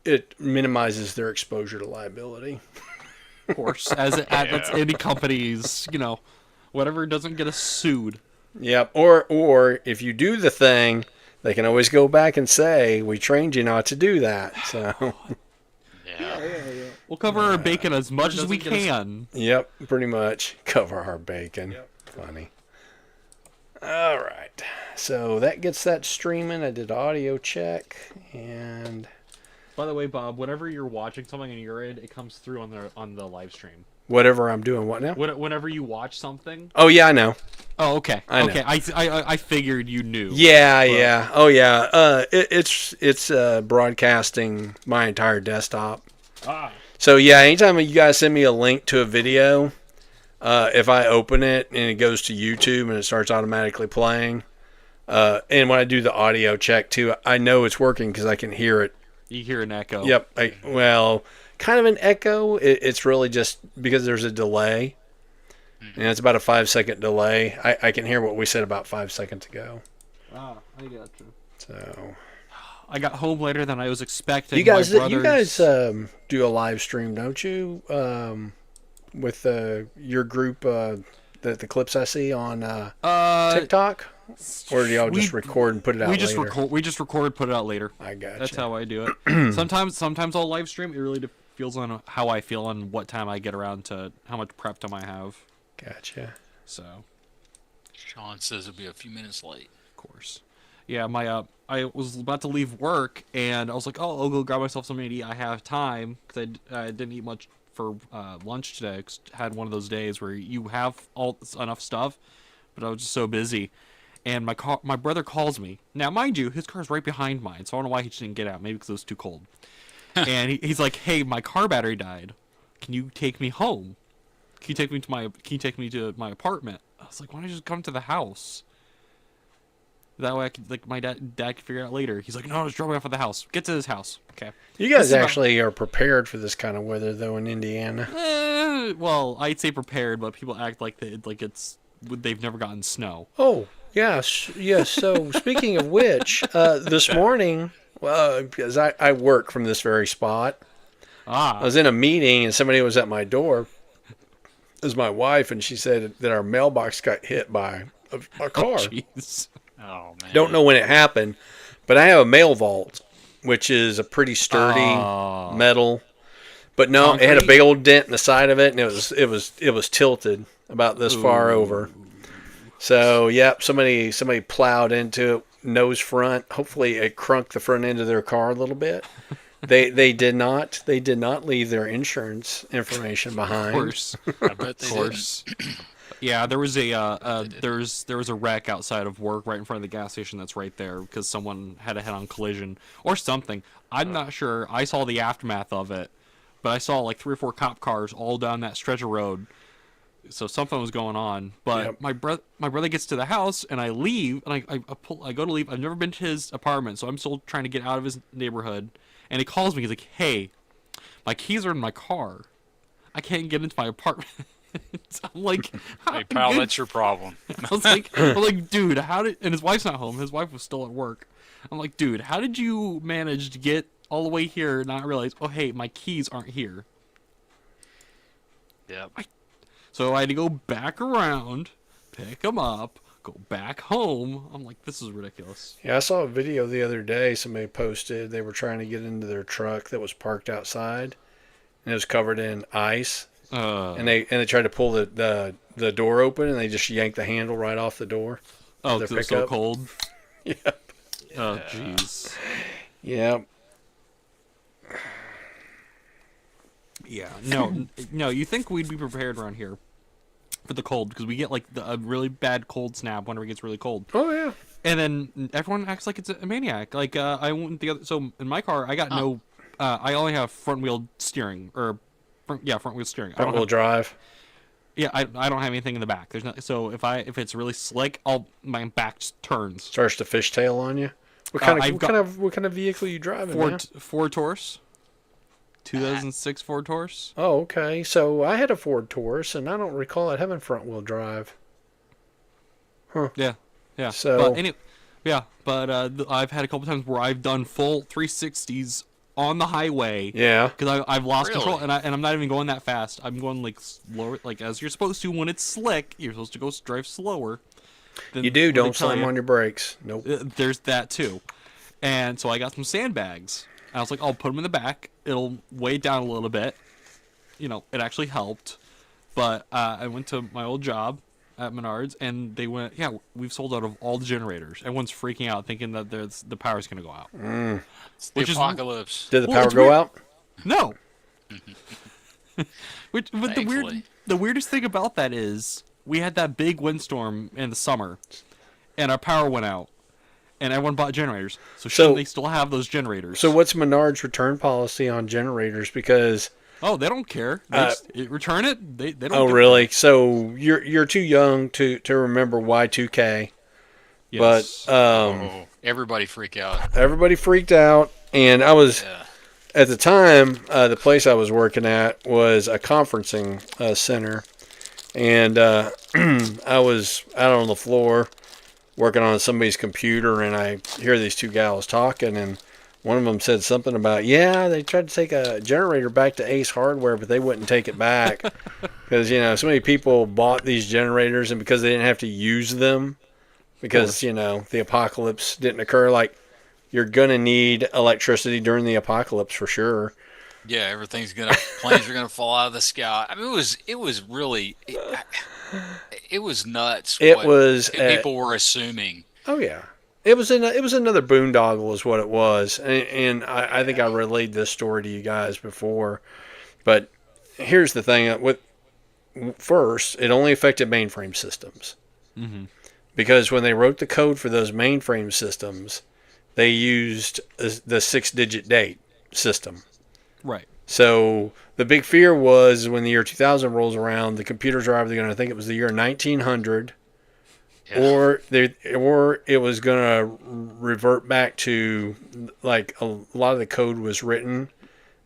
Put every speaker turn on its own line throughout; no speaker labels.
it minimizes their exposure to liability.
Of course, that's any company's, whatever doesn't get us sued.
Yep. Or if you do the thing, they can always go back and say, we trained you not to do that. So.
Yeah.
We'll cover our bacon as much as we can.
Yep, pretty much. Cover our bacon.
Yep.
Funny. All right. So that gets that streaming. I did audio check. And
by the way, Bob, whenever you're watching something on your end, it comes through on the live stream.
whatever I'm doing, what now?
Whenever you watch something.
Oh, yeah, I know.
Oh, okay.
Okay,
I figured you knew.
Yeah, but... yeah. Oh, yeah. It's broadcasting my entire desktop. So, yeah, anytime you guys send me a link to a video, if I open it and it goes to YouTube and it starts automatically playing, and when I do the audio check, too, I know it's working because I can hear it.
You hear an echo.
Yep. Kind of an echo. It's really just because there's a delay. And it's about a 5-second delay. I can hear what we said about 5 seconds ago.
I got you.
So
I got home later than I was expecting.
You guys do a live stream, don't you? With your group, the clips I see on TikTok? Or do y'all just record and put it out later?
We just record, put it out later.
I got you.
That's how I do it. Sometimes I'll live stream. It really feels on how I feel and what time I get around to how much prep time I have.
Gotcha.
So,
Sean says it'll be a few minutes late.
Of course. Yeah, I was about to leave work and I was like, oh, I'll go grab myself something to eat. I have time because I didn't eat much for lunch today. Cause I had one of those days where you have enough stuff, but I was just so busy. And my brother calls me. Now, mind you, his car's right behind mine, so I don't know why he didn't get out. Maybe because it was too cold. And he's like, "Hey, my car battery died. Can you take me home? Can you take me to my apartment?" I was like, "Why don't you just come to the house? That way I could my dad can figure it out later." He's like, "No, just drop me off at the house. Get to his house." Okay.
You guys actually are prepared for this kind of weather, though, in Indiana.
Well, I'd say prepared, but people act like they've never gotten snow.
Oh. Yes. So speaking of which, this morning, because I work from this very spot, I was in a meeting and somebody was at my door. It was my wife, and she said that our mailbox got hit by a car.
Jeez.
Oh, man.
Don't know when it happened, but I have a mail vault, which is a pretty sturdy metal. But no, Concrete? It had a big old dent in the side of it, and it was tilted about this far over. So, yep, somebody plowed into it, nose front. Hopefully, it crunked the front end of their car a little bit. They did not leave their insurance information behind.
Of course,
I bet they did.
Yeah, there was a wreck outside of work right in front of the gas station that's right there because someone had a head-on collision or something. I'm not sure. I saw the aftermath of it, but I saw like 3 or 4 cop cars all down that stretch of road. So something was going on, but yep. my brother gets to the house and I leave and I go to leave. I've never been to his apartment, so I'm still trying to get out of his neighborhood. And he calls me. He's like, "Hey, my keys are in my car. I can't get into my apartment." I'm like,
"Hey pal, that's your problem."
I was like, "Dude, how did?" And his wife's not home. His wife was still at work. I'm like, "Dude, how did you manage to get all the way here and not realize? Oh, hey, my keys aren't here."
Yep.
So I had to go back around, pick them up, go back home. I'm like, this is ridiculous.
Yeah, I saw a video the other day somebody posted. They were trying to get into their truck that was parked outside, and it was covered in ice. And they tried to pull the door open, and they just yanked the handle right off the door.
Oh, because it was so cold?
Yep.
Oh, jeez.
Yep.
Yeah, no. You think we'd be prepared around here for the cold because we get like a really bad cold snap whenever it gets really cold.
Oh yeah.
And then everyone acts like it's a maniac. Like I went so in my car I got no. I only have front wheel steering front wheel steering.
Front wheel drive.
Yeah, I don't have anything in the back. There's no. So if it's really slick, my back just turns.
Starts to fishtail on you. What kind of vehicle are you driving?
Ford Taurus. 2006 Ford Taurus.
Oh, okay. So I had a Ford Taurus, and I don't recall it having front-wheel drive. Huh.
Yeah.
So,
Yeah, but I've had a couple times where I've done full 360s on the highway.
Yeah.
Because I've lost control,
Really?
and I'm not even going that fast. I'm going like slower, like as you're supposed to when it's slick. You're supposed to go drive slower. Than
You do.
when they
Don't
tell
slam
you.
on your brakes. Nope.
There's that too. And so I got some sandbags. I was like, I'll put them in the back. It'll weigh it down a little bit. It actually helped. But I went to my old job at Menards, and they went, yeah, we've sold out of all the generators. Everyone's freaking out, thinking that the power's going to go out.
It's the apocalypse.
Did the
Well,
power
it's
go
weird.
out?
No. But
Thankfully.
the weirdest thing about that is we had that big windstorm in the summer, and our power went out, and everyone bought generators. So shouldn't they still have those generators?
So what's Menard's return policy on generators? Because
Oh, they don't care. They just return it. They don't.
oh
give a
really?
crap.
So you're too young to remember Y2K.
Yes.
But
Oh, everybody freak out.
everybody freaked out, and I was
Yeah.
at the time the place I was working at was a conferencing center, and I was out on the floor working on somebody's computer, and I hear these two gals talking, and one of them said something about, yeah, they tried to take a generator back to Ace Hardware, but they wouldn't take it back because so many people bought these generators, and because they didn't have to use them, because the apocalypse didn't occur. Like, you're gonna need electricity during the apocalypse for sure.
Yeah, planes are gonna fall out of the sky. I mean, it was really, it was nuts.
It
what
was
people were assuming.
oh yeah. It was another boondoggle is what it was, and I think I relayed this story to you guys before, but here's the thing: with first, it only affected mainframe systems, because when they wrote the code for those mainframe systems, they used the 6-digit date system.
Right.
So the big fear was when the year 2000 rolls around, the computers are either going to think it was the year 1900.
Yeah.
Or it was gonna revert back to, like, a lot of the code was written,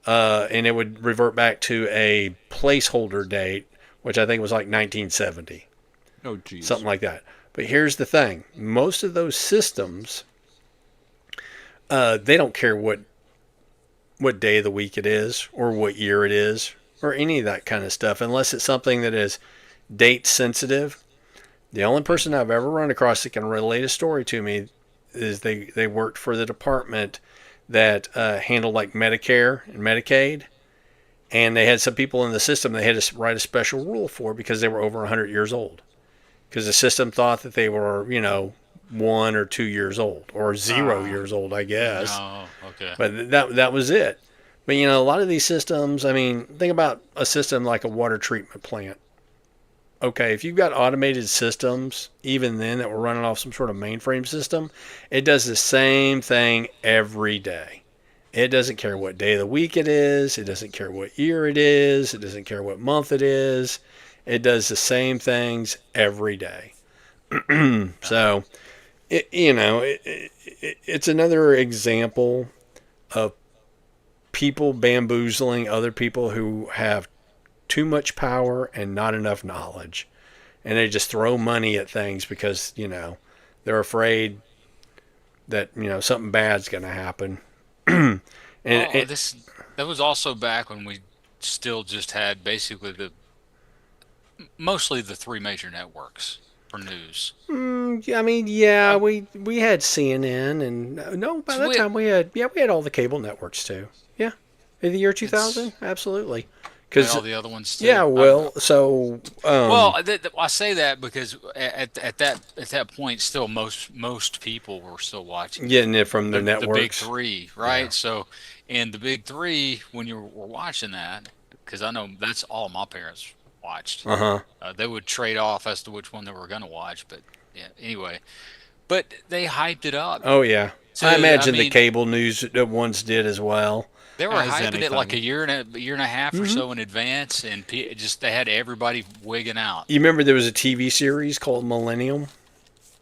and it would revert back to a placeholder date, which I think was like 1970,
Oh, geez.
something like that. But here's the thing: most of those systems, they don't care what day of the week it is, or what year it is, or any of that kind of stuff, unless it's something that is date sensitive. The only person I've ever run across that can relate a story to me is they worked for the department that handled like Medicare and Medicaid, and they had some people in the system they had to write a special rule for because they were over 100 years old, because the system thought that they were 1 or 2 years old, or 0 years old, I guess.
Oh, okay.
But that was it. But a lot of these systems, I mean, think about a system like a water treatment plant. Okay, if you've got automated systems, even then, that were running off some sort of mainframe system, it does the same thing every day. It doesn't care what day of the week it is. It doesn't care what year it is. It doesn't care what month it is. It does the same things every day. So, it's another example of people bamboozling other people who have too much power and not enough knowledge, and they just throw money at things because they're afraid that something bad's going to happen. and
That was also back when we still just had basically mostly the three major networks for news.
I mean, yeah, we had CNN, and no, by that time we had all the cable networks too. Yeah, in the year 2000, absolutely.
All the other ones too.
Yeah, well, so
I say that because at that point, still most people were still watching
getting it from the
the big
networks.
three, right?
Yeah.
So, and the big three, when you were watching that, because I know that's all my parents watched. They would trade off as to which one they were going to watch, but yeah. Anyway, but they hyped it up.
Oh yeah,
So,
I imagine
I
the
mean,
cable news ones did as well.
They were
As
hyping it like a
anything.
year and a half or so in advance, and they had everybody wigging out.
You remember there was a TV series called Millennium,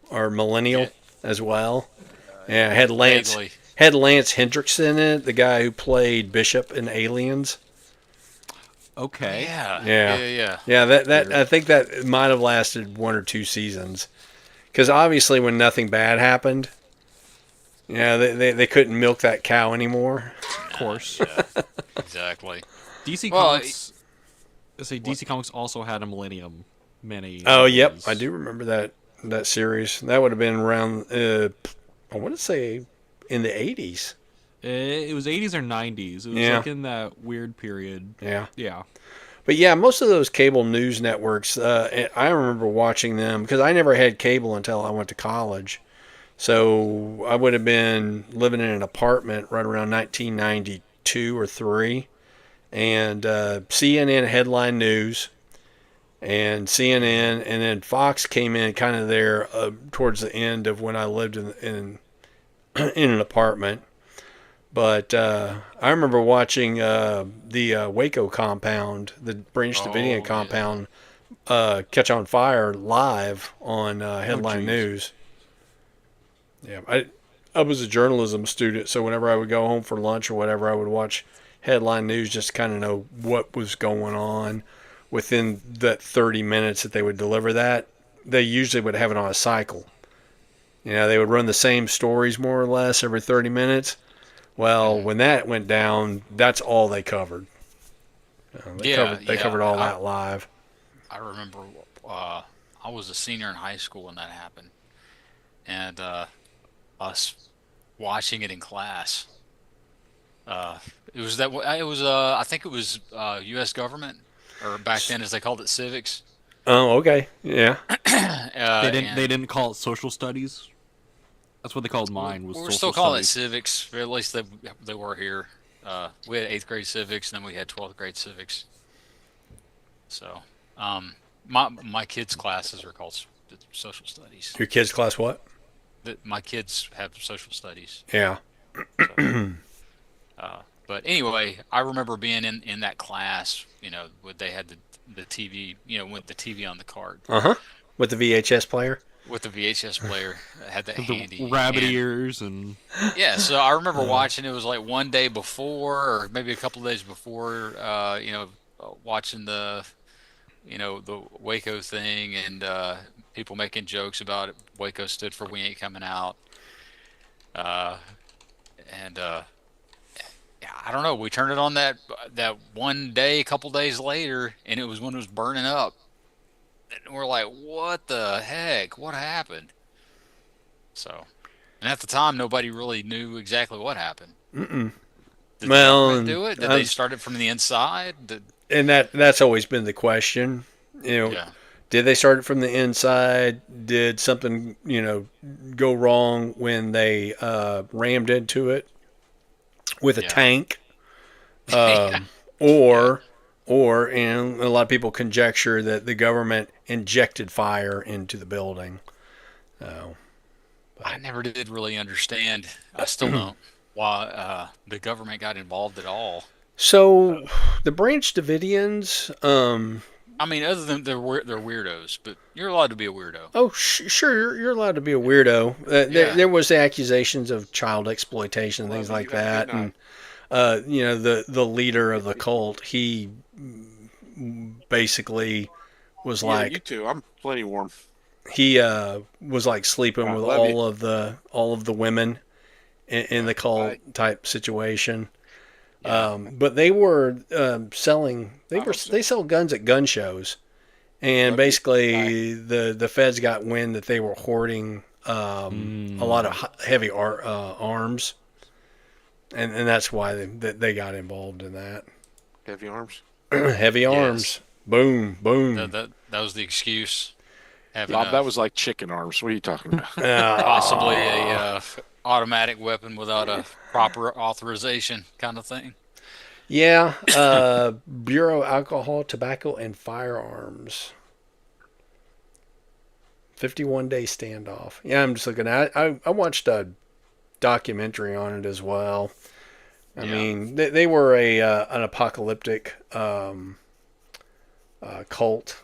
or Millennial,
Yeah.
as well. Yeah, it
Vaguely.
had Lance Hendrickson in it, the guy who played Bishop in Aliens.
Okay.
Yeah.
Yeah. That I think that might have lasted 1 or 2 seasons, because obviously when nothing bad happened, Yeah, they couldn't milk that cow anymore.
Of course.
Yeah, exactly.
DC
Well,
Comics. I say DC Comics also had a Millennium mini.
Oh,
That
yep, I
was
do remember that series. That would have been around. I want to say in the 80s.
it was 80s or 90s. It was
Yeah,
like in that weird period.
yeah.
Yeah.
But yeah, most of those cable news networks, I remember watching them because I never had cable until I went to college. So I would have been living in an apartment right around 1992 or 3. And CNN headline news and CNN, and then Fox came in kind of there towards the end of when I lived in an apartment. But I remember watching the Waco compound, the Branch Davidian
oh yeah.
compound, catch on fire live on headline
geez.
news. Yeah, I was a journalism student, so whenever I would go home for lunch or whatever, I would watch headline news just to kind of know what was going on within that 30 minutes that they would deliver that. They usually would have it on a cycle. You know, they would run the same stories more or less every 30 minutes. Well, when that went down, that's all they covered. They covered all that live.
I remember I was a senior in high school when that happened, and us watching it in class. It was that it was I think it was U.S. government, or back then as they called it civics.
Oh, okay. Yeah.
They didn't call it social studies. That's what they called mine. Was
We're
social
still calling it
studies.
civics. Or at least they were here. We had eighth grade civics, and then we had 12th grade civics. So, my kids' classes are called social studies.
Your kids' class what?
My kids have social studies.
Yeah.
So, but anyway, I remember being in that class. When they had the TV. With the TV on the cart.
Uh-huh. With the VHS player?
With the VHS player, had that
The
handy.
rabbit
And
ears and
yeah, so I remember watching. It was like one day before, or maybe a couple of days before. Watching the Waco thing, and people making jokes about it. Waco stood for "We Ain't Coming Out," and yeah, I don't know. We turned it on that one day, a couple days later, and it was when it was burning up, and we're like, "What the heck? What happened?" So, and at the time, nobody really knew exactly what happened.
Mm-mm.
Did the
Well,
government do it? Did they start it from the inside?
and that's always been the question.
Yeah.
Did they start it from the inside? Did something, go wrong when they rammed into it with a
Yeah.
tank?
Yeah.
Or, and a lot of people conjecture that the government injected fire into the building. Oh,
I never did really understand. I still don't why the government got involved at all.
so the Branch Davidians,
I mean, other than they're weirdos, but you're allowed to be a weirdo.
oh, sure, you're allowed to be a weirdo.
Yeah.
There was accusations of child exploitation, things like that, and the leader of the cult, he basically was
Yeah,
like
you too. I'm plenty warm.
he was like sleeping
I
with
love you.
all of the women in the cult type situation.
Yeah.
But they were selling.
I hope so.
They sell guns at gun shows, and
Love you.
basically the feds got wind that they were hoarding a lot of heavy arms, and that's why they got involved in that.
Heavy arms.
Heavy arms. Boom, boom.
That was the excuse. Having
Bob, that was like chicken arms. What are you talking about?
possibly a automatic weapon without a proper authorization kind of thing.
Yeah. Bureau Alcohol, Tobacco, and Firearms. 51-day standoff. Yeah, I'm just looking at it. I watched a documentary on it as well. I mean, they were an apocalyptic cult.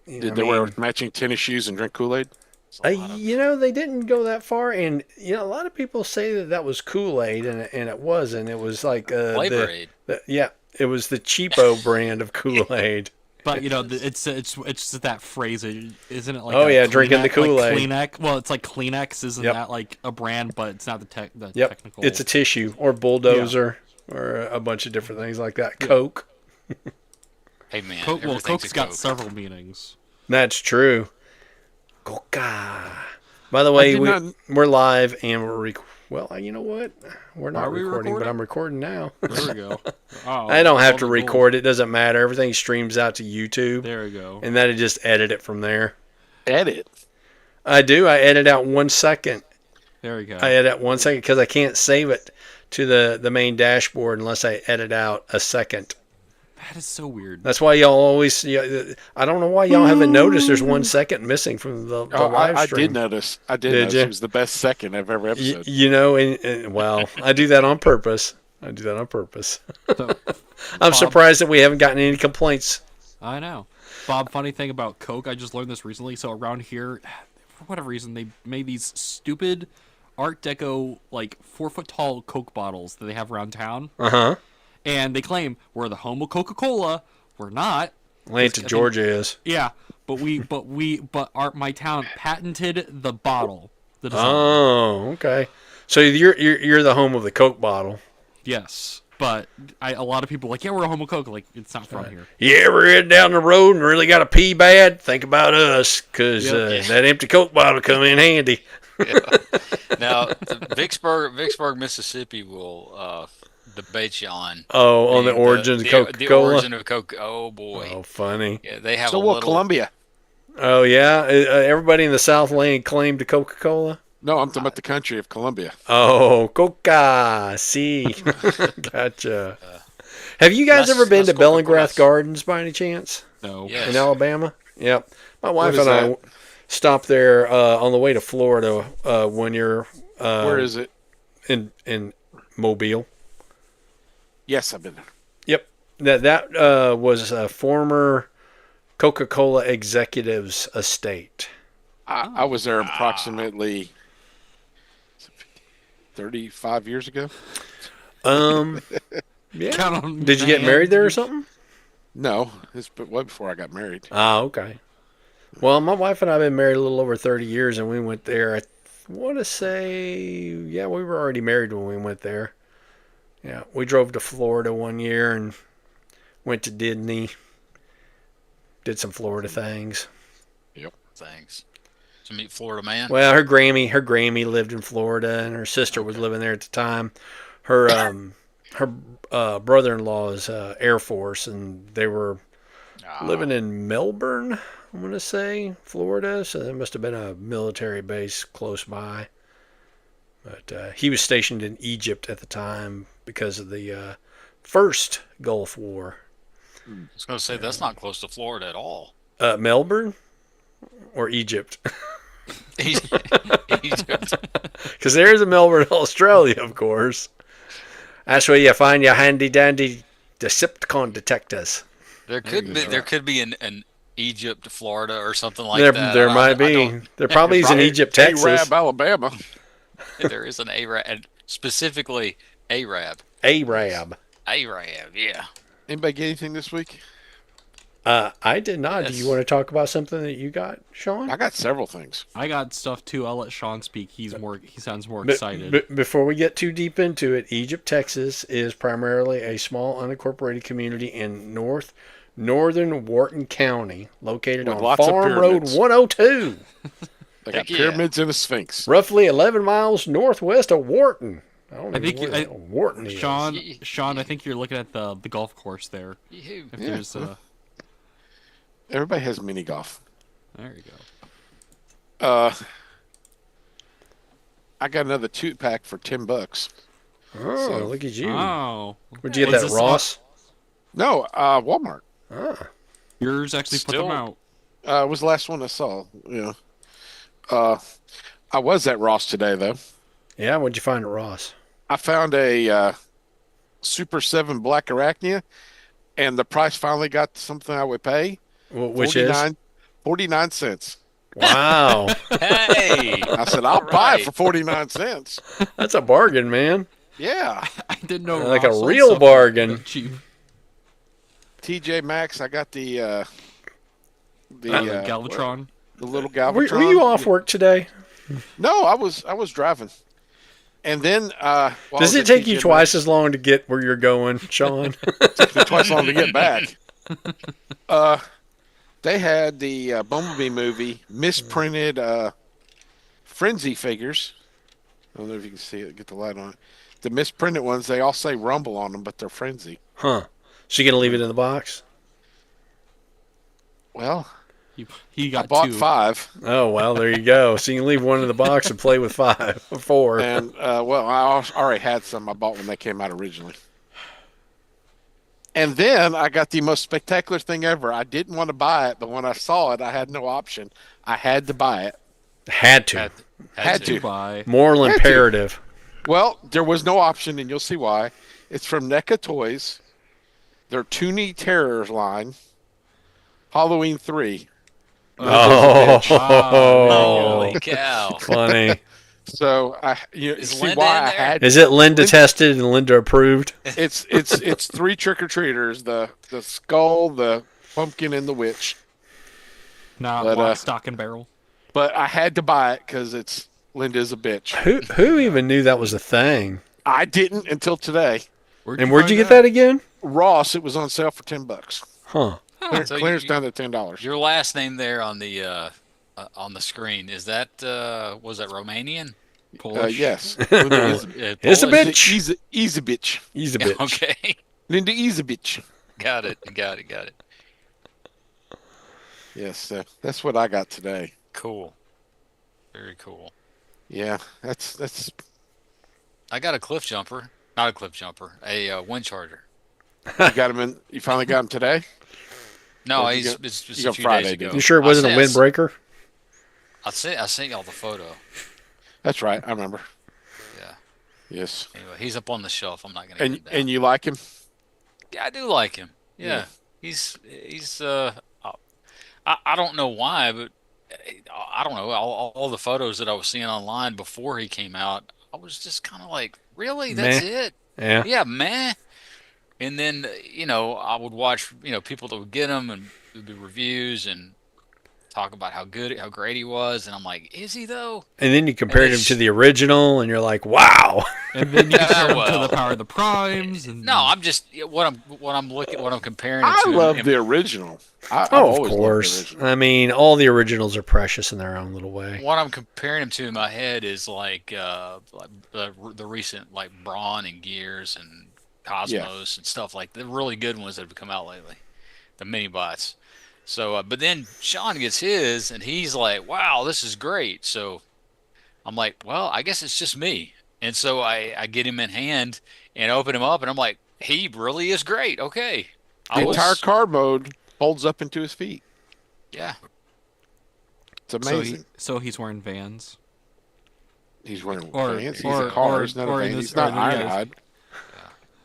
Did they wear matching tennis shoes and drink Kool-Aid?
They didn't go that far, and a lot of people say that was Kool-Aid, and it wasn't. It was like
Flavor Aid.
it was the cheapo brand of Kool-Aid.
But it's just that phrase, isn't it? Like
Oh, yeah, drinking the Kool-Aid.
Like Kleenex. Well, it's like Kleenex, isn't
Yep.
that like a brand? But it's not the
Yep.
technical.
It's a tissue or bulldozer or a bunch of different things like that.
Yeah.
Coke.
Hey man,
Coke's got
Coke.
several meanings.
That's true. Coca. By the way, we're live and we're well, you know what? We're not
Are we
recording, but
recording?
I'm recording now.
There we go. Oh,
I don't have
all
to
the
record. It doesn't matter. Everything streams out to YouTube.
There we go.
And then I just edit it from there.
Edit.
I do. I edit out 1 second.
There we go.
I edit 1 second because I can't save it to the main dashboard unless I edit out a second.
That is so weird.
That's why y'all always. I don't know why y'all haven't noticed. There's 1 second missing from the live
I
stream.
did notice. I did notice.
You?
It was the best second of every episode.
And well, I do that on purpose.
So,
I'm
Bob,
surprised that we haven't gotten any complaints.
I know. Bob, funny thing about Coke, I just learned this recently. So around here, for whatever reason, they made these stupid Art Deco, like 4-foot tall Coke bottles that they have around town.
Uh-huh.
And they claim we're the home of Coca-Cola. We're not.
Atlanta, Georgia is.
Yeah, but my town patented the bottle. The design.
Oh, okay. So you're the home of the Coke bottle.
Yes, but a lot of people are like, yeah, we're a home of Coke. Like, it's not from here.
You ever head down the road and really got to pee bad? Think about us, because that empty Coke bottle come in handy.
Yeah. Now, Vicksburg, Mississippi will debate you on.
Oh, on the origins of Coca-Cola?
The origin of Coke. Oh, boy.
Oh, funny.
Yeah, they have
So will Columbia.
Oh, yeah? Everybody in the South Lane claimed to Coca-Cola?
No, I'm talking about the country of Columbia.
Oh, Coca. See. Gotcha. Have you guys ever been to Bellingrath Gardens by any chance?
No.
Yes.
In Alabama? Yep. My wife
What
and
is
I stopped there on the way to Florida when you're...
Where is it?
In Mobile.
Yes, I've been there.
Yep. That was a former Coca-Cola executive's estate.
I was there approximately 35 years ago.
Yeah. Did you get married there or something?
No, it's way before I got married.
Oh, okay. Well, my wife and I have been married a little over 30 years, and we went there. I want to say, yeah, we were already married when we went there. Yeah, we drove to Florida one year and went to Disney. Did some Florida things.
Yep. Thanks. To meet Florida man.
Well, her Grammy lived in Florida, and her sister was living there at the time. Her brother-in-law is Air Force, and they were living in Melbourne, I'm going to say, Florida. So there must have been a military base close by. But he was stationed in Egypt at the time because of the first Gulf War.
I was going to say, that's not close to Florida at all.
Melbourne or Egypt?
Egypt.
Because there is a Melbourne, Australia, of course. That's where you find your handy-dandy Decepticon detectors.
There could be an Egypt, Florida, or something like that.
There might be. There probably is an Egypt, Texas.
Arab, Alabama.
There is an Arab, and specifically Arab.
Arab,
yeah.
Anybody get anything this week?
I did not.
Yes.
Do you want to talk about something that you got, Sean?
I got several things.
I got stuff too. I'll let Sean speak. He sounds more excited.
Before we get too deep into it, Egypt, Texas is primarily a small unincorporated community in northern Wharton County, located
With
on
lots of
Farm Road
pyramids.
102,
They got
Heck yeah.
pyramids and a sphinx.
roughly 11 miles northwest of Wharton. I don't
I
even
think
know where Wharton is.
Sean, I think you're looking at the golf course there.
Yee-hoo.
If there's
Everybody has mini golf.
there you go.
I got another 2-pack for $10.
Oh, look at you.
Oh,
Where'd you get
Was
that,
this
Ross?
No, Walmart.
Ah.
yours actually put them out.
It was the last one I saw. Yeah. I was at Ross today, though.
Yeah, what'd you find at Ross?
I found a Super 7 Black Arachnia, and the price finally got to something I would pay.
Which is?
49 cents.
Wow.
Hey,
I said, I'll buy it for 49 cents.
That's a bargain, man.
Yeah.
I didn't know
Like a
Ross sold
real
stuff
bargain.
that cheap.
TJ Maxx, I got the The
Galvatron.
the little Galvatron.
Were you off work today?
No, I was driving. And then
does it take you twice as long to get where you're going, Sean?
It takes me twice as long to get back. They had the Bumblebee movie misprinted Frenzy figures. I don't know if you can see it. Get the light on it. The misprinted ones, they all say Rumble on them, but they're Frenzy.
Huh. So you gonna leave it in the box?
Well,
He got
I bought
2.
5.
Oh well, there you go. So you can leave one in the box and play with 4.
And well, I already had some. I bought when they came out originally. And then I got the most spectacular thing ever. I didn't want to buy it, but when I saw it, I had no option. I had to buy it.
Had to.
Had to.
Buy.
Moral
Had to.
imperative.
Well, there was no option, and you'll see why. It's from NECA Toys. Their Toonie Terror line. Halloween 3.
Oh,
Holy cow!
Funny.
So you
Is
see
Linda
why
in
I
there?
had.
Is it Linda tested and Linda approved?
It's 3 trick-or-treaters: the skull, the pumpkin, and the witch.
Not
But,
lock, stock, and barrel.
But I had to buy it because it's Linda's a bitch.
Who even knew that was a thing?
I didn't until today.
Where'd you get that again?
Ross, it was on sale for $10.
Huh.
So
Clearance down to $10.
Your last name there on the screen, is that was that Romanian?
Polish.
Yes.
Linda
It's a
Polish?
bitch.
He's a bitch.
He's a bitch.
Okay,
Linda is a bitch.
got it.
Yes, that's what I got today.
Cool, very cool.
Yeah, that's.
I got a cliff jumper, not a cliff jumper, a wind charger.
You got him in. You finally got him today.
No,
Or you
it's just
got
a few
Friday,
days
didn't
ago.
You sure it wasn't a windbreaker?
I sent y'all the photo.
That's right. I remember.
Yeah.
Yes.
Anyway, he's up on the shelf. I'm not gonna.
And
get him down.
and you like him?
Yeah, I do like him. Yeah, he's I don't know why, but I don't know. All the photos that I was seeing online before he came out, I was just kind of like, really? That's
Meh.
it?
Yeah.
Yeah, meh. And then I would watch people that would get him and there'd be reviews and talk about how great he was, and I'm like, is he though?
And then you compared him to the original, and you're like, wow.
And then you compare him to
well.
the Power of the Primes. And
No, I'm just what I'm comparing him
I
to.
love
and-
the original. I've
Oh, of
always loved the
course.
original.
I mean, all the originals are precious in their own little way.
What I'm comparing him to in my head is like the recent like Brawn and Gears and Cosmos and stuff like the really good ones that have come out lately, the mini bots. So, but then Sean gets his and he's like, "Wow, this is great." So I'm like, "Well, I guess it's just me." And so I get him in hand and open him up and I'm like, "He really is great." Okay,
The entire car mode folds up into his feet.
yeah.
It's amazing.
So he's wearing Vans.
He's wearing
Or-
pants. He's
or-
a car.
or-
He's not
or
a
in
van.
this-
He's not
or in the-
Ironhide.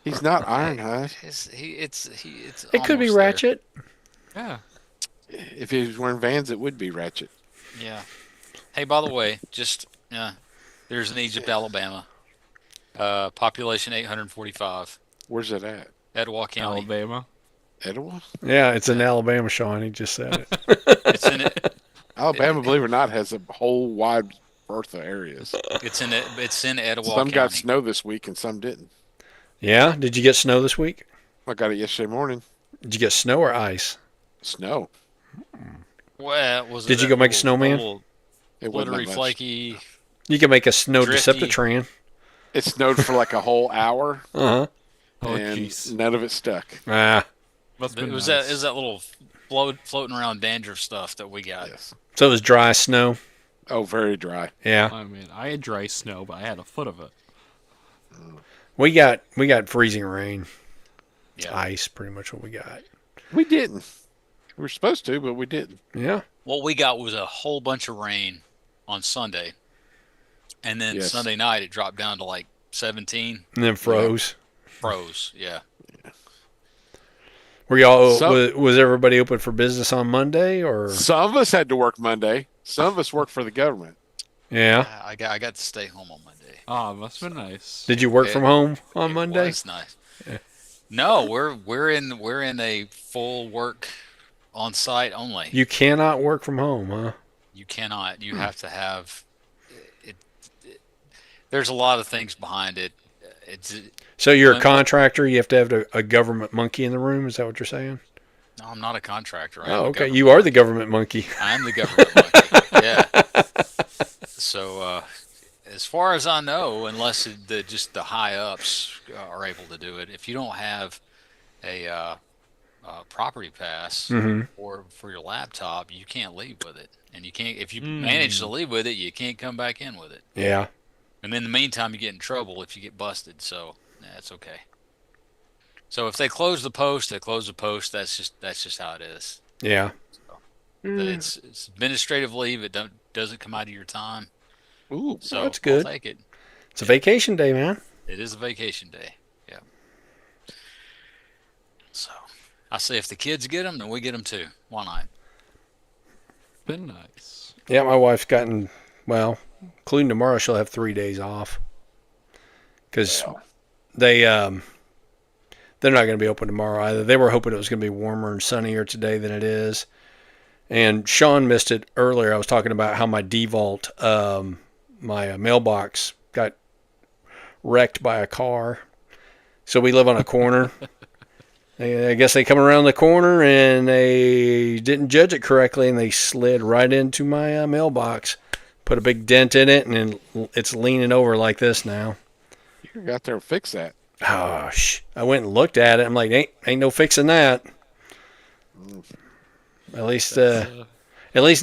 He's not Ironhide.
It's
It could be
almost there.
Ratchet.
Yeah.
If he was wearing Vans, it would be Ratchet.
Yeah. Hey, by the way, just there's an Egypt, Alabama. Population 845.
Where's it at?
Etowah County.
Alabama.
Etowah?
Yeah, it's in Alabama, Sean. He just said it.
It's in it.
Alabama, believe it or not, has a whole wide berth of areas.
It's in Etowah
Some
County.
got snow this week and some didn't.
Yeah? Did you get snow this week?
I got it yesterday morning.
Did you get snow or ice?
Snow.
Well, was it
Did you
that
go make a
little-
snowman?
little
It wasn't
glittery,
that much.
flaky?
You can make a snow
Drifty.
Deceptitran.
It snowed for like a whole hour,
Uh-huh.
Oh,
and
jeez.
none of it stuck.
Ah.
Must have
It
been
was
nice.
that is that little floating around dandruff stuff that we got.
Yes.
So it was dry snow.
Oh, very dry.
Yeah.
I mean, I had dry snow, but I had a foot of it.
We got freezing rain. It's
Yeah.
ice, pretty much what we got.
We didn't. We were supposed to, but we didn't.
Yeah.
What we got was a whole bunch of rain on Sunday, and then
Yes.
Sunday night it dropped down to like 17.
And then froze.
Froze. Yeah.
Were y'all
So-
was everybody open for business on Monday or
Some of us had to work Monday. Some of us worked for the government.
yeah?
I got to stay home on Monday.
Ah, must have been nice.
Did you work
It-
from home on
It
Monday?
was nice. No, we're in a full work on site only.
You cannot work from home, huh?
You cannot. You have to have it. There's a lot of things behind it. It's
So you're a
when,
contractor. You have to have a government monkey in the room. Is that what you're saying?
no, I'm not a contractor. I am
Oh,
a
okay.
government
You are the
monkey.
government monkey.
I'm the government monkey. Yeah. So as far as I know, unless just the high ups are able to do it, if you don't have a property pass
Mm-hmm.
or for your laptop, you can't leave with it. And you can't if you manage to leave with it, you can't come back in with it.
Yeah.
And in the meantime, you get in trouble if you get busted. So that's okay. So if they close the post, they close the post. That's just how it is.
Yeah.
So, it's administrative leave. It doesn't come out of your time.
Ooh,
So
that's good.
I'll take it.
It's a vacation day, man.
It is a vacation day. Yeah. So I say if the kids get them, then we get them too. Why not?
Been nice.
Yeah, my wife's gotten, well, including tomorrow, she'll have 3 days off. Because they're not going to be open tomorrow either. They were hoping it was going to be warmer and sunnier today than it is. And Sean missed it earlier. I was talking about how my D-Vault, my mailbox got wrecked by a car. So we live on a corner. I guess they come around the corner and they didn't judge it correctly and they slid right into my mailbox. Put a big dent in it and it's leaning over like this now.
you got there and fix that.
Oh, I went and looked at it. I'm like, ain't no fixing that. At least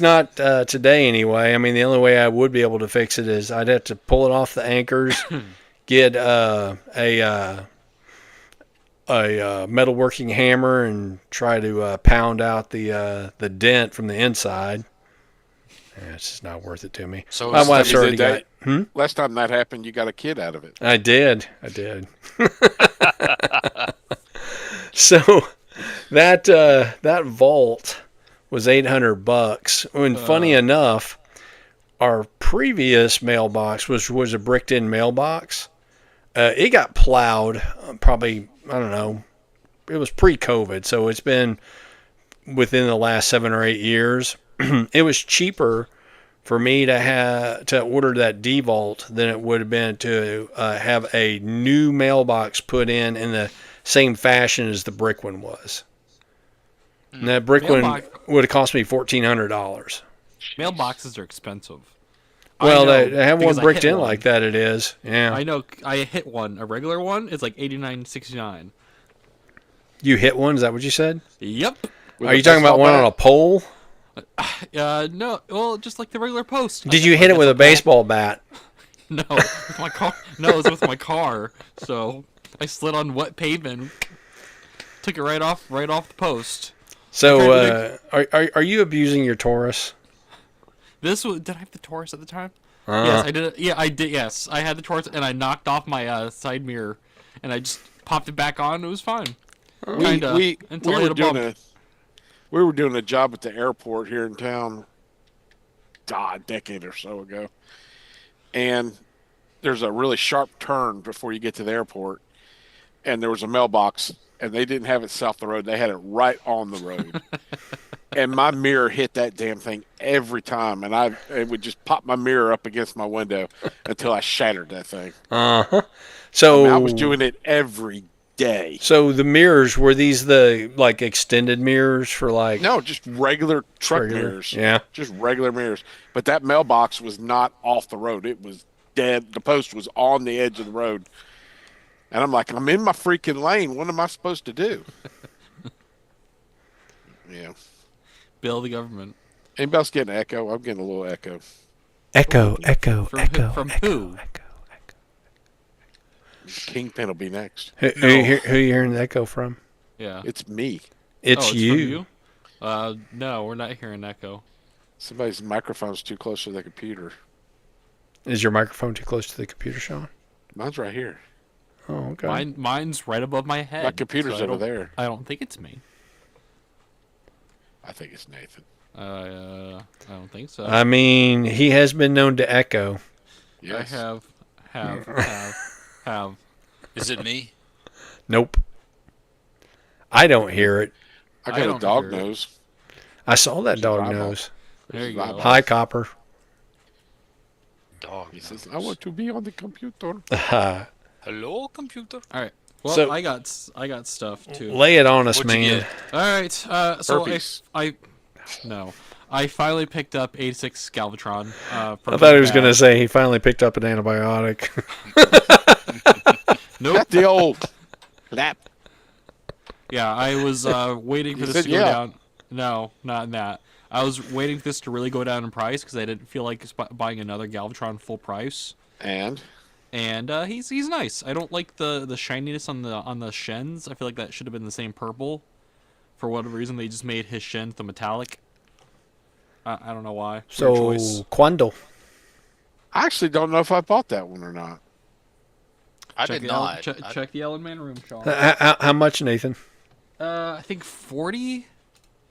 not today anyway. I mean, the only way I would be able to fix it is I'd have to pull it off the anchors, get a metalworking hammer, and try to pound out the dent from the inside. Yeah, it's just not worth it to me.
So
My
is
wife's
that-
already got.
Last time that happened, you got a kid out of it.
I did. So that vault was $800. And funny enough, our previous mailbox was a bricked-in mailbox. It got plowed probably, I don't know, it was pre-COVID, so it's been within the last 7 or 8 years. It was cheaper for me to order that D-Vault than it would have been to have a new mailbox put in the same fashion as the brick one was. And that brick one would have cost me $1,400.
Mailboxes are expensive.
Well,
I know,
they have one
because I
bricked
hit
in
one.
like that. It is, yeah.
I know. I hit one. A regular one is like $89.69.
You hit one? Is that what you said?
Yep.
With
Are
a
you talking about
baseball
one
bat?
on a pole?
No. Well, just like the regular post.
Did you hit it with a baseball bat?
No, with my car. No, it was with my car. So I slid on wet pavement, took it right off the post.
So, are you abusing your Taurus?
Did I have the Taurus at the time? Yes, I did. Yeah, I did. Yes, I had the Taurus, and I knocked off my side mirror, and I just popped it back on. It was fine. Kinda, until I hit a bump.
We were doing a job at the airport here in town a decade or so ago. And there's a really sharp turn before you get to the airport. And there was a mailbox, and they didn't have it south the road. They had it right on the road. And my mirror hit that damn thing every time. And it would just pop my mirror up against my window until I shattered that thing.
Uh-huh. So
I was doing it every day.
So the mirrors, were these the like extended mirrors for like?
No, just regular truck mirrors.
Yeah.
Just regular mirrors. But that mailbox was not off the road. It was dead. The post was on the edge of the road. And I'm like, I'm in my freaking lane. What am I supposed to do? Yeah.
Bill the government.
Anybody else getting an echo? I'm getting a little echo.
Echo.
From who?
Kingpin will be next.
Who you hearing the echo from?
Yeah.
It's me.
It's
from
you.
you? No, we're not hearing echo.
Somebody's microphone's too close to the computer.
Is your microphone too close to the computer, Sean?
Mine's right here.
Oh, okay.
Mine's right above my head.
My computer's
so
over there.
I don't think it's me.
I think it's Nathan.
I don't think so.
I mean, he has been known to echo.
Yes.
I have.
Is it me?
Nope. I don't hear it.
I
I
got a
don't
dog
hear it.
nose.
I saw that
His
dog
eyeball.
nose.
There
His
you go.
eyeball.
Hi, Copper.
Dog.
He says,
nose.
"I want to be on the computer."
Hello, computer.
All right. Well,
So-
I got stuff too.
Lay it on us,
What'd you
man.
get?
All right. So
Herpes.
I finally picked up 86 Galvatron.
I thought he was going to say he finally picked up an antibiotic.
Nope.
Not the old lap.
Yeah, I was waiting for
You
this
said
to go
yeah.
down. No, not in that. I was waiting for this to really go down in price because I didn't feel like buying another Galvatron full price.
And
And he's nice. I don't like the shininess on the shins. I feel like that should have been the same purple. For whatever reason, they just made his shin the metallic. I don't know why. Weird
So,
choice.
Quando.
I actually don't know if I bought that one or not.
I
Check
did
the
not.
check the Ellen Man room, Sean.
How much, Nathan?
I think 40.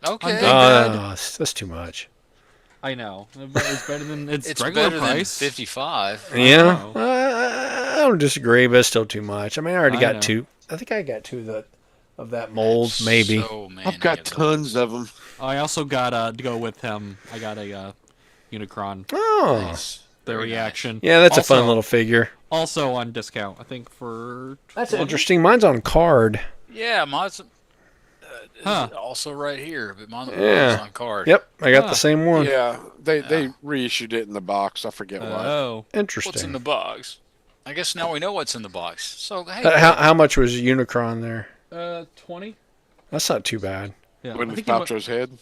Okay.
Big Bad.
That's too much.
I know, but it's better than
It's
regular
better
price.
than 55.
Yeah,
know.
I don't disagree, but it's still too much. I mean, I already
I
got
know.
2. I think I got 2 of that mold, maybe.
So many
I've got
of them.
tons of them.
I also got to go with him. I got a Unicron.
Oh,
Nice.
The
Very
reaction.
yeah, that's a fun
Also-
little figure.
Also on discount, I think for.
That's
20?
interesting. Mine's on card.
Yeah, mine's
Huh.
also right here, but mine's
Yeah.
on card.
Yep, I got
Huh.
the same one.
Yeah, they reissued it in the box. I forget what.
Oh,
Interesting.
What's in the box? I guess now we know what's in the box. So hey,
How much was Unicron there?
20.
That's not too bad.
Yeah.
With
I think
Paltrow's head.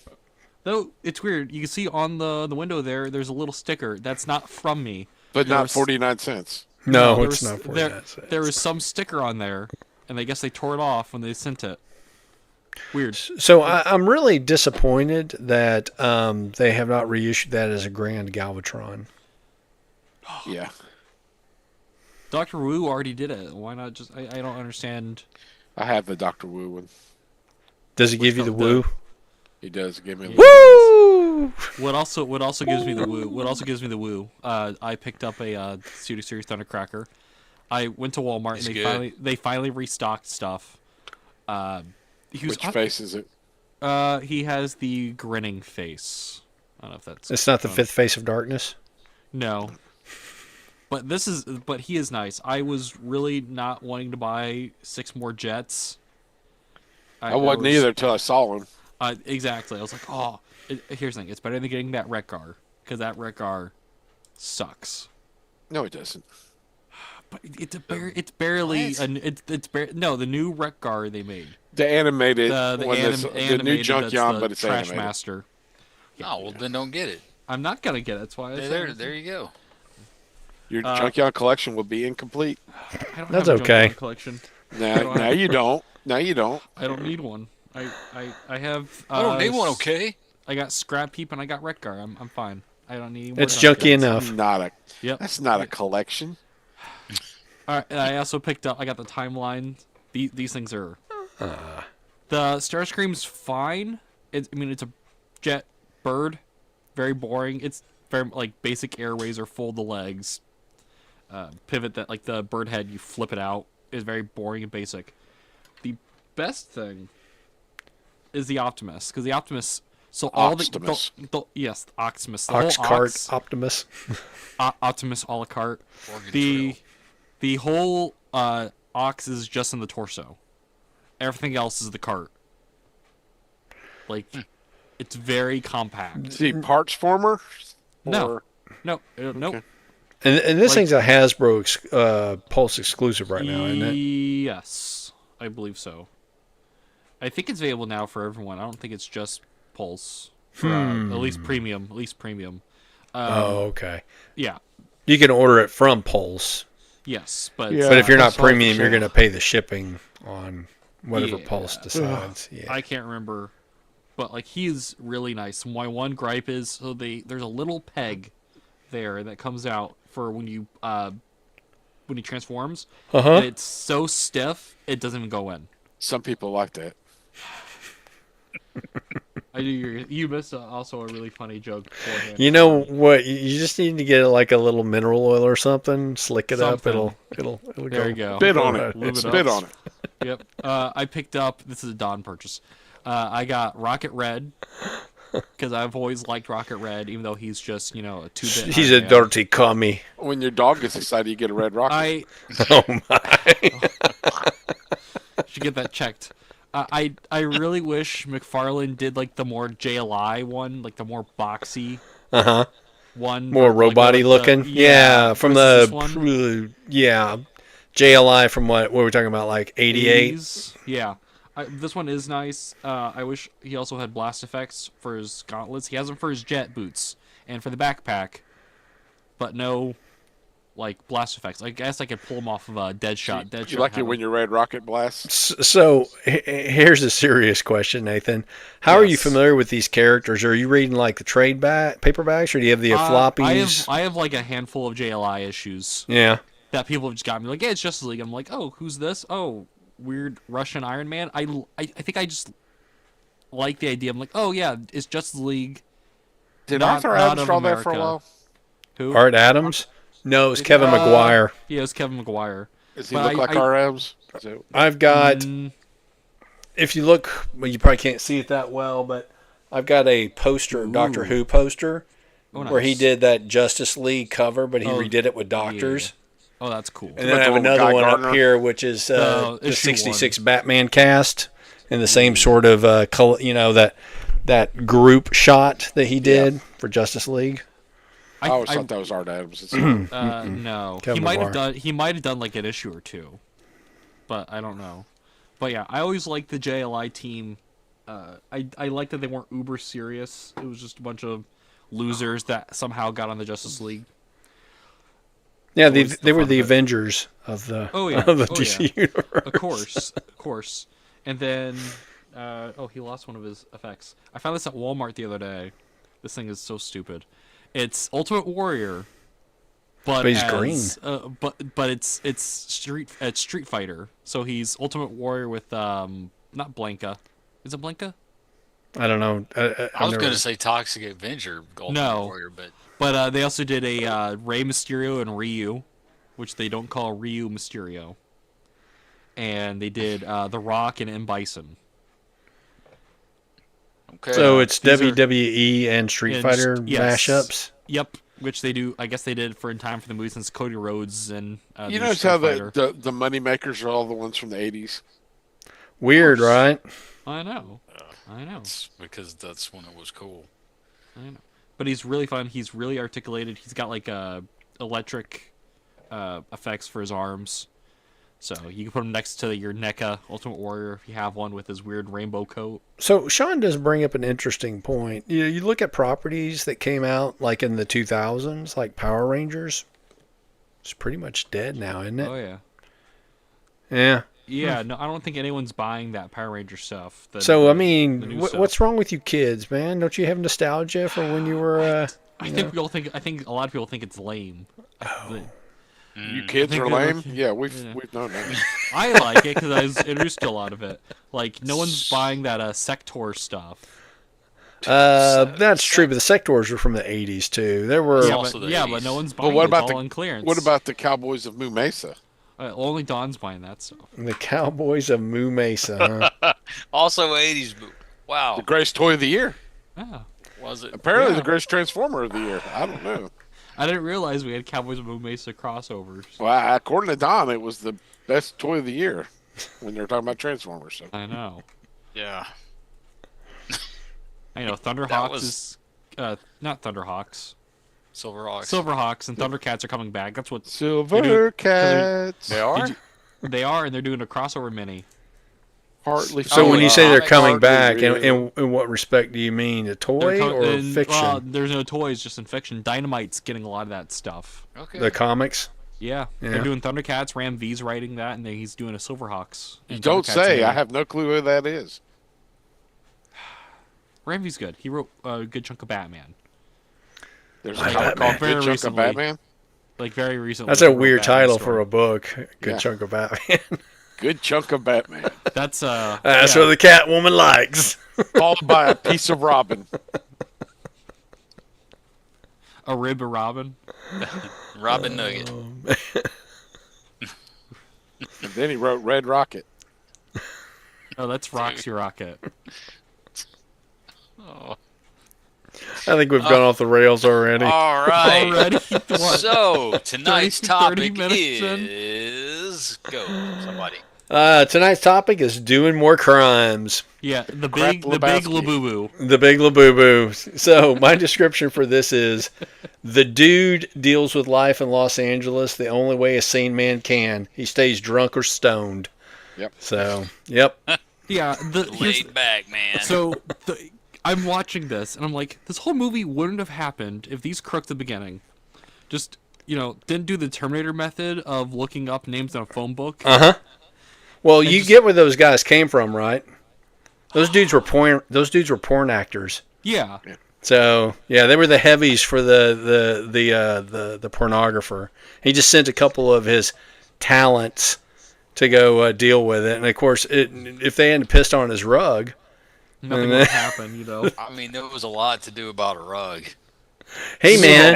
though it's weird. You can see on the window there. There's a little sticker that's not from me.
But
There
not
was-
49 cents.
No,
there
it's
was-
not 40
there,
cents.
there was some sticker on there, and I guess they tore it off when they sent it. Weird.
So I'm really disappointed that they have not reissued that as a Grand Galvatron.
Yeah.
Dr. Wu already did it. Why not just? I don't understand.
I have the Dr. Wu one.
Does he give you the woo?
He does give me a
Woo!
What also gives me the woo? What also gives me the woo? I picked up a Studio Series Thundercracker. I went to Walmart
It's
and
good.
they finally restocked stuff. He was
Which face is it?
He has the grinning face. I don't know if that's.
It's not the
um,
fifth face of darkness.
No. But he is nice. I was really not wanting to buy 6 more jets.
I wasn't
was-
either until I saw him.
Exactly. I was like, oh, here's the thing. It's better than getting that Wreck-Gar, because that Wreck-Gar sucks.
No, it doesn't.
But it's barely
What?
no, the new Wreck-Gar they made.
The animated
The
one, the new
animated
Junk
that's
Yawn,
the
but it's
Trash
animated.
Master.
Oh, well, then don't get it.
I'm not gonna get it. That's why I said
There you go.
Your Junk Yawn collection will be incomplete.
I don't
That's
have a Junk
okay.
Yawn collection.
Now you don't. Now you don't.
I don't need one. I have.
I don't need one, okay?
I got Scrap Heap and I got Wreck-Gar. I'm fine. I don't need any more.
It's
Junk
junky
Yawns.
enough.
Not a.
Yep.
That's not a collection.
All right, and I also picked up. I got the timeline. These things are. The Starscream's fine. I mean, it's a jet bird. Very boring. It's very like basic airways or fold the legs. Pivot that like the bird head. You flip it out. Is very boring and basic. The best thing is the Optimus, because the Optimus. So all
Optimus.
yes, Optimus. The
Ox
whole
cart
Ox,
Optimus.
Optimus a la carte.
Oregon
The
Trail.
the whole ox is just in the torso. Everything else is the cart. Like it's very compact.
Is he parts former?
No.
Or-
Nope. Nope.
And this
Like-
thing's a Hasbro Pulse exclusive right now, isn't it?
Yes, I believe so. I think it's available now for everyone. I don't think it's just Pulse. For, at least premium. At least premium.
Oh, okay.
Yeah.
You can order it from Pulse,
Yes, but
Yeah.
but if you're not
that's all I'm
premium, you're
saying.
going to pay the shipping on whatever
Yeah.
Pulse decides. Yeah.
I can't remember. But like he's really nice. My one gripe is there's a little peg there that comes out for when he transforms.
Uh-huh.
And it's so stiff it doesn't even go in.
Some people like that.
I do. You missed also a really funny joke beforehand.
You know what? You just need to get like a little mineral oil or something, slick it up.
Something.
It'll
There
go.
you go.
Bid on
Go
it.
Lube it
Spit
up.
on it.
Yep. I picked up. This is a Dawn purchase. I got Rocket Red. because I've always liked Rocket Red, even though he's just a 2-bit.
He's
Iron
a
Man.
dirty commie.
When your dog gets excited, you get a red rocket.
I
Oh my!
should get that checked. I really wish McFarlane did like the more JLI one, like the more boxy one,
More
where, like,
robot-y looking. Yeah, from
versus this one.
JLI from what were we talking about? Like 88.
80s. Yeah. This one is nice. I wish he also had blast effects for his gauntlets. He has them for his jet boots and for the backpack, but no, like, blast effects. I guess I could pull them off of a Deadshot.
You like it when your red rocket blasts?
So here's a serious question, Nathan. How are you
Yes.
familiar with these characters? Are you reading like the trade paperbacks, or do you have the floppies?
I have like a handful of JLI issues
Yeah.
that people have just got me like, yeah, it's Justice League. I'm like, oh, who's this? Oh, weird Russian Iron Man. I think I just like the idea. I'm like, oh yeah, it's Justice League.
Did
Not-
Arthur
not
Adams
of
draw that for a
America.
while?
Who?
Art Adams? No, it's Kevin McGuire.
Yeah, it's Kevin McGuire.
Does he
But
look like
I-
Art Adams? Is it-
I've got.
Mm,
If you look, well, you probably can't see it that well, but I've got a poster, a Doctor Who poster, where he
nice.
did that Justice League cover, but he
Oh,
redid it with doctors.
Oh, that's cool.
And then I
the
have
one with
another
Guy
one
Gardner?
up here, which is the
issue
66 Batman cast, in the same sort of color, that group shot that he did for Justice League.
I always thought that was Art Adams. It's
No,
Kevin
he might have
McGuire.
done. He might have done like an issue or two, but I don't know. But yeah, I always liked the JLI team. I liked that they weren't uber serious. It was just a bunch of losers that somehow got on the Justice League.
Yeah,
Always
they
the
were
fun
the
of it.
Avengers of the
Oh, yeah.
of the
Oh,
DC universe.
Of course. And then, he lost one of his effects. I found this at Walmart the other day. This thing is so stupid. It's Ultimate Warrior, but
But he's green.
But it's Street Fighter. So he's Ultimate Warrior with not Blanka. Is it Blanka?
I don't know.
I was going to say Toxic Avenger, Ultimate
No.
Warrior, but
But they also did a Rey Mysterio and Ryu, which they don't call Ryu Mysterio. And they did The Rock and M. Bison.
okay.
So it's
these are-
WWE and Street
And
Fighter
yes.
mashups.
Yep, which they do. I guess they did for in time for the movie since Cody Rhodes and
you
the
notice
Street
how
Fighter.
the money makers are all the ones from the 80s?
Weird, right?
I know.
It's because that's when it was cool.
I know. But he's really fun. He's really articulated. He's got like electric effects for his arms. So you can put him next to your NECA Ultimate Warrior if you have one with his weird rainbow coat.
So Sean does bring up an interesting point. You look at properties that came out like in the 2000s, like Power Rangers. It's pretty much dead now, isn't it?
Oh yeah.
Yeah.
Yeah, no, I don't think anyone's buying that Power Ranger stuff.
So I
the
mean,
new stuff.
what's wrong with you kids, man? Don't you have nostalgia for when you were?
I think a lot of people think it's lame.
You kids
think
are
it
lame?
was-
Yeah, we've known that.
I like it because I was introduced to a lot of it. Like, no one's buying that Sector stuff.
That's true, but the Sectors were from the 80s too. There were.
Yeah.
Yeah,
also
but,
the
yeah,
80s.
but no one's
But
buying
what
it.
about
It's all
the
on clearance.
what about the Cowboys of Moo Mesa?
Only Don's buying that stuff.
The Cowboys of Moo Mesa. Huh?
Also 80s. Wow.
The greatest toy of the year.
Yeah.
Was it?
Apparently,
Yeah.
the greatest transformer of the year. I don't know.
I didn't realize we had Cowboys of Moo Mesa crossovers.
Well, according to Don, it was the best toy of the year when they were talking about Transformers. So.
I know.
Yeah.
I know. Thunderhawks is not Thunderhawks.
Silverhawks.
Silverhawks and Thundercats are coming back. That's what
Silver Cats.
They are?
they are, and they're doing a crossover mini.
Partly.
So when you say they're
comics
coming
hardly
back,
real.
in what respect do you mean? A toy or fiction?
Well, there's no toys, just in fiction. Dynamite's getting a lot of that stuff.
Okay.
The comics?
Yeah,
Yeah.
they're doing Thundercats. Ram V's writing that, and then he's doing a Silverhawks.
You
and
don't
Thundercats
say.
mini.
I have no clue who that is.
Ram V's good. He wrote a good chunk of Batman,
There's a
Like
comic
Batman.
called
Very
Good Chunk of
recently.
Batman.
like very recently.
That's
he
a
wrote
weird
Batman
title
story.
for a book. Good
Yeah.
chunk of Batman.
Good Chunk of Batman.
That's
That's
yeah.
what the Catwoman likes.
Followed by a piece of Robin.
a rib of Robin.
Robin Nugget.
And then he wrote Red Rocket.
Oh, that's Roxy Rocket.
Oh.
I think we've gone off the rails already.
All right.
Already? What?
So tonight's
30
topic
minutes in?
is go somebody.
Tonight's topic is doing more crimes.
Yeah, the
Crap
big
Lebowski.
Labubu.
The Big Lebowski. So my description for this is: the dude deals with life in Los Angeles the only way a sane man can. He stays drunk or stoned.
Yep.
So, yep.
Yeah,
Laid back, man.
So I'm watching this and I'm like, this whole movie wouldn't have happened if these crooks at the beginning just, didn't do the Terminator method of looking up names in a phone book.
Well, you get where those guys came from, right? Those dudes were porn. Those dudes were porn actors.
Yeah.
So yeah, they were the heavies for the pornographer. He just sent a couple of his talents to go deal with it, and of course, if they hadn't pissed on his rug,
Nothing would happen,
I mean, there was a lot to do about a rug.
Hey man,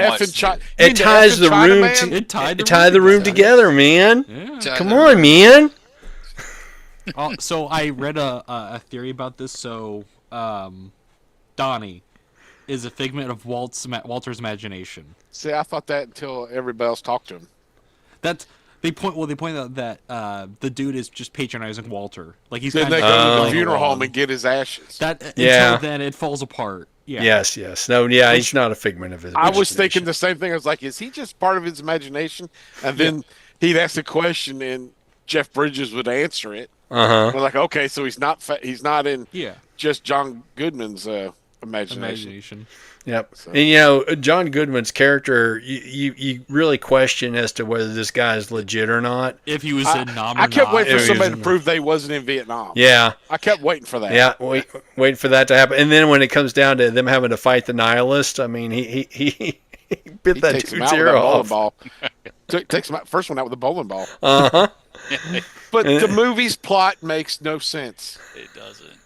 it ties the room.
It tied
the room together, man.
Yeah.
Come on, man.
So I read a theory about this. So Donnie is a figment of Walter's imagination.
See, I thought that until everybody else talked to him.
They point out that the dude is just patronizing Walter. Like he's
Then
kind
they
of
go to the
going
funeral
along.
home and get his ashes.
Until then it falls apart. Yeah.
Yes. No, yeah, he's not a figment of his
I
imagination.
was thinking the same thing. I was like, is he just part of his imagination? And then he'd ask a question and Jeff Bridges would answer it. We're like, okay, so he's not in just John Goodman's imagination.
Yep. So. And John Goodman's character, you really question as to whether this guy is legit or not.
If he was in Nam or
I kept
not.
waiting for somebody to prove they wasn't in Vietnam.
Yeah.
I kept waiting for that.
Yeah, wait for that to happen. And then when it comes down to them having to fight the nihilist, I mean, he bit that dude's ear off.
Ball. Takes him out, first one out with a bowling ball.
Uh-huh.
But the movie's plot makes no sense.
It doesn't.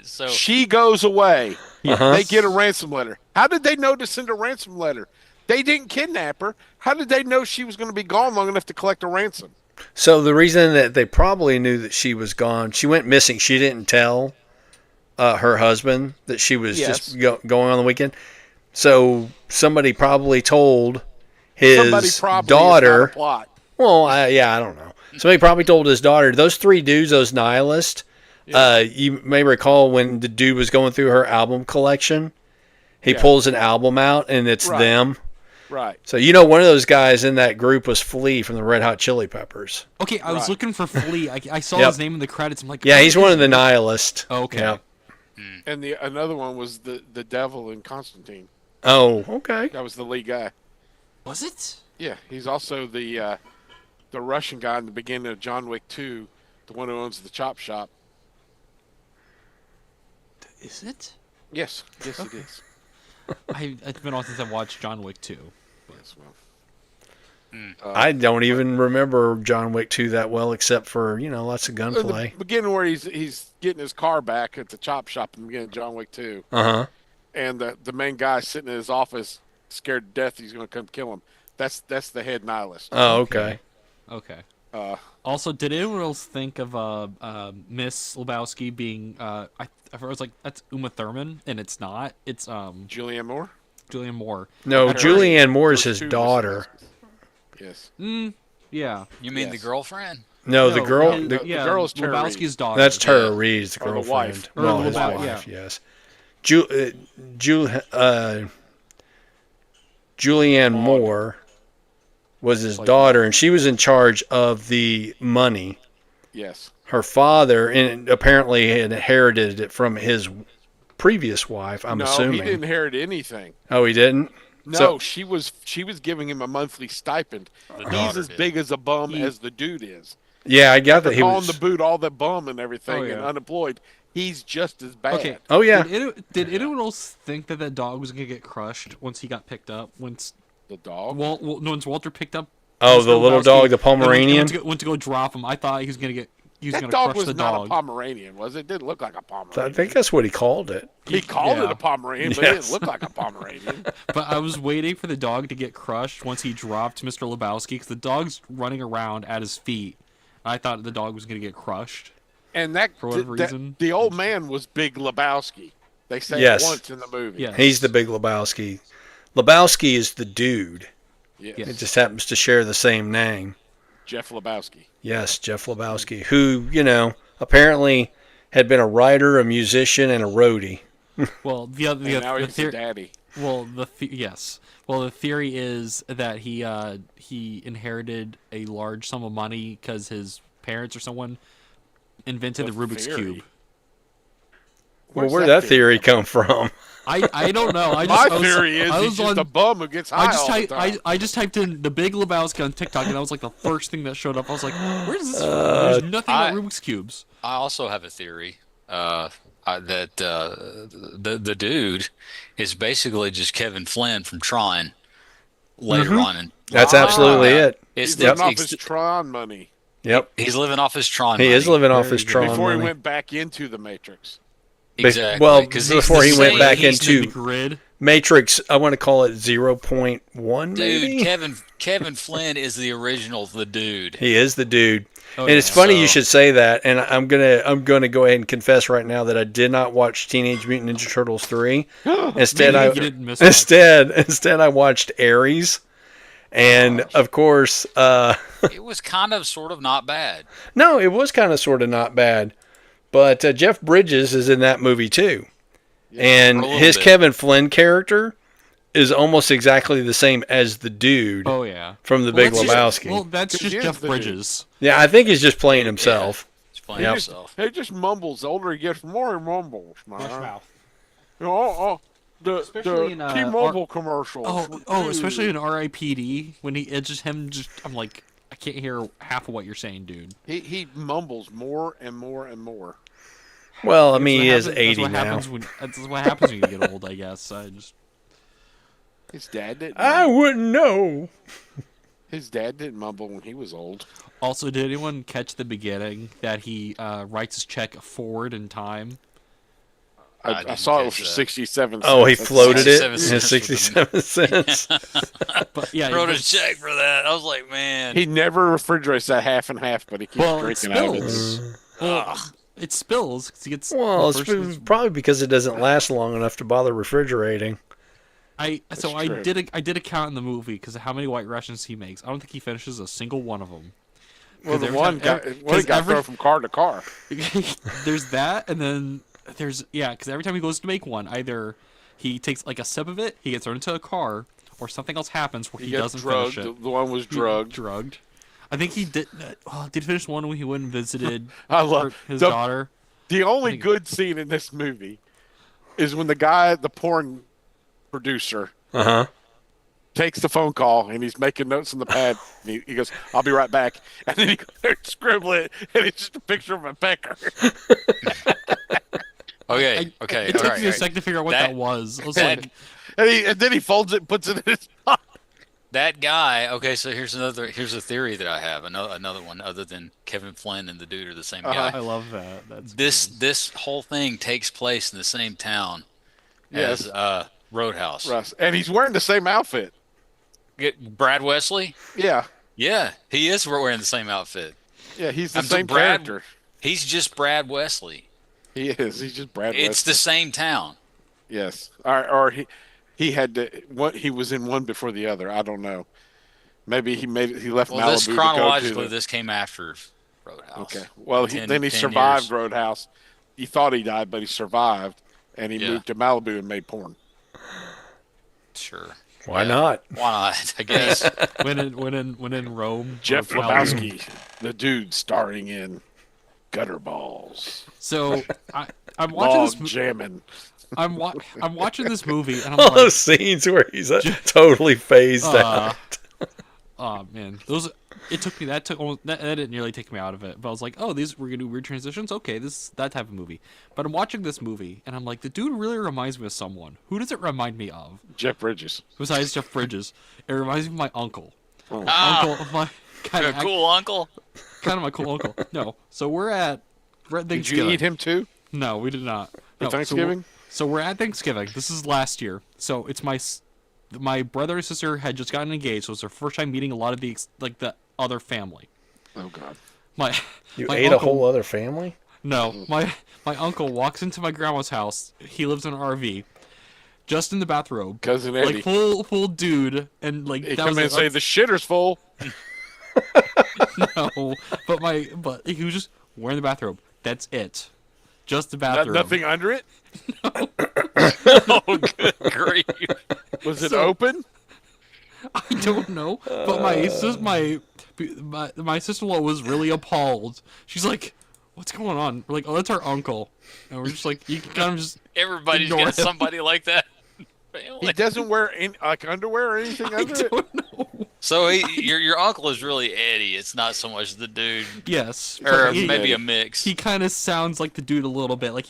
So
she goes away.
Uh-huh.
They get a ransom letter. How did they know to send a ransom letter? They didn't kidnap her. How did they know she was going to be gone long enough to collect a ransom?
So the reason that they probably knew that she was gone, she went missing. She didn't tell her husband that she was just going on the weekend. So somebody probably told his daughter. Well, I don't know. Somebody probably told his daughter. Those three dudes, those nihilists. You may recall when the dude was going through her album collection, he pulls an album out and it's them.
Right.
So one of those guys in that group was Flea from the Red Hot Chili Peppers.
Okay, I was looking for Flea. I saw his name in the credits. I'm like,
he's one of the nihilists.
Okay.
Yep.
And another one was the devil in Constantine.
Oh, okay.
That was the lead guy.
Was it?
Yeah, he's also the Russian guy in the beginning of John Wick 2, the one who owns the chop shop.
Is it?
Yes, it is.
It's been on since I've watched John Wick 2.
Yes, well.
I don't even remember John Wick 2 that well, except for lots of gunplay.
The beginning where he's getting his car back at the chop shop in the beginning of John Wick 2. And the main guy sitting in his office, scared to death he's going to come kill him. That's the head nihilist.
Oh, okay.
Okay. Also, did anyone else think of Miss Lebowski being? I was like, that's Uma Thurman, and it's not. It's
Julianne Moore.
Julianne Moore.
No, Julianne Moore is his daughter.
Yes.
Yeah.
You mean the girlfriend?
No, the girl.
The girl is Tara
Lebowski's
Reid.
daughter.
That's Tara Reid's girlfriend.
the wife.
Well, his wife. Yes. Julianne Moore was his daughter, and she was in charge of the money.
Yes.
Her father, and apparently had inherited it from his previous wife. I'm assuming.
No, he didn't inherit anything.
Oh, he didn't.
No, she was giving him a monthly stipend. He's as big as a bum as the dude is.
Yeah, I got that. He
was
on
the boot, all the bum and everything, and unemployed. He's just as bad.
Okay.
Oh yeah.
Did anyone else think that dog was gonna get crushed once he got picked up? Once
the dog?
Once Walter picked up.
Oh, the little dog, the Pomeranian.
Went to go drop him. I thought he was gonna get.
That dog was not a Pomeranian, was it? It didn't look like a Pomeranian.
I think that's what he called it.
He called it a Pomeranian, but it didn't look like a Pomeranian.
But I was waiting for the dog to get crushed once he dropped Mr. Lebowski, because the dog's running around at his feet. I thought the dog was going to get crushed.
And that,
for whatever reason.
The old man was Big Lebowski. They say
Yes.
it once in the movie.
Yeah.
He's the Big Lebowski. Lebowski is the dude.
Yes.
Yes.
It just happens to share the same name.
Jeff Lebowski.
Yes, Jeff Lebowski, who, apparently had been a writer, a musician, and a roadie.
Well,
And now he's a daddy.
Well, yes. Well, the theory is that he inherited a large sum of money because his parents or someone invented the Rubik's Cube.
Well, where'd that theory come from?
I don't know.
My theory is he's just a bum who gets high all the time.
I just typed in the Big Lebowski on TikTok, and that was like the first thing that showed up. I was like, where is this from? There's nothing about Rubik's Cubes.
I also have a theory that the dude is basically just Kevin Flynn from Tron later on.
That's absolutely it.
He's living off his Tron money.
Yep.
He's living off his Tron money.
He is living off his Tron
Before
money.
he went back into the Matrix.
Exactly.
Well,
because
before he went back
He's in
into
the grid.
Matrix, I want to call it 0.1, maybe?
Dude, Kevin Flynn is the original, the dude.
He is the dude.
Oh,
And it's
yeah.
funny you should say that, and I'm gonna go ahead and confess right now that I did not watch Teenage Mutant Ninja Turtles 3. Instead,
Maybe
I
you didn't miss much.
instead I watched Ares, and of course,
It was kind of sort of not bad.
no, it was kind of sort of not bad, but Jeff Bridges is in that movie too, and
For a little
his
bit.
Kevin Flynn character is almost exactly the same as the dude
Oh yeah.
from the
Well,
Big
that's just-
Lebowski.
Well, that's
Because
just
he is
Jeff
the dude.
Bridges.
Yeah, I think he's just playing himself.
He's playing
Yep.
himself.
He just mumbles. The older he gets, the more he mumbles. Man.
Especially in,
The T-Mobile commercials.
Oh, especially in R.I.P.D. when it's just him. I'm like, I can't hear half of what you're saying, dude.
He mumbles more and more and more.
Well, I mean, he
That's
is
what
80
happens
now.
That's what happens when you get old, I guess.
His dad didn't.
I wouldn't know.
His dad didn't mumble when he was old.
Also, did anyone catch the beginning that he writes his check forward in time?
I
I
didn't
saw it was
catch
for
that.
67 cents.
Oh, he
That's
floated it
67
in
cents
67 cents.
But yeah,
Wrote a
it's-
check for that. I was like, man.
He never refrigerates that half and half, but he keeps
Well, it
drinking out of it.
spills. Well, it spills because he gets.
Well,
the
it's
first-
probably because it doesn't last long enough to bother refrigerating.
I
true.
did a count in the movie because of how many White Russians he makes. I don't think he finishes a single one of them.
Well, the
every
one
time-
got,
every-
thrown from car to car.
There's that, and then there's because every time he goes to make one, either he takes like a sip of it, he gets thrown into a car, or something else happens where he
gets
doesn't
drugged.
finish it.
The one was drugged.
Drugged. I think he did. Did finish one when he went and visited
I love
his
the,
daughter.
The only
think-
good scene in this movie is when the guy, the porn producer, takes the phone call and he's making notes on the pad. And he goes, "I'll be right back," and then he goes there and scribble it, and it's just a picture of a pecker.
Okay, okay.
It
all
took
right,
me a
all right.
second to figure out what
That-
that was. I was
that-
like,
And then he folds it and puts it in his pocket.
That guy. Okay, so here's a theory that I have. Another one other than Kevin Flynn and the dude are the same guy.
I love that. That's
This whole thing takes place in the same town
Yes.
as Roadhouse.
Russ, and he's wearing the same outfit.
Get Brad Wesley?
Yeah,
Yeah, he is wearing the same outfit.
yeah, he's the
I'm so
same
Brad-
character.
He's just Brad Wesley.
He is. He's just Brad.
It's
Wesley.
the same town.
Yes, or he had to. What he was in one before the other. I don't know. Maybe he made it. He left
Well,
Malibu
this
to
chronologically,
go to
this came after Roadhouse.
Okay. Well, then he
10
survived
years.
Roadhouse. He thought he died, but he survived, and he
Yeah.
moved to Malibu and made porn.
Sure.
Why not?
Why not? I guess.
when in Rome.
Jeff
or Malibu.
Lebowski, the dude starring in Gutter Balls,
So I'm watching
Log
this.
Jamming.
I'm watching this movie, and I'm
All
like,
those scenes where he's totally phased out.
oh man, those. It took me. That didn't nearly take me out of it. But I was like, oh, we're gonna do weird transitions. Okay, that type of movie. But I'm watching this movie, and I'm like, the dude really reminds me of someone. Who does it remind me of?
Jeff Bridges.
Besides Jeff Bridges, it reminds me of my uncle.
Ah,
Uncle, my
you're a cool uncle.
kind of my cool uncle. No, so we're at
Did
Thanksgiving.
you eat him too?
No, we did not.
For
No,
Thanksgiving?
So we're at Thanksgiving. This is last year. So it's my brother and sister had just gotten engaged. So it was their first time meeting a lot of the other family.
Oh God.
My
You
my
ate
uncle,
a whole other family?
No, my uncle walks into my grandma's house. He lives in an RV. Just in the bathrobe.
Cousin Eddie.
Like full dude, and like
He
that
come
was
in
it.
and say the shitter's full.
No, but he was just wearing the bathrobe. That's it. Just the
Not,
bathrobe.
nothing under it.
Oh, good grief.
Was it
So-
open?
I don't know, but my sister-in-law was really appalled. She's like, "What's going on?" We're like, "Oh, that's our uncle," and we're just like, "You can kind of just
Everybody's
ignore
got
him."
somebody like that.
He doesn't wear like underwear or anything
I
under it.
don't know.
So your uncle is really Eddie. It's not so much the dude,
Yes,
or
but
maybe a mix.
he kind of sounds like the dude a little bit. Like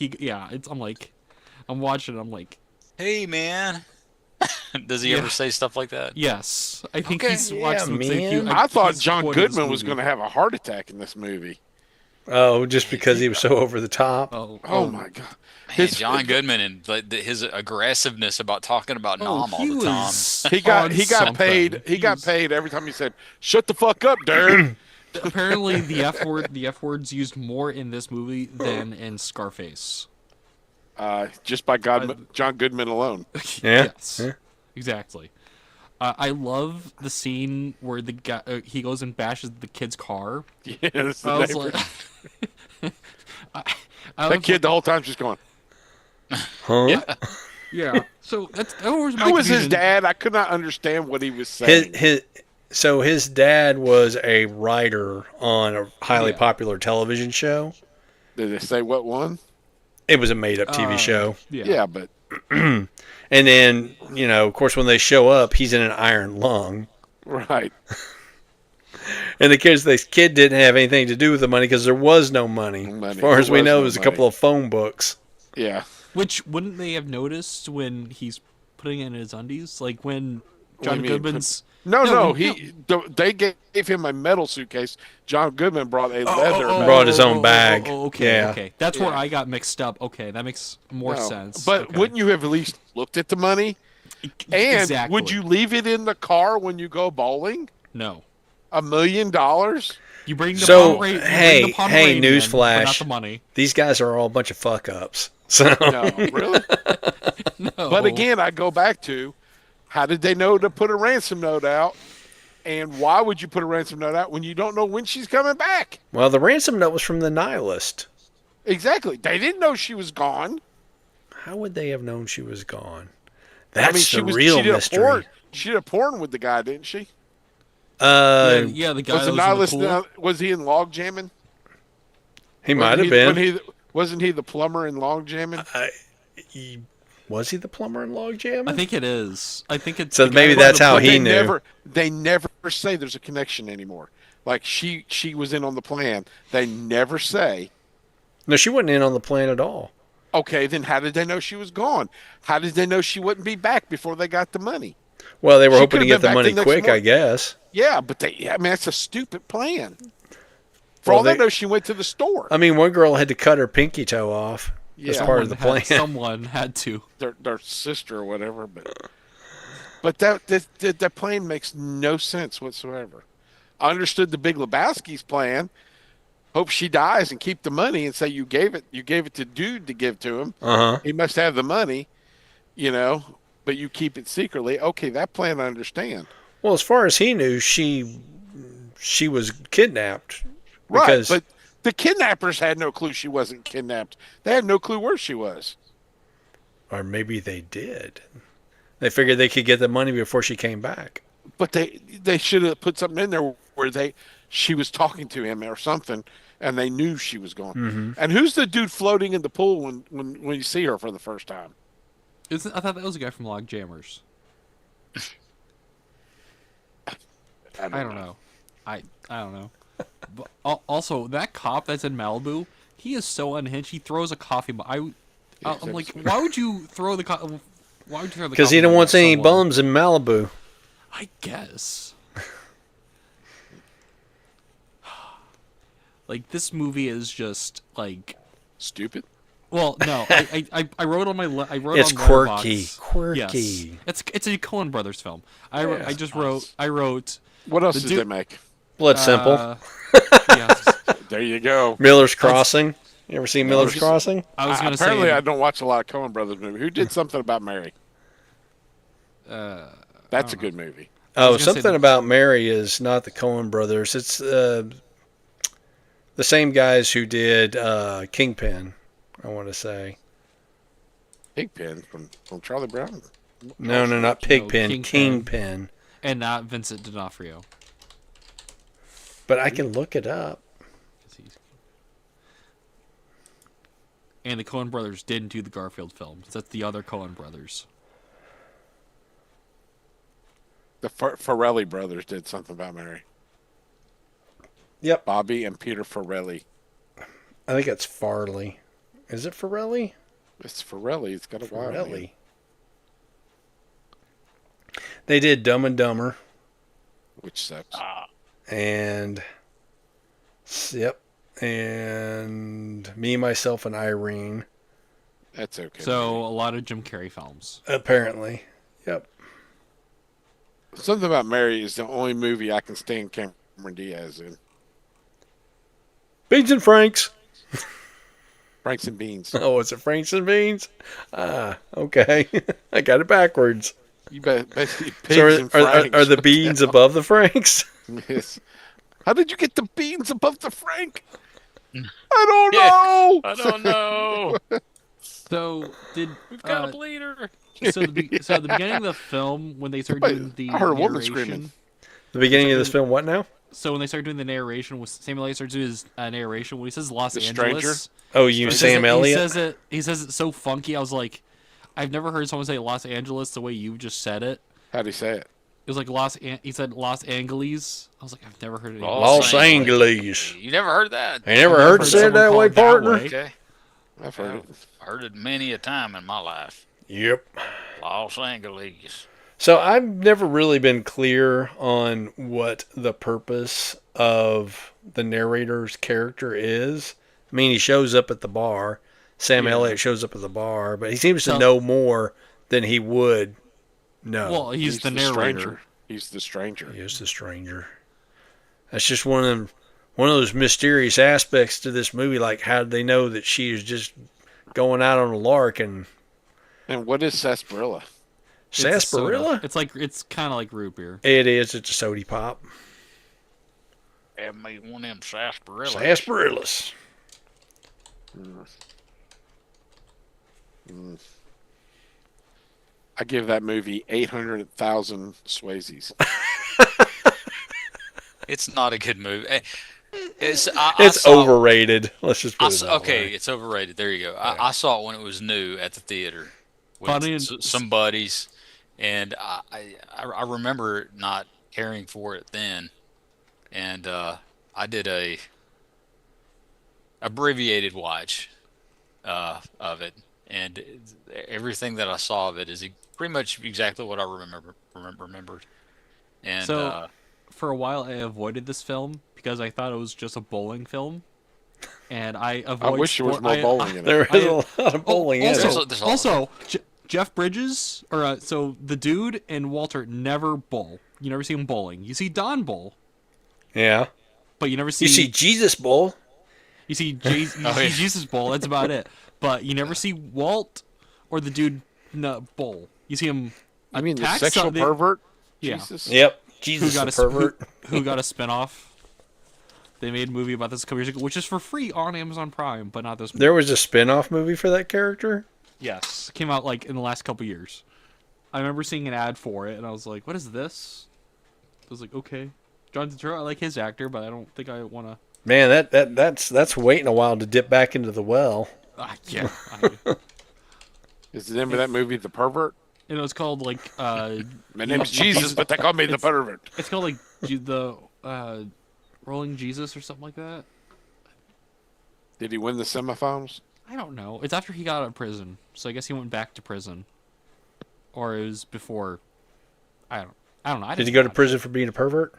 I'm watching it. I'm like,
Hey man, does he
Yeah.
ever say stuff like that?
yes, I think
Okay,
he's
yeah,
watched some
man.
I thought
he's
John
quoted this
Goodman was
movie.
going to have a heart attack in this movie.
Oh, just because he was so over the top.
Oh my god!
Man, John Goodman and his aggressiveness about talking about Nom all
he
the time.
was
He got
on
he got
something.
paid. He got
was-
paid every time he said, "Shut the fuck up, Darren."
Apparently, the F word's used more in this movie than in Scarface.
Just by John Goodman alone.
Yeah,
Yes.
yeah.
Exactly. I love the scene where the guy he goes and bashes the kid's car.
Yeah, that's the
I was
neighbor.
like,
That kid the whole time just going.
Huh?
Yeah. So that was my
Who was his
confusion.
dad? I could not understand what he was saying.
So his dad was a writer on a highly
Yeah.
popular television show.
Did they say what one?
It was a made-up TV show.
Yeah, but
And then, of course, when they show up, he's in an iron lung.
right.
And the kid didn't have anything to do with the money because there was no money.
Money.
As far as
There
we
was
know,
no
it was a
money.
couple of phone books.
Yeah.
Which wouldn't they have noticed when he's putting it in his undies? Like when
do you
John
mean?
Goodman's.
No.
when-
They gave him a metal suitcase. John Goodman brought a leather. bag.
Brought his own bag.
Okay,
Yeah.
okay. That's where
Yeah.
I got mixed up. Okay, that makes more
No.
sense.
But
Okay.
wouldn't you have at least looked at the money? And
Exactly.
would you leave it in the car when you go bowling?
No.
$1 million?
You bring the
So,
Pomeranian-
hey,
you bring the Pomeranian,
newsflash.
but not the money.
These guys are all a bunch of fuck-ups. So,
No, really?
No.
But again, I go back to how did they know to put a ransom note out? And why would you put a ransom note out when you don't know when she's coming back?
well, the ransom note was from the nihilist.
Exactly. They didn't know she was gone.
How would they have known she was gone? That's
she
the real
she did
mystery.
A porn. She did a porn with the guy, didn't she?
Yeah, the guy
Was
that
the
was
nihilist?
in the pool.
Was he in log jamming?
he might have been.
Wasn't he the plumber in log jamming?
Was he the plumber in log jamming?
I think it is. I think it's.
So
the guy
maybe
that-
that's how
But
he
they
knew.
They never say there's a connection anymore. Like she was in on the plan. They never say.
No, she wasn't in on the plan at all.
Okay, then how did they know she was gone? How did they know she wouldn't be back before they got the money?
Well, they were
She
hoping to
could've
get
been
the
back
money
the next
quick, I
morning.
guess.
Yeah, but that's a stupid plan. For
Well,
all they
they-
know, she went to the store.
I mean, one girl had to cut her pinky toe off as
Yeah.
part of the plan.
Someone had to.
Their sister or whatever, but that plan makes no sense whatsoever. I understood the Big Lebowski's plan. Hope she dies and keep the money and say you gave it to Dude to give to him.
Uh-huh.
He must have the money, but you keep it secretly. Okay, that plan I understand.
Well, as far as he knew, she was kidnapped.
Right,
Because,
but the kidnappers had no clue she wasn't kidnapped. They had no clue where she was.
or maybe they did. They figured they could get the money before she came back.
But they should have put something in there where she was talking to him or something, and they knew she was gone.
Mm-hmm.
And who's the dude floating in the pool when you see her for the first time?
I thought that was a guy from Log Jammers. I don't know. I don't know. But also, that cop that's in Malibu, he is so unhinged. He throws a coffee. I'm like, why would you throw the coffee? Why would you throw the?
Because he
coffee
don't
mug
want
at
any
someone?
bums in Malibu.
I guess. Like this movie is just like.
Stupid.
Well, no, I wrote on my I wrote
It's
on
quirky.
Letterboxd-
Quirky.
Yes, it's a Coen Brothers film. I just wrote
What else
The
did
dude-
they make?
Blood Simple.
yes,
There you go.
Miller's Crossing. You ever seen Miller's Crossing?
I was going to say.
Apparently, I don't watch a lot of Coen Brothers movies. Who did something about Mary? That's a good movie.
Oh, something about Mary is not the Coen Brothers. It's the same guys who did Kingpin, I want to say.
Pigpen from Charlie Brown?
No, not Pigpen.
No,
Kingpin.
And not Vincent D'Onofrio.
But I can look it up.
And the Coen Brothers didn't do the Garfield films. That's the other Coen Brothers.
The Farrelly brothers did something about Mary.
Yep.
Bobby and Peter Farrelly.
I think it's Farley. Is it Farrelly?
It's Farrelly. It's got a Y.
Farrelly. They did Dumb and Dumber.
Which sucks.
And yep. And Me, Myself, and Irene.
That's okay.
So a lot of Jim Carrey films.
Apparently. Yep.
Something About Mary is the only movie I can stand Cameron Diaz in.
Beans and Franks.
Franks and Beans.
Oh, is it Franks and Beans? Okay. I got it backwards.
You basically pigs
So
and Franks.
are the beans above the Franks?
Yes. How did you get the beans above the Frank? I don't know.
I don't know.
So did
We've got a bleeder.
so the beginning of the film when they started doing the
I heard a woman
narration,
screaming.
The beginning of this film, what now?
So when they started doing the narration, with Samuel L. starts doing his narration when he says Los
The
Angeles.
Stranger?
Oh, you Sam Elliott?
He says it so funky. I was like, I've never heard someone say Los Angeles the way you just said it.
How'd he say it?
It was like he said Los Angeles. I was like, I've never heard it.
Los Angeles.
You never heard that?
I never heard it said that way, partner.
Okay.
I've heard it.
I've heard it many a time in my life.
Yep.
Los Angeles.
So I've never really been clear on what the purpose of the narrator's character is. I mean, he shows up at the bar. Sam Elliott shows up at the bar, but he seems to know more than he would know.
Well, he's the narrator.
Stranger. He's the stranger.
He is the stranger. That's just one of those mysterious aspects to this movie. Like, how did they know that she is just going out on a lark? And
what is sarsaparilla?
Sarsaparilla?
It's kind of like root beer.
It is. It's a sody pop.
Have me one of them sarsaparillas.
Sarsaparillas.
I give that movie 800,000 Swayzes.
It's not a good movie.
It's overrated. Let's just put it that way.
It's overrated. There you go. I saw it when it was new at the theater with some buddies, and I remember not caring for it then, and I did a abbreviated watch of it, and everything that I saw of it is pretty much exactly what I remembered. And
so, for a while, I avoided this film because I thought it was just a bowling film, and I
wish there was more bowling in it.
There is a lot of bowling in it.
Also, Jeff Bridges, so the dude and Walter never bowl. You never see him bowling. You see Don bowl.
Yeah.
But you never see.
You see Jesus bowl.
You see Jesus bowl. That's about it. But you never see Walt or the dude bowl. You see him.
I mean, the sexual pervert.
Yeah.
Jesus.
Yep. Jesus pervert.
Who got a spinoff. They made a movie about this a couple years ago, which is for free on Amazon Prime, but not this movie.
There was a spin-off movie for that character?
Yes. Came out like in the last couple years. I remember seeing an ad for it, and I was like, what is this? I was like, okay. John Turturro, I like his actor, but I don't think I want to...
Man, that's waiting a while to dip back into the well.
Yeah.
Is the name of that movie The Pervert?
And it was called, like...
My name's Jesus, but they call me The Pervert.
It's called, like, the Rolling Jesus or something like that.
Did he win the semifinals?
I don't know. It's after he got out of prison, so I guess he went back to prison. Or it was before... I don't know.
Did he go to prison for being a pervert?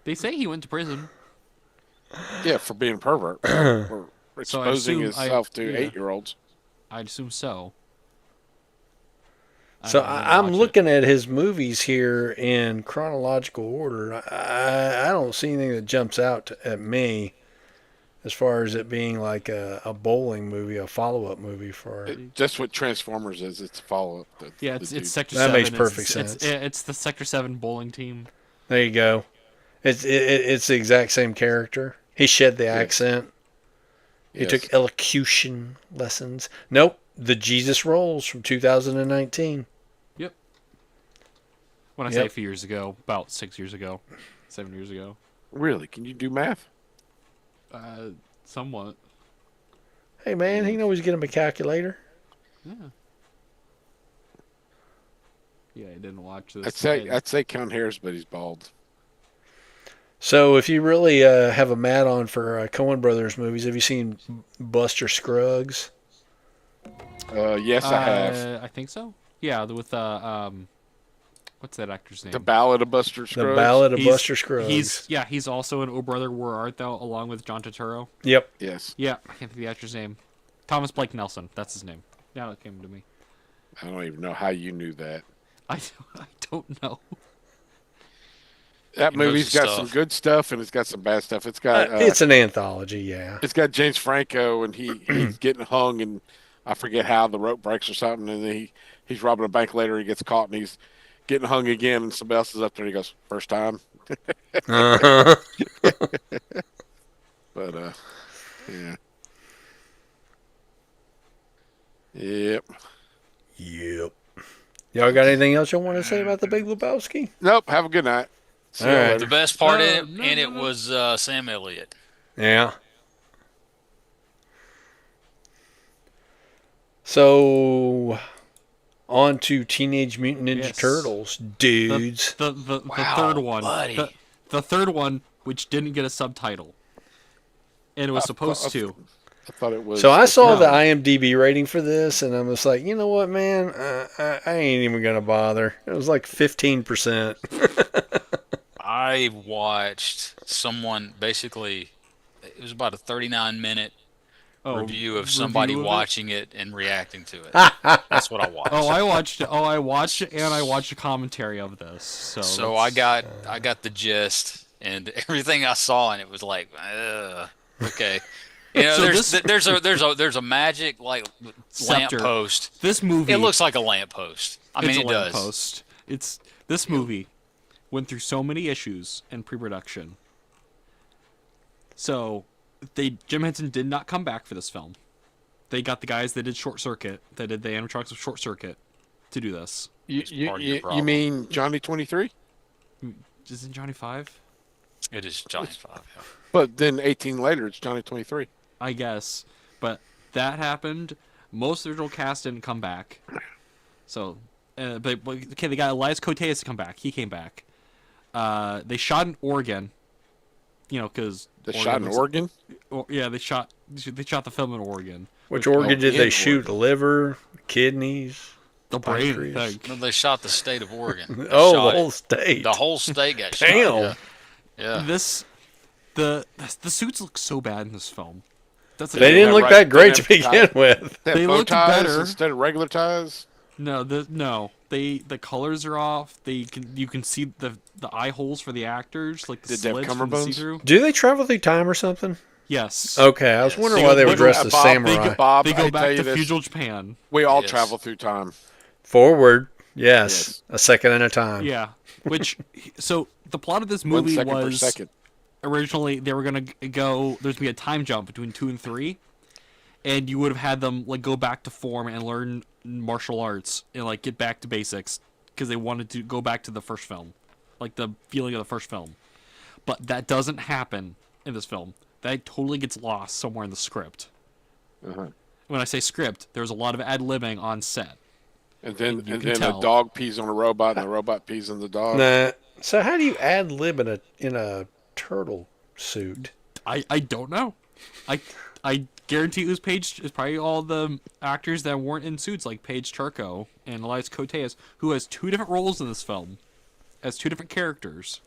They say he went to prison.
Yeah, for being a pervert. For exposing himself to 8-year-olds.
I'd assume so.
So I'm looking at his movies here in chronological order. I don't see anything that jumps out at me as far as it being like a bowling movie, a follow-up movie for.
Just what Transformers is. It's a follow-up.
Yeah, it's Sector
That
7.
makes perfect sense.
It's the Sector 7 bowling team.
There you go. It's the exact same character. He shed the accent. He took elocution lessons. Nope, the Jesus Rolls from 2019.
Yep. When I say a few years ago, about 6 years ago, 7 years ago.
Really? Can you do math?
Somewhat.
Hey man, he can always get him a calculator.
Yeah. Yeah, I didn't watch this.
I'd say count hairs, but he's bald.
So if you really have a mat on for Coen Brothers movies, have you seen Buster Scruggs?
Yes, I have.
I think so. Yeah, with what's that actor's name?
The Ballad of Buster Scruggs.
The Ballad of Buster Scruggs.
He's also in Oh Brother, Where Art Thou, along with John Turturro.
Yep.
Yes.
Yeah, I can't think of the actor's name. Thomas Blake Nelson. That's his name. Now it came to me.
I don't even know how you knew that.
I don't know.
That movie's got some good stuff and it's got some bad stuff. It's got
it's an anthology, yeah.
It's got James Franco and he's getting hung and I forget how the rope breaks or something, and then he's robbing a bank later. He gets caught and he's getting hung again, and somebody else is up there. And he goes, "First time."
Uh-huh.
But yeah, yep.
Y'all got anything else you want to say about the Big Lebowski?
Nope. Have a good night.
All right.
The best part in it was Sam Elliott.
Yeah. So, on to Teenage Mutant Ninja Turtles, dudes.
The third one.
Buddy.
The third one, which didn't get a subtitle. And it was supposed to.
I thought it was.
So I saw the IMDb rating for this, and I'm just like, you know what, man? I ain't even going to bother. It was like 15%.
I watched someone basically, it was about a 39-minute review of somebody watching it and reacting to it. That's what I watched.
I watched it, and I watched a commentary of this. So
I got the gist, and everything I saw, and it was like, okay. You know,
So
there's a magic like lamppost.
This movie,
it looks like a lamppost. I mean, it does.
Lamppost. This movie went through so many issues in pre-production. So Jim Henson did not come back for this film. They got the guys that did Short Circuit, that did the animatronics of Short Circuit, to do this.
You mean Johnny 23?
Isn't Johnny 5?
It is Johnny 5. Yeah.
But then 18 later, it's Johnny 23.
I guess. But that happened. Most of the original cast didn't come back. So, but okay, they got Elias Koteas to come back. He came back. They shot in Oregon. You know, because
they shot in Oregon.
Yeah, they shot the film in Oregon.
Which organ did they shoot? The liver, kidneys,
the brain.
No, they shot the state of Oregon.
The whole state.
The whole state got shot.
Damn.
Yeah.
The suits look so bad in this film.
They didn't look that great to begin with.
They looked better
instead of regular ties.
No. The colors are off. You can see the eye holes for the actors, like the slits from the see-through.
Do they travel through time or something?
Yes.
Okay, I was wondering why they were dressed as samurai.
They go back to feudal Japan.
We all travel through time.
Forward, yes. A second at a time.
Yeah. So the plot of this movie was originally they were gonna go. There's gonna be a time jump between 2 and 3, and you would have had them like go back to form and learn martial arts and like get back to basics because they wanted to go back to the first film, like the feeling of the first film. But that doesn't happen in this film. That totally gets lost somewhere in the script.
Uh-huh.
When I say script, there's a lot of ad-libbing on set.
And then a dog pees on a robot, and the robot pees on the dog.
Nah. So how do you ad-lib in a turtle suit?
I don't know. I guarantee it was Paige. It's probably all the actors that weren't in suits, like Paige Turco and Elias Koteas, who has 2 different roles in this film, as 2 different characters.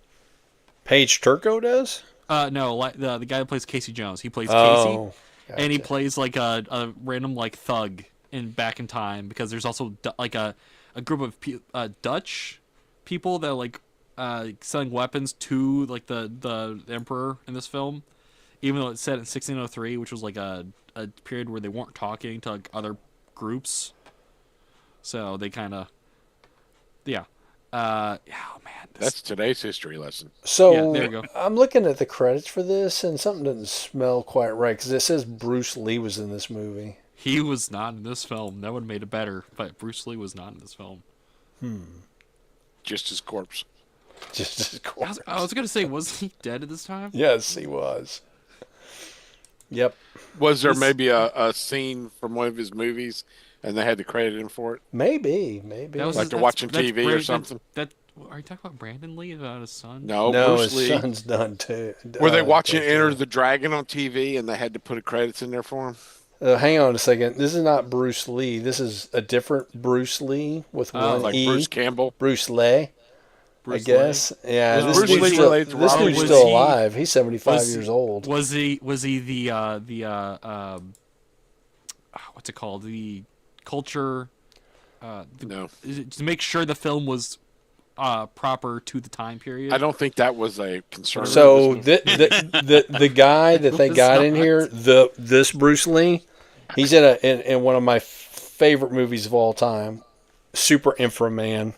Paige Turco does?
No, the guy that plays Casey Jones. He plays Casey, gotcha. And he plays like a random like thug in Back in Time, because there's also like a group of Dutch people that are like selling weapons to like the emperor in this film, even though it's set in 1603, which was like a period where they weren't talking to like other groups. So they kind of, yeah. Oh man,
That's today's history lesson.
So
Yeah, there you go.
I'm looking at the credits for this, and something doesn't smell quite right because it says Bruce Lee was in this movie.
He was not in this film. That would have made it better, but Bruce Lee was not in this film.
Just his corpse.
Just as
I
cool.
was gonna say, was he dead at this time?
Yes, he was. Yep.
Was there
This-
maybe a scene from one of his movies, and they had to credit him for it?
Maybe.
Like
that's-
they're watching
that's
TV or something?
Are you talking about Brandon Lee, about his son?
No,
No,
Bruce
his
Lee.
son's done too.
Were they watching
but,
Enter the Dragon on TV, and they had to put credits in there for him?
hang on a second. This is not Bruce Lee. This is a different Bruce Lee with one
Like
E.
Bruce Campbell.
Bruce Lee,
Bruce
I guess. Yeah,
Was
this
Bruce
dude's
Lee
still,
related to
this
Robert
dude's
Lee?
still
Was he-
alive. He's 75
was-
years old.
Was he what's it called? The culture.
No,
To make sure the film was proper to the time period.
I don't think that was a concern.
So the guy that they
It's
got in
not.
here, this Bruce Lee, he's in one of my favorite movies of all time, Super Inframan,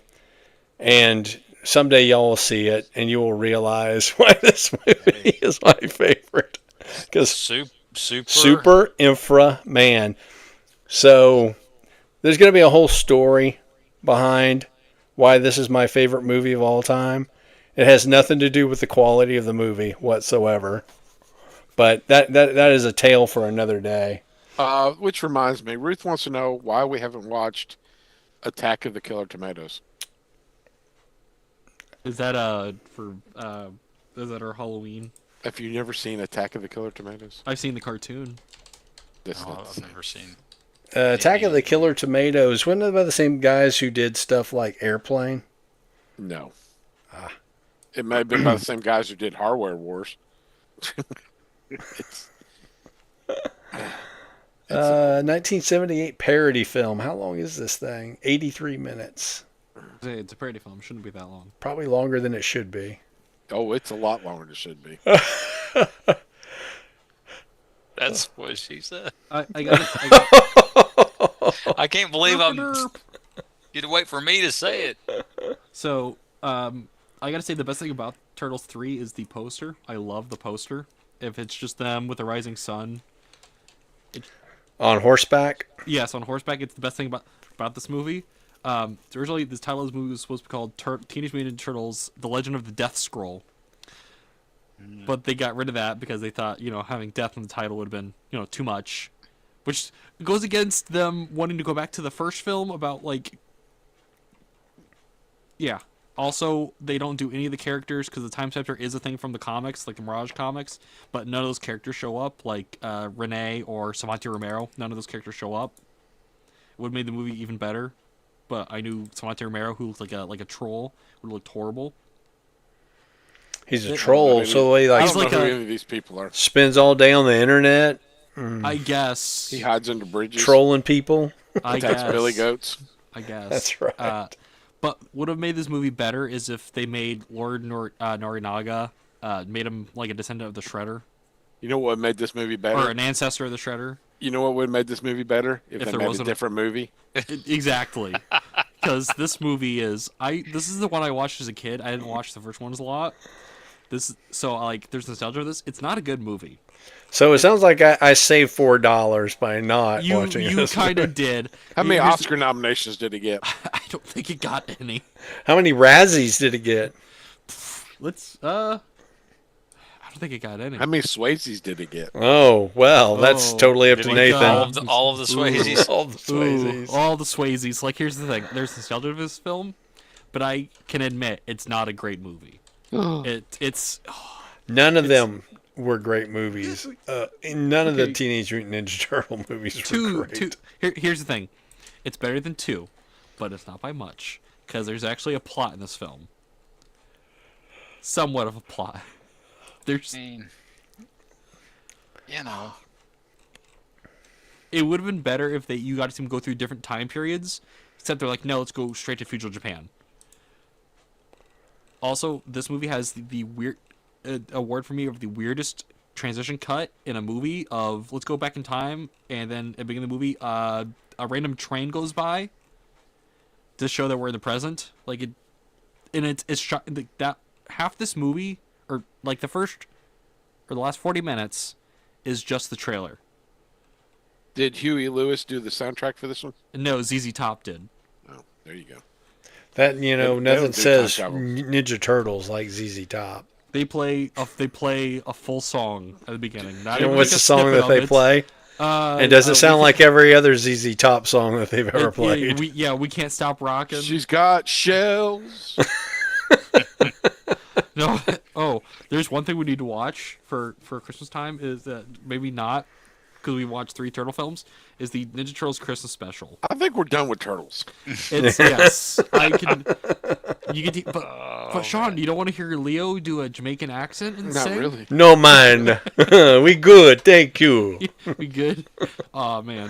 and someday y'all will see it and you will realize why this movie is my favorite. Because Super Inframan. So there's going to be a whole story behind why this is my favorite movie of all time. It has nothing to do with the quality of the movie whatsoever. But that is a tale for another day.
Which reminds me, Ruth wants to know why we haven't watched Attack of the Killer Tomatoes.
Is that is that our Halloween?
Have you never seen Attack of the Killer Tomatoes?
I've seen the cartoon.
That's
Oh,
not-
I've never seen.
Attack of the Killer Tomatoes. Wasn't it by the same guys who did stuff like Airplane?
No. It may have been by the same guys who did Hardware Wars. It's-
1978 parody film. How long is this thing? 83 minutes.
It's a parody film. Shouldn't be that long.
Probably longer than it should be.
oh, it's a lot longer than it should be.
That's what she said.
I got
I can't believe you'd wait for me to say it.
So, I gotta say the best thing about Turtles 3 is the poster. I love the poster. If it's just them with the rising sun.
On horseback?
Yes, on horseback, it's the best thing about this movie. Originally, this title of this movie was supposed to be called Teenage Mutant Ninja Turtles: The Legend of the Death Scroll. But they got rid of that because they thought, having death in the title would have been, too much. Which goes against them wanting to go back to the first film about, yeah. Also, they don't do any of the characters because the Time Scepter is a thing from the comics, like the Mirage comics, but none of those characters show up, like Renee or Samantha Romero. None of those characters show up. It would have made the movie even better, but I knew Samantha Romero, who looked like a troll, would have looked horrible.
He's a troll, so the way
I
he
don't
like
know who
a-
any of these people are.
spends all day on the internet
I guess.
He hides under bridges.
trolling people.
I
Attacks
guess.
billy goats.
I guess.
That's right.
But would have made this movie better is if they made Lord Norinaga, made him like a descendant of the Shredder,
You know what made this movie
or
better?
an ancestor of the Shredder.
You know what would have made this movie better? If they
there
made a
wasn't a-
different movie.
Exactly. Because this movie is this is the one I watched as a kid. I didn't watch the first ones a lot. There's nostalgia of this. It's not a good movie.
So it sounds like I saved $4 by not watching
You
this.
kind of did.
How many
Here's-
Oscar nominations did he get?
I don't think it got any.
How many Razzies did it get?
I don't think it got any.
How many Swayzes did he get?
Oh, well, that's
Oh,
totally up
Did
to
he
Nathan.
get all of the Swayzes?
All the
Ooh,
Swayzes.
all the Swayzes. Like, here's the thing. There's nostalgia of this film, but I can admit it's not a great movie. It's
None of them were great movies. None of the
Okay.
Teenage Mutant Ninja Turtle movies were great.
Here's the thing. It's better than 2, but it's not by much because there's actually a plot in this film. Somewhat of a plot. There's.
I mean, you know,
It would have been better if you got to see them go through different time periods. Except they're like, no, let's go straight to feudal Japan. Also, this movie has the weird award for me of the weirdest transition cut in a movie of let's go back in time, and then at the beginning of the movie, a random train goes by to show that we're in the present. Like it, and it's shot that half this movie, or like the first or the last 40 minutes, is just the trailer.
Did Huey Lewis do the soundtrack for this one?
No, ZZ Top did.
Oh, there you go.
That nothing says
time travel.
Ninja Turtles like ZZ Top.
They play a full song at the beginning. Not
And
even
what's
like a
the song
snippet
that they
of it.
play? And does it sound like every other ZZ Top song that they've ever played?
We can't stop rocking.
She's got shells.
No. Oh, there's one thing we need to watch for Christmas time is that maybe not because we watched 3 turtle films. Is the Ninja Turtles Christmas special?
I think we're done with turtles.
It's yes. I can. You can. But Sean, you don't want to hear Leo do a Jamaican accent and
Not
sing?
really.
No man, we good, thank you.
We good? Oh man.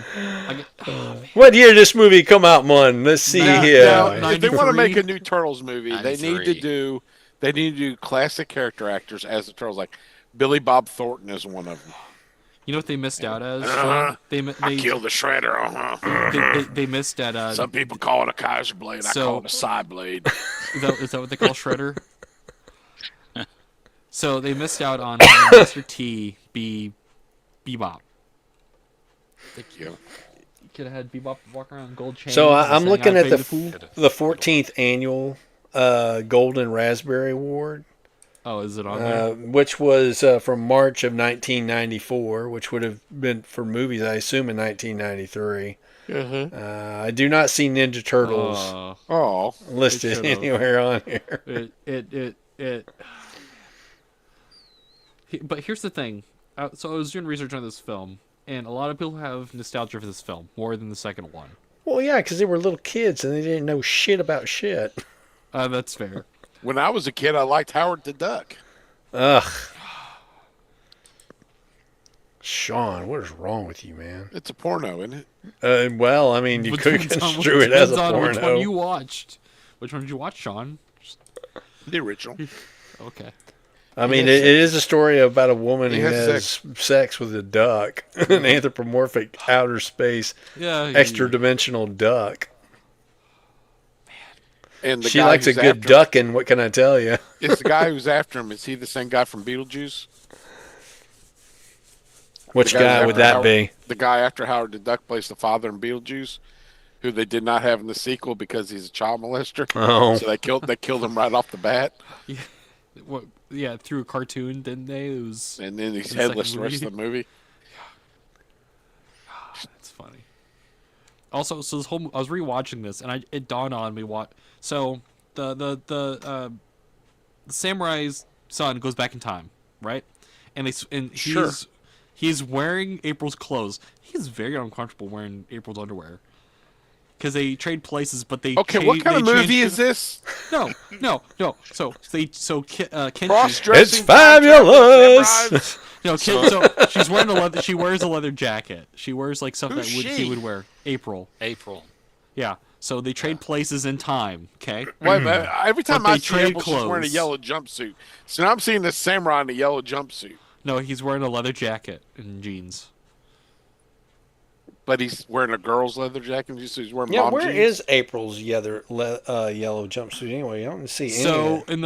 What year this movie come out, man? Let's see here.
Now, if they want to
93?
make a new Turtles movie, they need
93.
to do classic character actors as the Turtles. Like Billy Bob Thornton is one of them.
You know what they missed out as? Sean?
I killed the Shredder.
They missed at.
Some people call it a Kaiser blade. I
So-
call it a side blade.
Is that what they call Shredder? So they missed out on having Mr. T be Bebop.
Yeah.
Could have had Bebop walk around in gold chains.
So
and
I'm
sang
looking
"I
at
Played the Fool."
the 14th annual Golden Raspberry Award,
Oh, is it on there?
which was from March of 1994, which would have been for movies, I assume, in 1993. I do not see Ninja Turtles
Oh,
listed
should've.
anywhere on here.
But here's the thing. So I was doing research on this film, and a lot of people have nostalgia for this film more than the second one.
Well, yeah, because they were little kids and they didn't know shit about shit.
That's fair.
when I was a kid, I liked Howard the Duck.
Ugh. Sean, what is wrong with you, man?
It's a porno, isn't it?
Well, I mean, you could construe it as a porno.
Which one you watched? Which one did you watch, Sean?
The original.
Okay.
I mean, it is a story about a woman who
has
has sex with a duck, an anthropomorphic outer space,
Yeah.
extra dimensional duck.
And the
She
guy
likes a
who's
good
after
ducking, what can I tell you?
It's the guy who's after him. Is he the same guy from Beetlejuice?
Which
The guy
guy
who's
would
after
that
Howard-
be?
The guy after Howard the Duck plays the father in Beetlejuice, who they did not have in the sequel because he's a child molester.
Oh.
So they killed him right off the bat,
What? Yeah, through a cartoon, didn't they? It was.
and then he's
In the
headless the
second
rest of the movie.
That's funny. Also, so this whole I was rewatching this, and it dawned on me what. So the samurai's son goes back in time, right? And he's wearing April's clothes. He's very uncomfortable wearing April's underwear. Because they trade places, but they
Okay, what kind of movie is this?
No. So Kenshi.
Cross-dressing
It's
time traveling
fabulous!
samurais?
So she's wearing a leather. She wears a leather jacket. She wears like stuff
Who's
that
she?
he would wear. April. Yeah. So they trade places in time. Okay.
Wait a minute. Every time
But
I
they
see
trade
April, she's wearing a
clothes.
yellow jumpsuit. So now I'm seeing this samurai in a yellow jumpsuit,
No, he's wearing a leather jacket and jeans.
but he's wearing a girl's leather jacket. So he's wearing
Yeah,
mom
where
jeans.
is April's yellow jumpsuit anyway? I don't see any.
So
of it.
in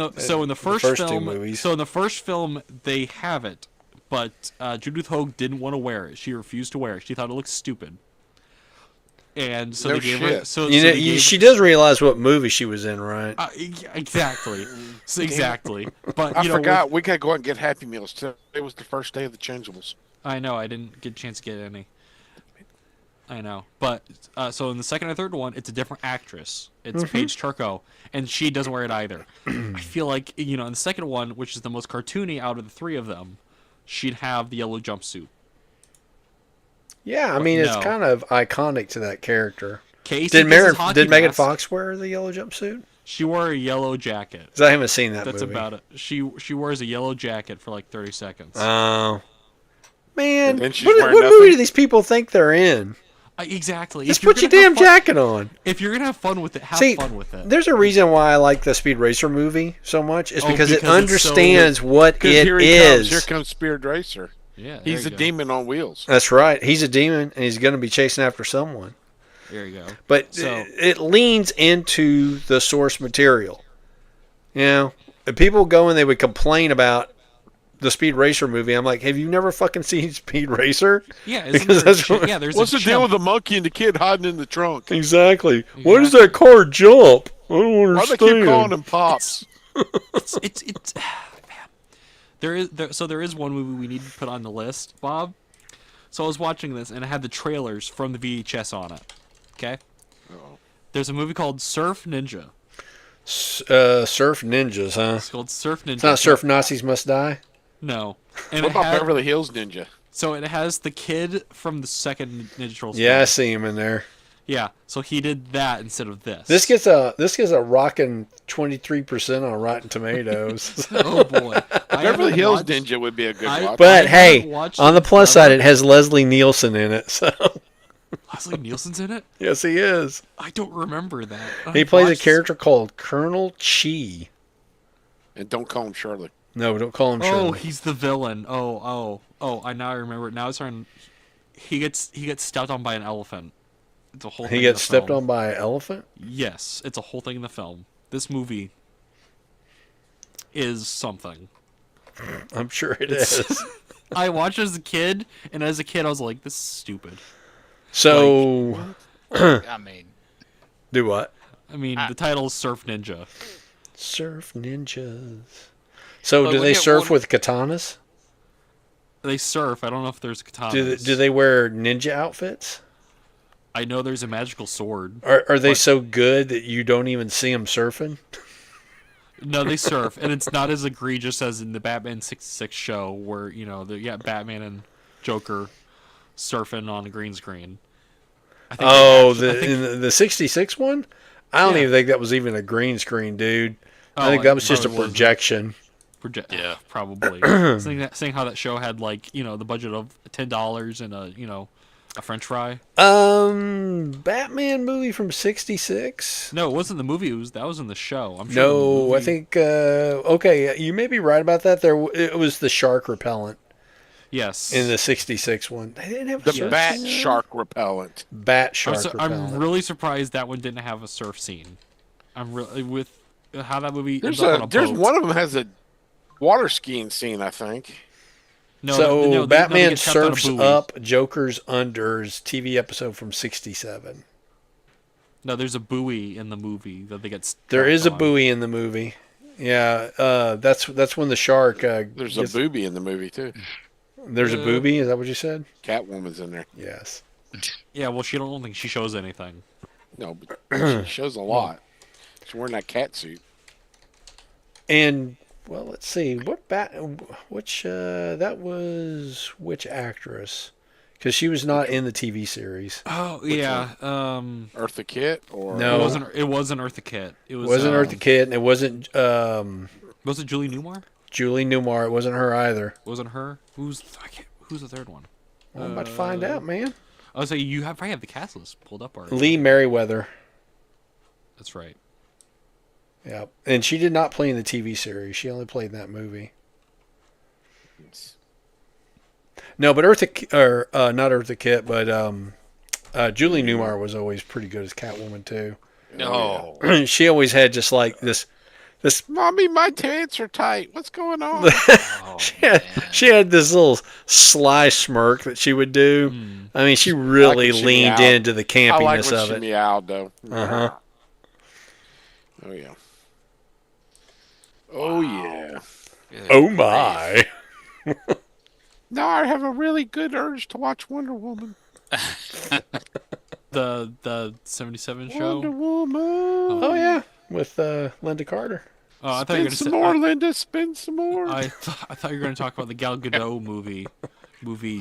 the first
first two
film,
movies.
so in the first film they have it, but Judith Hogue didn't want to wear it. She refused to wear it. She thought it looked stupid. And so
No
they gave her.
shit.
So
You
so
know,
they gave
she
her,
does realize what movie she was in, right?
exactly. So exactly. But
I
you know,
forgot. We gotta go out and get Happy Meals. Today was the first day of the changeables.
I know I didn't get a chance to get any. I know, but so in the second and third one, it's a different actress. It's Paige Turco, and she doesn't wear it either. I feel like in the second one, which is the most cartoony out of the three of them, she'd have the yellow jumpsuit.
Yeah, I mean, it's
no.
kind of iconic to that character.
Casey
Did
gets his hockey
Did Megan
mask.
Fox wear the yellow jumpsuit?
She wore a yellow jacket.
'Cause I haven't seen that
That's
movie.
about it. She wears a yellow jacket for like 30 seconds.
Oh. Man,
And then she's
what
wearing
movie
nothing?
do these people think they're in?
Exactly.
Just put your damn jacket on.
If you're gonna have fun with it, have fun with it.
There's a reason why I like the Speed Racer movie so much. It's because it
because
understands what it
here he
is.
comes. Here comes Speed Racer.
Yeah,
he's a demon on wheels.
That's right. He's a demon, and he's going to be chasing after someone.
There you go.
But it leans into the source material. You know, if people go and they would complain about the Speed Racer movie, I'm like, have you never fucking seen Speed Racer?
Yeah,
there's
what's the deal with the monkey and the kid hiding in the trunk?
Exactly. Why does that car jump? I don't understand.
Why do they keep calling him Pops?
It's man. There is one movie we need to put on the list, Bob. So I was watching this and it had the trailers from the VHS on it. Okay.
Uh-oh.
There's a movie called Surf Ninja.
Surf Ninjas, huh?
It's called Surf Ninja.
It's not Surf Nazis Must Die?
No. And
what about Beverly Hills Ninja?
So it has the kid from the second Ninja Turtles.
Yeah, I see him in there.
Yeah, so he did that instead of this.
This gets a rocking 23% on Rotten Tomatoes.
Oh boy,
Beverly Hills Ninja would be a good watch.
But hey, on the plus side, it has Leslie Nielsen in it. So
Leslie Nielsen's in it?
Yes, he is.
I don't remember that.
He plays a character called Colonel Chi.
And don't call him Shirley.
No, don't call him Shirley.
Oh, he's the villain. Oh! I now remember it. Now it's starting. He gets stepped on by an elephant. It's a whole thing.
He gets stepped on by an elephant?
Yes, it's a whole thing in the film. This movie is something.
I'm sure it is.
I watched it as a kid, and as a kid, I was like, "This is stupid."
So,
I mean,
do what?
I mean, the title is Surf Ninja.
Surf Ninjas. So, do they surf with katanas?
They surf. I don't know if there's katanas.
Do they wear ninja outfits?
I know there's a magical sword.
Are they so good that you don't even see them surfing?
No, they surf, and it's not as egregious as in the Batman 66 show where, you know, Batman and Joker surfing on a green screen.
In the 66 one? I don't even think that was even a green screen, dude. I think that was just a projection.
Yeah, probably. Saying how that show had, like, you know, the budget of $10 and a French fry.
Batman movie from '66.
No, it wasn't the movie. That was in the show. I'm sure.
No, I think. Okay, you may be right about that. It was the shark repellent.
Yes.
In the '66 one, they didn't have
the bat shark repellent.
Bat shark repellent.
I'm really surprised that one didn't have a surf scene. I'm really with how that movie.
There's one of them has a water skiing scene, I think.
No, Batman surfs up, Joker's unders TV episode from '67.
No, there's a buoy in the movie that they get.
There is a buoy in the movie. Yeah, that's when the shark.
There's a booby in the movie too.
There's a booby. Is that what you said?
Catwoman's in there.
Yes.
Yeah, well, I don't think she shows anything.
No, but she shows a lot. She's wearing that cat suit.
And well, let's see. That was which actress? Because she was not in the TV series.
Oh yeah,
Eartha Kitt or
no?
It wasn't Eartha Kitt. It
wasn't Eartha Kitt, and it wasn't.
Was it Julie Newmar?
Julie Newmar. It wasn't her either.
Wasn't her. Who's the third one?
Well, I'm about to find out, man.
I was saying you probably have the cast list pulled up already.
Lee Merriweather.
That's right.
Yeah, and she did not play in the TV series. She only played in that movie. No, but not Eartha Kitt, but Julie Newmar was always pretty good as Catwoman too.
No,
she always had just like this.
Mommy, my pants are tight. What's going on?
she had this little sly smirk that she would do. I mean, she really leaned into the campiness of it.
She meowed though.
Uh-huh.
Oh yeah. Oh yeah.
Oh my.
Now I have a really good urge to watch Wonder Woman.
the 77 show.
Wonder Woman.
Oh yeah, with Linda Carter.
Oh, I thought you were
spin some more, Linda. Spin some more.
I thought you were going to talk about the Gal Gadot movies.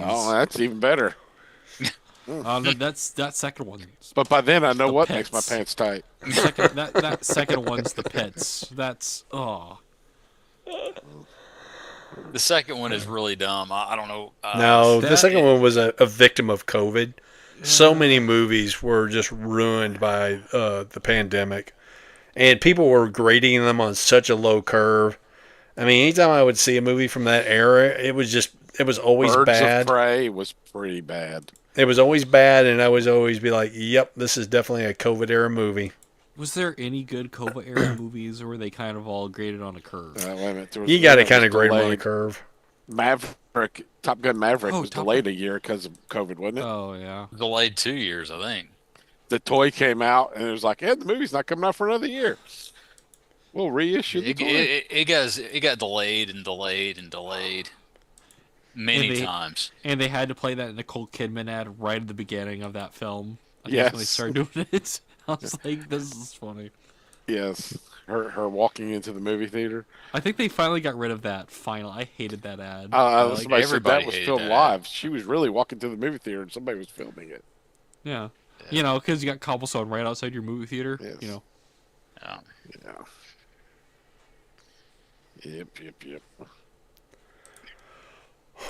Oh, that's even better.
That's that second one.
But by then I know what makes my pants tight.
That second one's the pits. That's
The second one is really dumb. I don't know.
No, the second one was a victim of COVID. So many movies were just ruined by the pandemic, and people were grading them on such a low curve. I mean, anytime I would see a movie from that era, it was always
Birds
bad.
of Prey was pretty bad.
It was always bad, and I was always be like, "Yep, this is definitely a COVID era movie."
Was there any good COVID era movies, or were they kind of all graded on a curve?
Wait a minute. There was
You got to
one that
kind
was
of grade them on a
delayed.
curve.
Maverick, Top Gun Maverick was
Top
delayed
Gun.
a year because of COVID, wasn't it?
Oh yeah.
Delayed 2 years, I think.
The toy came out, and it was like, the movie's not coming out for another year. We'll reissue the toy.
It got delayed and delayed and delayed many times.
And they had to play that Nicole Kidman ad right at the beginning of that film. I think
Yes.
when they started doing it. I was like, this is funny.
Yes, her walking into the movie theater.
I think they finally got rid of that. I hated that ad.
Somebody said
everybody
that was
hated
filmed
that.
live. She was really walking to the movie theater, and somebody was filming it.
Yeah. You know, because you got cobblestone right outside your movie theater.
Yes.
You know.
Yeah.
Yeah. Yep.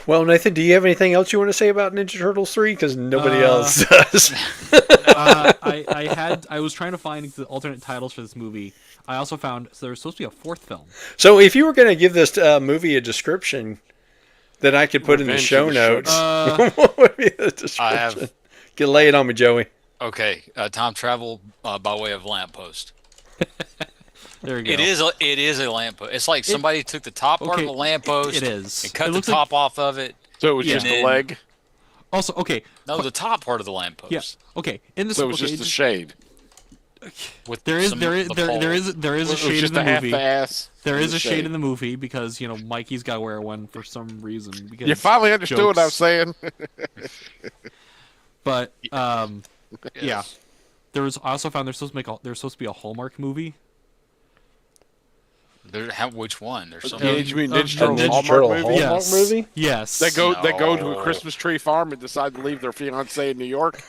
Well, Nathan, do you have anything else you want to say about Ninja Turtles 3? Because nobody else does.
I was trying to find the alternate titles for this movie. I also found there was supposed to be a fourth film.
So if you were going to give this movie a description that I could put in the
Revenge
show
of the
notes, what would be the description?
I have.
Get lay it on me, Joey.
Okay, time travel by way of lamppost.
There you go.
It is a lamppost. It's like somebody took the top part of the lamppost.
It is.
And cut
It
the
looks
top off of it.
So it was just
Yeah.
a leg.
Also, okay.
No, the top part of the lamppost.
Yeah. Okay. In this,
So it was just a shade.
With
there is
some-
there is
the
there,
pole.
there is there is
It
a
was
shade in
just
the
a half
movie.
ass.
There
in
is
the
a shade
shade.
in the movie because Mikey's got to wear one for some reason. Because
You finally understood what I was saying.
But yeah,
Yes.
I also found there's supposed to be a Hallmark movie.
Which one? There's so
Yeah,
many.
you mean
of
Ninja
the
Turtles
Ninja
Hallmark
Turtle
movie?
Hallmark
Yes.
movie?
Yes.
They go to a
No.
Christmas tree farm and decide to leave their fiance in New York.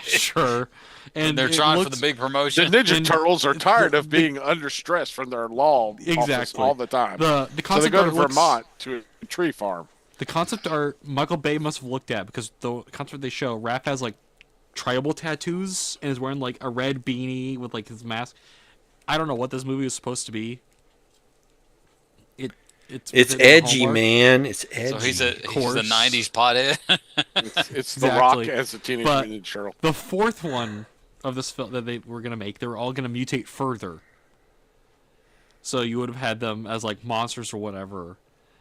Sure. And
They're
it
trying for
looks-
the big
The
promotion.
Ninja
And
Turtles are tired
the-
of being under stress from their law office
Exactly.
all the time.
The
So they
concept
go to
art looks-
Vermont to a tree farm.
The concept art Michael Bay must have looked at because the concept they show, Raph has like tribal tattoos and is wearing like a red beanie with like his mask. I don't know what this movie was supposed to be. It's
It's
within
edgy,
Hallmark.
man. It's edgy.
So he's a
course.
90s pothead.
It's The Rock
Exactly.
as a Teenage
But-
Mutant Ninja Turtle.
The fourth one of this film that they were gonna make, they were all gonna mutate further. So you would have had them as like monsters or whatever,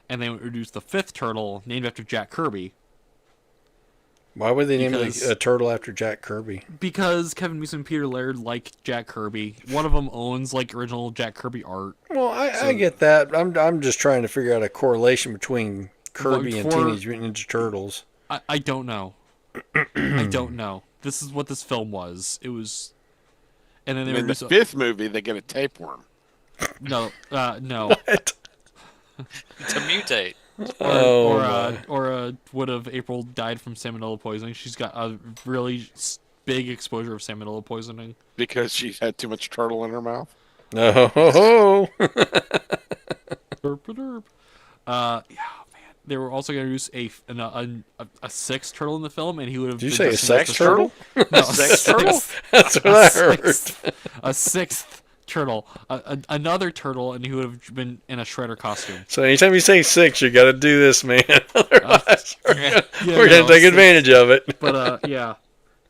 and they introduced the fifth turtle named after Jack Kirby
Why would they name
Because-
a turtle after Jack Kirby?
because Kevin Meese and Peter Laird like Jack Kirby. One of them owns like original Jack Kirby art.
Well, I get that. I'm just trying to figure out a correlation between Kirby and
For-
Teenage Mutant Ninja Turtles.
I don't know. I don't know. This is what this film was. It was, and then they
In the
introduced
fifth movie, they get a tapeworm.
no.
What?
To mutate.
Or would have April died from salmonella poisoning? She's got a really big exposure of salmonella poisoning.
Because she had too much turtle in her mouth.
No. Ho, ho.
Derp, derp. Yeah, man. They were also going to use a sixth turtle in the film, and he would have.
Did you
been
say a
dressing as
sex
the
turtle?
No, a
Sex turtle?
sixth-
That's what I heard.
a sixth turtle, another turtle, and he would have been in a shredder costume.
So anytime you say six, you got to do this, man. Otherwise,
Yeah,
we're gonna take
six.
advantage of it.
But yeah,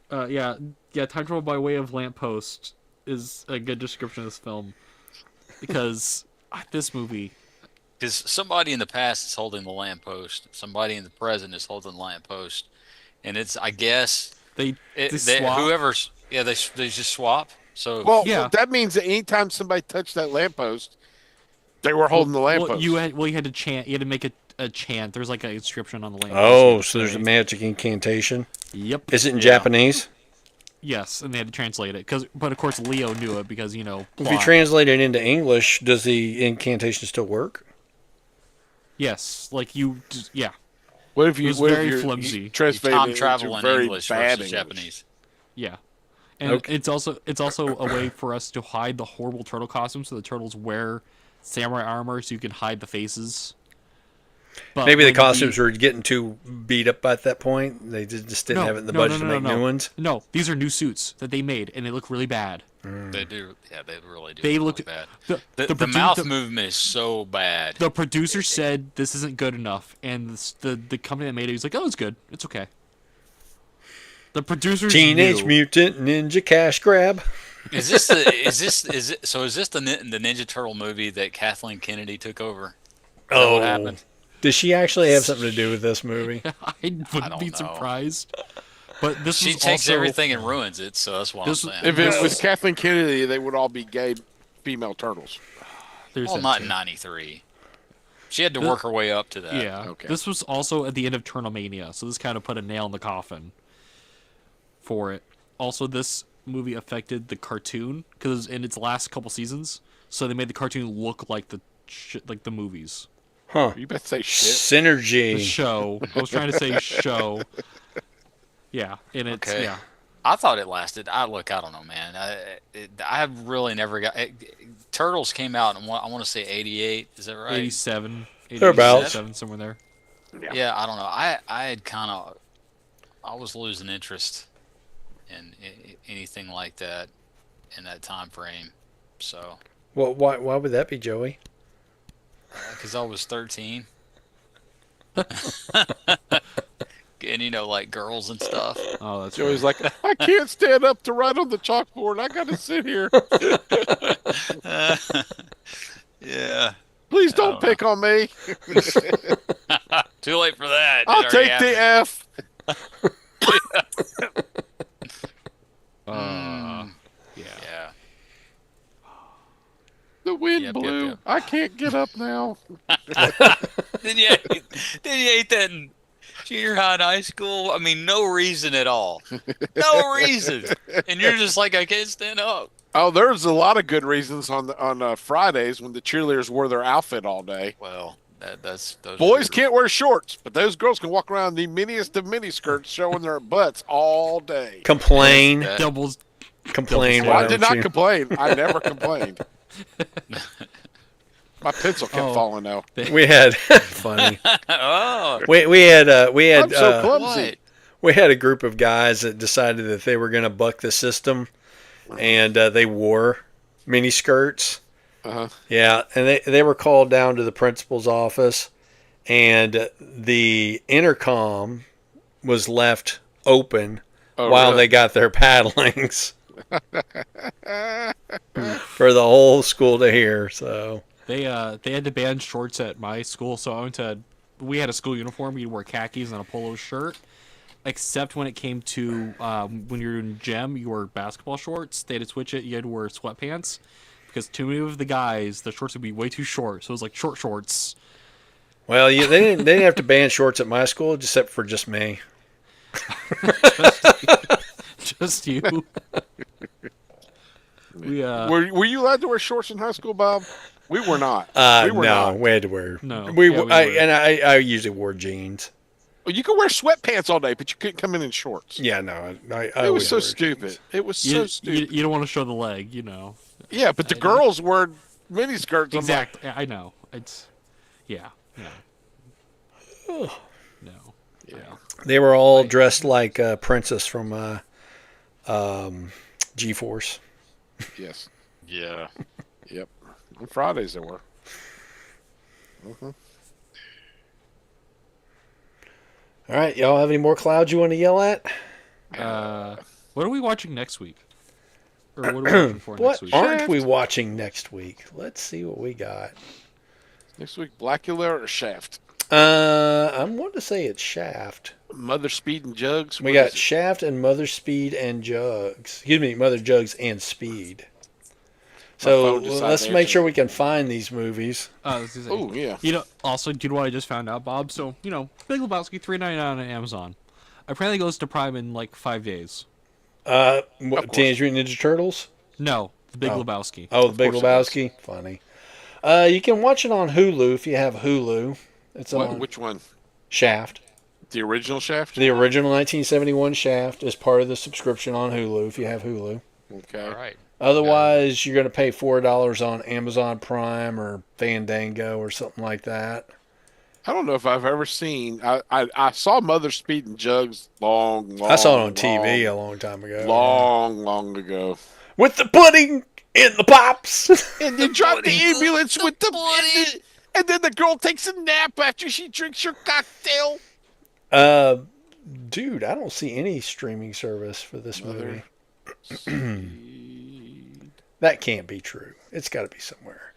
time travel by way of lamppost is a good description of this film because this movie.
Because somebody in the past is holding the lamppost, somebody in the present is holding the lamppost, and it's, I guess,
They swap.
whoever's, they just swap. So
Well,
Yeah.
that means that anytime somebody touched that lamppost, they were holding the lamppost.
Well, you had to chant. You had to make a chant. There's like an inscription on the lamppost.
Oh, so there's a magic incantation.
Yep.
Is it in
Yeah.
Japanese?
Yes, and they had to translate it but of course Leo knew it because
If you
plot.
translate it into English, does the incantation still work?
Yes, like yeah.
What if you,
It was
what if
very
you're-
flimsy.
you
you
translated
time
it
travel
into
in
very
English
bad
versus
English?
Japanese.
Yeah. And
Okay.
it's also a way for us to hide the horrible turtle costumes, so the turtles wear samurai armor so you can hide the faces. But
Maybe the
when
costumes were getting too beat up at that point. They just didn't have it in the budget to make new ones.
No, these are new suits that they made, and they look really bad.
They do. Yeah, they really do.
They
look
look
bad.
The
Mouth movement is so bad.
The producer said this isn't good enough, and the company that made it was like, "Oh, it's good. It's okay." The producers
Teenage Mutant Ninja Cash Grab.
Is this the Ninja Turtle movie that Kathleen Kennedy took over? Is that what happened?
Does she actually have something to do with this movie?
I wouldn't be surprised. But this
she takes everything and ruins it, so that's what I'm saying.
If it was Kathleen Kennedy, they would all be gay female turtles.
Well, not in '93. She had to work her way up to that.
Yeah.
Okay.
This was also at the end of Turtlemania, so this kind of put a nail in the coffin for it. Also, this movie affected the cartoon because in its last couple seasons, so they made the cartoon look like the movies.
Huh?
You better say shit.
Synergy.
The show. I was trying to say show. Yeah, and it's
Okay.
yeah.
I thought it lasted. I don't know, man. I really never got. Turtles came out in I want to say '88. Is that right?
87.
Thereabouts.
87, somewhere there.
Yeah, I don't know. I had I was losing interest in anything like that in that time frame. So.
Well, why would that be, Joey?
Because I was 13. And like girls and stuff.
Oh, that's
Joey's like, I can't stand up to write on the chalkboard. I got to sit here.
Yeah.
Please don't pick on me.
Too late for that.
I'll take the F.
Yeah.
The wind
Yep,
blew.
yep.
I can't get up now.
Did you hate that in junior high and high school? I mean, no reason at all. No reason. And you're just like, I can't stand up.
Oh, there's a lot of good reasons on Fridays when the cheerleaders wore their outfit all day.
Well, those
Boys can't wear shorts, but those girls can walk around in the miniest of mini skirts showing their butts all day.
Complain.
doubles.
Complain.
Well,
Why
I did
don't
not
you?
complain. I never complained. My pencil kept falling out.
We had funny.
Oh,
We had
I'm so clumsy.
what?
we had a group of guys that decided that they were going to buck the system, and they wore mini skirts.
Uh-huh.
Yeah, and they were called down to the principal's office, and the intercom was left open while
really?
they got their paddlings for the whole school to hear. So
They had to ban shorts at my school, so we had a school uniform. You'd wear khakis and a polo shirt, except when it came to when you're in gym, you wore basketball shorts. They had to switch it. You had to wear sweatpants because too many of the guys, the shorts would be way too short. So it was like short shorts.
well, they didn't have to ban shorts at my school, except for just me.
Just you.
Were you allowed to wear shorts in high school, Bob? We were not. We were
no,
not.
we had to wear.
No.
I usually wore jeans.
Well, you could wear sweatpants all day, but you couldn't come in shorts.
Yeah, no, I
It
always
was so
wore
stupid. It was so stupid.
You don't want to show the leg,
Yeah, but the girls wore mini skirts.
Exactly. I know. It's yeah. No.
Yeah.
They were all dressed like Princess from G-Force.
Yes.
Yeah.
Yep. On Fridays there were.
All right, y'all have any more clouds you want to yell at?
What are we watching next week? Or what are we watching for next
What
week?
aren't we watching next week? Let's see what we got.
Next week, Blackula or Shaft?
I'm wanting to say it's Shaft.
Mother Speed and Jugs.
We
What
got
is it?
Shaft and Mother Speed and Jugs. Excuse me, Mother Jugs and Speed. So
phone decided
let's
to
make
answer
sure
that.
we can find these movies.
Oh, yeah.
Also, do you know what I just found out, Bob? So, Big Lebowski, $3.99 on Amazon. Apparently goes to Prime in like 5 days.
Teenage Mutant Ninja Turtles?
No, the Big Lebowski.
Oh, the Big
course it does.
Lebowski? Funny. You can watch it on Hulu if you have Hulu. It's on
Which one?
Shaft.
The original Shaft?
The original 1971 Shaft is part of the subscription on Hulu if you have Hulu.
Okay.
All right.
Otherwise, you're going to pay $4 on Amazon Prime or Fandango or something like that.
I don't know if I've ever seen. I saw Mother Speed and Jugs
I saw it on TV a long time ago.
long ago.
With the pudding in the pops.
And you drive the ambulance with and then the girl takes a nap after she drinks her cocktail.
Dude, I don't see any streaming service for this movie. That can't be true. It's got to be somewhere.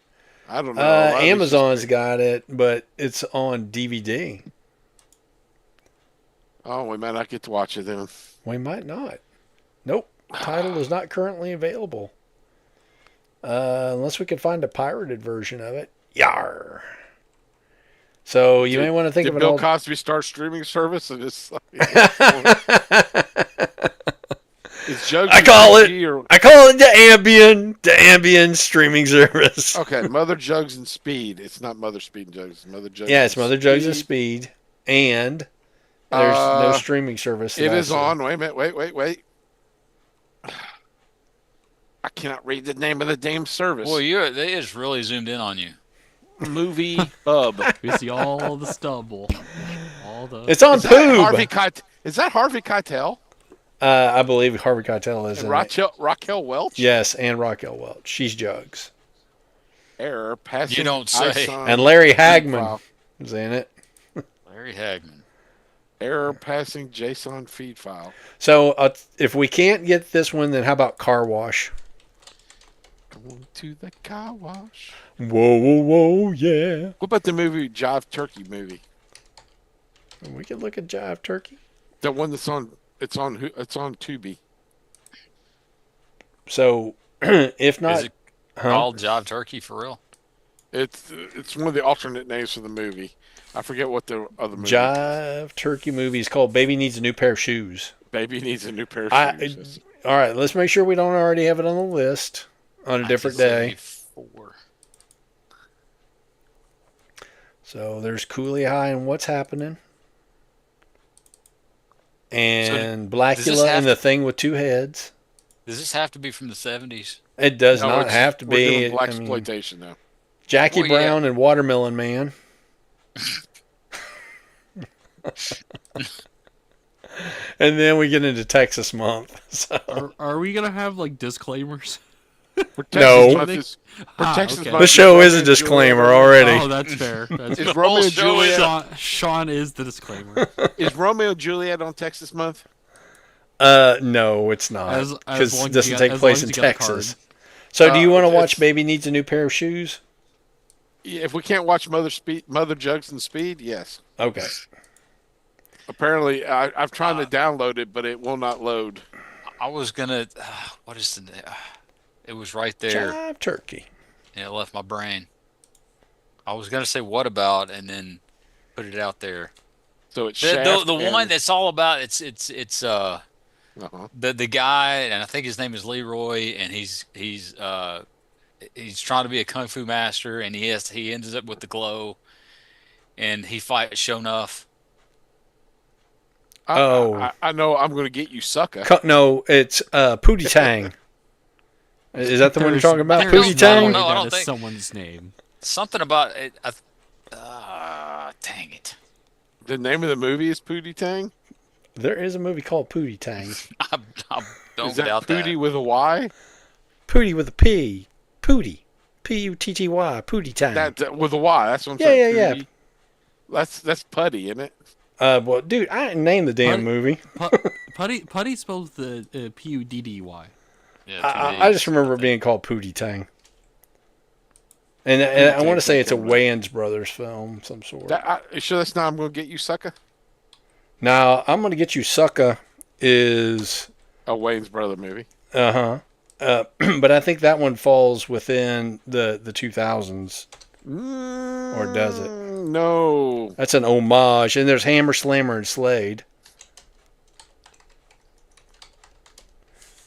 I don't know.
Amazon's got it, but it's on DVD.
Oh, we might not get to watch it then.
We might not. Nope. Title is not currently available. Unless we could find a pirated version of it. Yar. So you may want to think of it.
Did Bill Cosby start streaming service? And it's
I call it the Ambien streaming service.
Okay, Mother Jugs and Speed. It's not Mother Speed and Jugs. It's Mother Jugs.
Yeah, it's Mother Jugs and Speed, and there's no streaming service.
It is on. Wait a minute. Wait. I cannot read the name of the damn service.
Well, they just really zoomed in on you.
Movie Hub.
We see all the stubble.
It's on Poob.
Is that Harvey Keitel?
I believe Harvey Keitel is
and
in
Raquel Welch?
Yes, and Raquel Welch. She's Jugs.
Error passing.
You don't say.
And Larry Hagman is in it.
Larry Hagman.
Error passing JSON feed file.
So if we can't get this one, then how about Car Wash?
Going to the car wash.
Whoa, yeah.
What about the movie Jive Turkey movie?
We could look at Jive Turkey.
The one that's on. It's on Tubi.
So, if not,
is it called Jive Turkey for real?
It's one of the alternate names for the movie. I forget what the other movie.
Jive Turkey movie is called Baby Needs a New Pair of Shoes.
Baby Needs a New Pair of Shoes.
All right, let's make sure we don't already have it on the list on a different day. So there's Cooley High and What's Happening. And Blackula and the Thing with Two Heads.
Does this have to be from the 70s?
It does not have to be.
We're doing blaxploitation now.
Jackie Brown and Watermelon Man. And then we get into Texas Month. So.
Are we gonna have like disclaimers?
No. The show is a disclaimer already.
Oh, that's fair.
Is Romeo and Juliet?
Sean is the disclaimer.
Is Romeo and Juliet on Texas Month?
No, it's not. Because it doesn't take place in Texas. So do you want to watch Baby Needs a New Pair of Shoes?
Yeah, if we can't watch Mother Jugs and Speed, yes.
Okay.
Apparently, I've tried to download it, but it will not load.
I was gonna. What is the name? It was right there.
Jive Turkey.
Yeah, it left my brain. I was gonna say what about, and then put it out there.
So it's
the one that's all about. It's the guy, and I think his name is Leroy, and he's trying to be a kung fu master, and he ends up with the glow, and he fights Shonuff.
I know. I'm going to get you, sucker.
No, it's Pootie Tang. Is that the one you're talking about? Pootie Tang?
No, I don't think
someone's name.
Something about it. Dang it.
The name of the movie is Pootie Tang?
There is a movie called Pootie Tang.
I don't
is that
doubt
Pootie
that.
with a Y?
Pootie with a P. Pootie. P-U-T-T-Y. Pootie Tang.
That with a Y. That's what I'm saying.
Yeah.
That's Putty, isn't it?
Well, dude, I didn't name the damn movie.
Putty spells the P-U-D-D-Y.
Yeah,
I just remember it being called Pootie Tang. And I want to say it's a Wayans Brothers film, some sort.
You sure that's not I'm going to get you, sucker?
Now, I'm going to get you, sucker is
a Wayans Brother movie.
But I think that one falls within the 2000s. Or does it?
No.
That's an homage. And there's Hammer, Slammer, and Slade.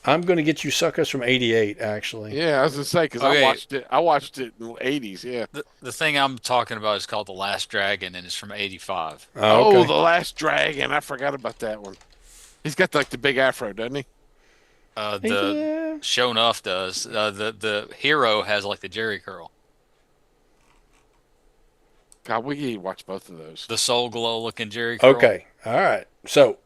I'm going to get you, suckers from 88, actually.
Yeah, I was going to say, because I watched it in the 80s, yeah.
The thing I'm talking about is called The Last Dragon, and it's from 85.
Oh,
The Last Dragon. I forgot about that one. He's got like the big afro, doesn't he?
The Shonuff does. The hero has like the Jerry curl.
God, we need to watch both of those.
The Soul Glow looking Jerry Curl.
Okay, all right. So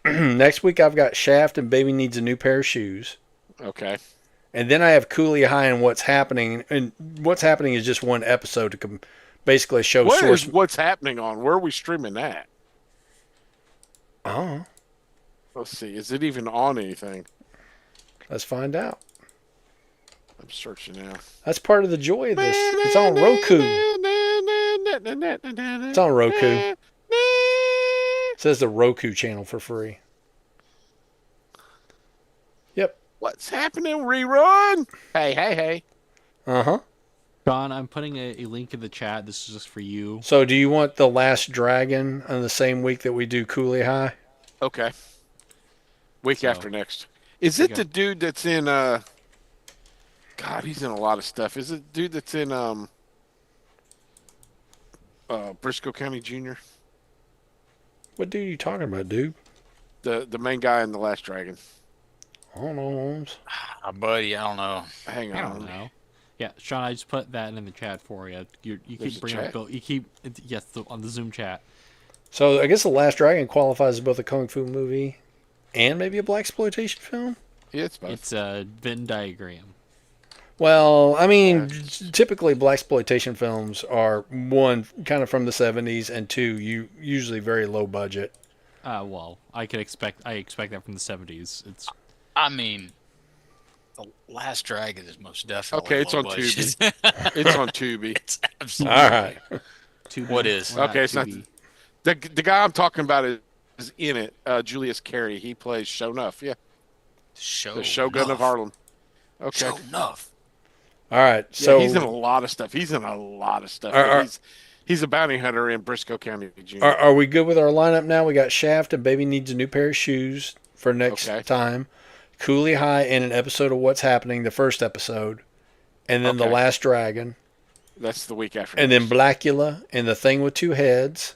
next week I've got Shaft and Baby Needs a New Pair of Shoes.
Okay.
And then I have Cooley High and What's Happening. And What's Happening is just one episode to basically show
What
source.
is What's Happening on? Where are we streaming that?
Oh,
Let's see. Is it even on anything?
let's find out.
I'm searching now.
That's part of the joy of this. It's on Roku. It's on Roku. It says the Roku channel for free. Yep.
What's Happening rerun? Hey.
Uh-huh.
John, I'm putting a link in the chat. This is just for you.
So do you want The Last Dragon on the same week that we do Cooley High?
Okay. Week after next. Is it the dude that's in God, he's in a lot of stuff. Is it the dude that's in Briscoe County Jr.?
What dude are you talking about, dude?
The main guy in The Last Dragon.
I don't know, Holmes.
Buddy, I don't know.
Hang on.
I don't know. Yeah, Sean, I just put that in the chat for you. You
There's
keep
a
bringing
chat?
up Bill. You keep on the Zoom chat.
So I guess The Last Dragon qualifies as both a kung fu movie and maybe a blaxploitation film?
Yeah, it's both.
It's a Venn diagram.
Well, I mean, typically blaxploitation films are one kind of from the 70s and two usually very low budget.
Well, I expect that from the 70s. It's
I mean, The Last Dragon is most definitely
Okay, it's
low
on
budget.
Tubi. It's on Tubi.
It's absolutely.
All right.
What is?
Okay, it's not the guy I'm talking about is in it. Julius Carey. He plays Shonuff. Yeah, the Shogun of Harlem. Okay.
Shonuff.
All right.
Yeah,
So
he's in a lot of stuff. He's a bounty hunter in Briscoe County, Jr.
are we good with our lineup now? We got Shaft and Baby Needs a New Pair of Shoes for next time. Cooley High and an episode of What's Happening, the first episode. And then The Last Dragon.
That's the week after.
And then Blackula and The Thing with Two Heads.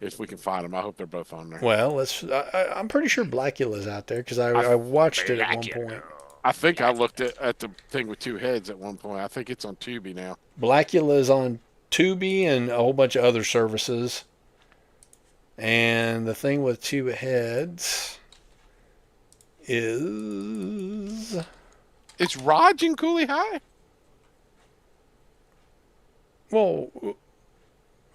If we can find them, I hope they're both on there.
Well, I'm pretty sure Blackula's out there because I watched it at one point.
I think I looked at the Thing with Two Heads at one point. I think it's on Tubi now.
Blackula's on Tubi and a whole bunch of other services. And The Thing with Two Heads is...
It's Raj in Cooley High?
Well,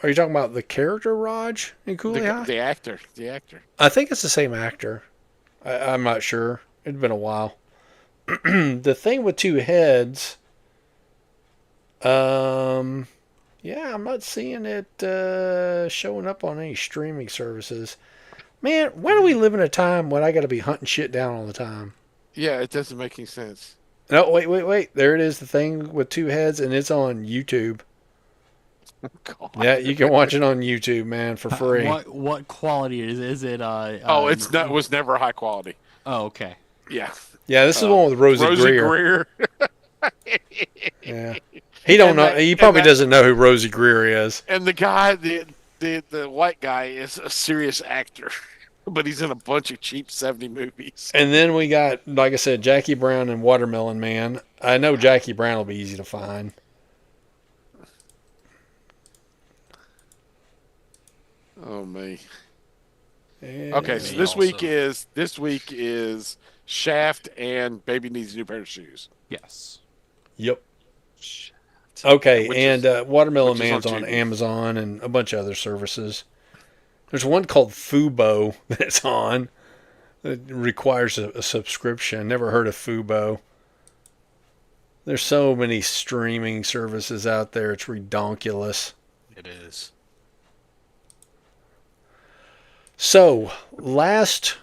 are you talking about the character Raj in Cooley High?
The actor.
I think it's the same actor. I'm not sure. It's been a while. The Thing with Two Heads... yeah, I'm not seeing it showing up on any streaming services. Man, why do we live in a time when I got to be hunting shit down all the time?
Yeah, it doesn't make any sense.
No, wait. There it is, The Thing with Two Heads, and it's on YouTube.
God.
Yeah, you can watch it on YouTube, man, for free.
what quality is it? Is it?
It was never high quality.
Oh, okay.
Yeah.
Yeah, this is the one with Rosie Greer. Yeah. He don't know. He probably doesn't know who Rosie Greer is.
And the guy, the white guy, is a serious actor, but he's in a bunch of cheap 70 movies.
And then we got, like I said, Jackie Brown and Watermelon Man. I know Jackie Brown will be easy to find.
Oh me.
And
Okay, so this week is Shaft and Baby Needs a New Pair of Shoes.
Yes.
Yep. Okay,
Which
Watermelon
is
Man's
on
on
Tubi.
Amazon and a bunch of other services. There's one called Fubo that's on. It requires a subscription. Never heard of Fubo. There's so many streaming services out there. It's redonkulous.
It is.
So, last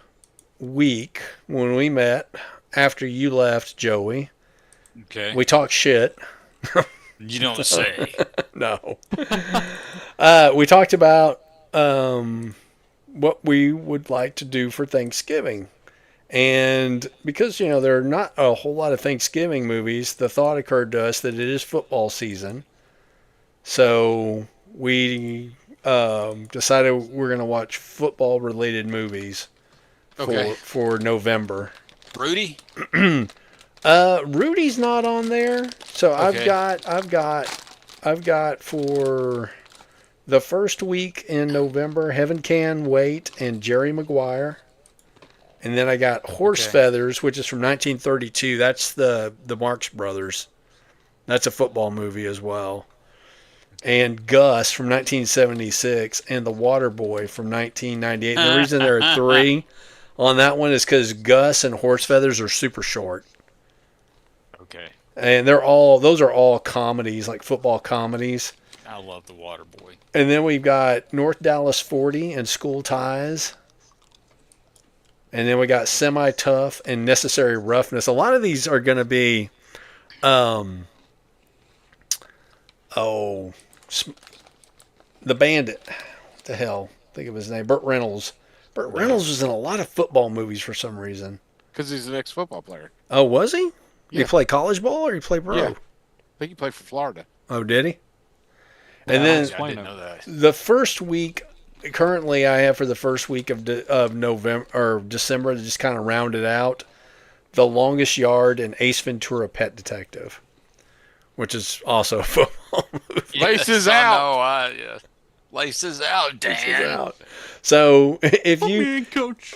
week when we met, after you left, Joey,
Okay.
we talked shit.
You don't say.
No. We talked about what we would like to do for Thanksgiving. And because, there are not a whole lot of Thanksgiving movies, the thought occurred to us that it is football season. So we decided we're going to watch football-related movies for November.
Rudy?
Rudy's not on there. So
Okay.
I've got I've got for the first week in November, Heaven Can Wait and Jerry Maguire. And then I got Horse Feathers, which is from 1932. That's the Marx Brothers. That's a football movie as well. And Gus from 1976 and The Water Boy from 1998. And the reason there are 3 on that one is because Gus and Horse Feathers are super short.
Okay.
And those are all comedies, like football comedies.
I love The Water Boy.
And then we've got North Dallas 40 and School Ties. And then we got Semi Tough and Necessary Roughness. A lot of these are going to be, The Bandit. What the hell? Think of his name. Burt Reynolds. Burt Reynolds was in a lot of football movies for some reason.
Because he's an ex-football player.
Oh, was he?
Yeah.
He play college ball or he play pro?
Yeah. I think he played for Florida.
Oh, did he? And then
I didn't know that.
the first week, currently I have for the first week of November or December to just kind of round it out, The Longest Yard and Ace Ventura: Pet Detective, which is also a football movie.
Laces out.
I know. Yeah. Laces out, Dan.
Laces out. So if
Coach.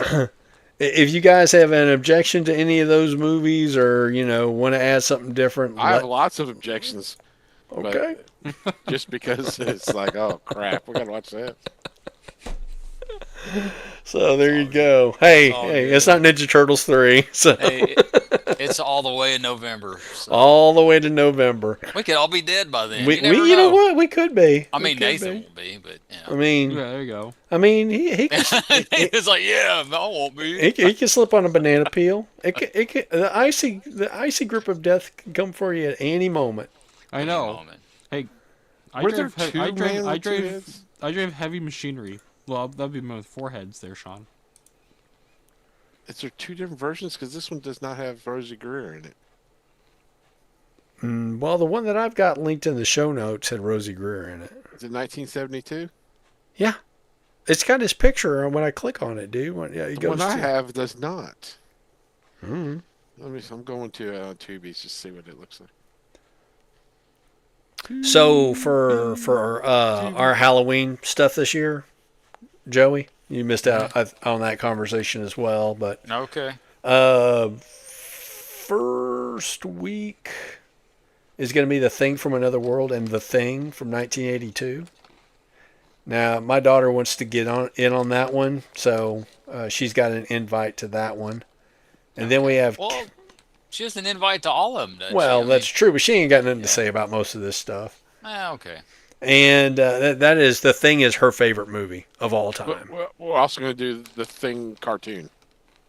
if you guys have an objection to any of those movies or want to add something different,
I have lots of objections.
Okay.
Just because it's like, oh crap, we gotta watch that.
So there you go. Hey, it's not Ninja Turtles 3. So
Hey, it's all the way in November. So.
all the way to November.
We could all be dead by then.
You know what? We could be.
I mean, Nathan will be, but
I mean,
Yeah, there you go.
I mean, he can,
it's like, yeah, I won't be.
he can slip on a banana peel. The icy grip of death can come for you at any moment.
I know. Hey, I
Were there
drive,
two
I drive,
men
I
with two
drive,
heads?
I drive heavy machinery. Well, that'd be with 4 heads there, Sean.
Is there 2 different versions? Because this one does not have Rosie Greer in it.
Well, the one that I've got linked in the show notes had Rosie Greer in it.
Is it 1972?
Yeah. It's got his picture when I click on it, dude.
The one I have does not.
Mm-hmm.
I'm going to Tubies just to see what it looks like.
So for our Halloween stuff this year, Joey, you missed out on that conversation as well. But
Okay.
first week is going to be The Thing from Another World and The Thing from 1982. Now my daughter wants to get in on that one, so she's got an invite to that one. And then we have.
Well, she has an invite to all of them, doesn't
Well,
she?
that's true, but she ain't got nothing to say about most of this stuff.
Okay.
And that is The Thing is her favorite movie of all time.
We're also going to do the Thing cartoon.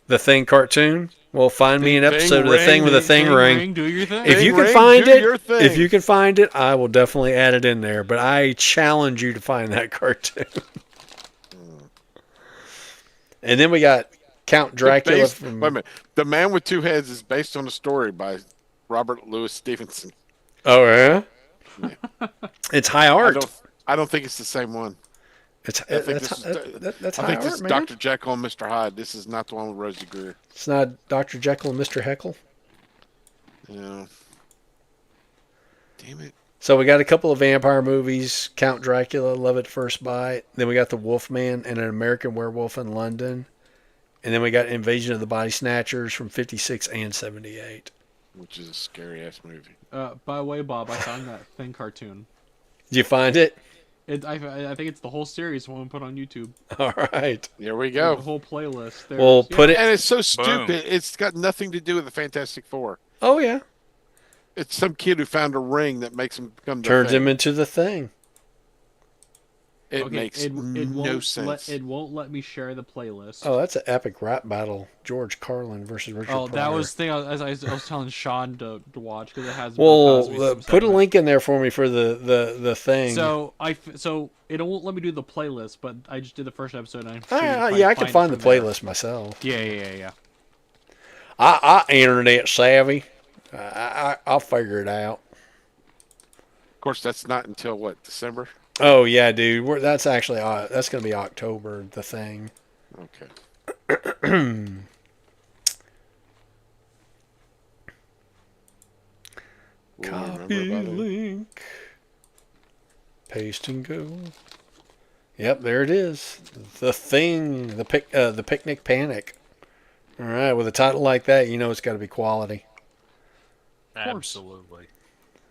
The Thing cartoon. Well, find me an episode of The
Thing
Thing with a Thing ring.
Ring, do your thing.
If you can
Ring,
find
do your thing.
if you can find it, I will definitely add it in there. But I challenge you to find that cartoon. And then we got Count Dracula.
Wait a minute. The Man with Two Heads is based on a story by Robert Louis Stevenson.
Oh yeah. It's high art.
I don't think it's the same one.
That's
I think
high
this
art,
is
man.
Dr. Jekyll and Mr. Hyde. This is not the one with Rosie Greer.
It's not Dr. Jekyll and Mr. Heckle.
Yeah. Damn it.
So we got a couple of vampire movies: Count Dracula, Love at First Bite. Then we got The Wolfman and An American Werewolf in London. And then we got Invasion of the Body Snatchers from 56 and 78.
Which is a scary ass movie.
By the way, Bob, I found that Thing cartoon.
Did you find it?
I think it's the whole series one we put on YouTube.
All right.
There we
The
go.
whole playlist. There
Well, put it.
And it's so
Boom.
stupid. It's got nothing to do with the Fantastic Four.
Oh yeah.
It's some kid who found a ring that makes him become the
Turns
Thing.
him into the Thing.
It makes no sense.
It won't let me share the playlist.
Oh, that's an epic rap battle: George Carlin versus Richard.
Oh, that
Pryor.
was the thing I was telling Sean to watch because it has.
Well,
Bill Cosby
put a
segment.
link in there for me for the Thing.
So it won't let me do the playlist, but I just did the first episode. And
I can find the playlist myself.
Yeah.
I internet savvy. I'll figure it out.
Of course, that's not until what, December?
Oh yeah, dude. That's actually that's gonna be October. The Thing.
Okay. We'll remember
Copy
about it.
link. Paste and go. Yep, there it is. The Thing, the Picnic Panic. All right, with a title like that, you know it's got to be quality.
Absolutely.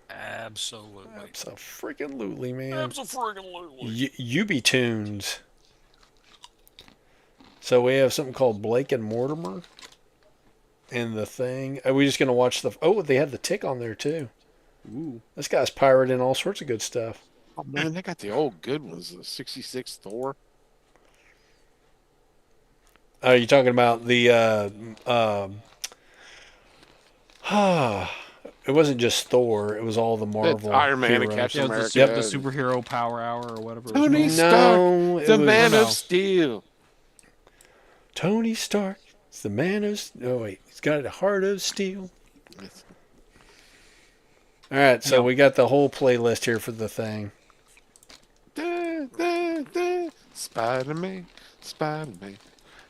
Absolutely.
Absolutely, man.
Absolutely.
Ubi Tunes. So we have something called Blake and Mortimer. And The Thing. Are we just going to watch the... Oh, they have the Tick on there, too.
Ooh.
This guy's pirating all sorts of good stuff.
Oh, man, they got the old good ones. The 66 Thor.
Are you talking about the... it wasn't just Thor. It was all the Marvel
Iron Man and
heroes.
Captain
Yeah,
America.
the superhero power hour or whatever.
Tony
It's
Stark, the Man
no.
of Steel.
Tony Stark is the man of... Oh, wait. He's got a heart of steel. All right, so we got the whole playlist here for The Thing.
Spider-Man.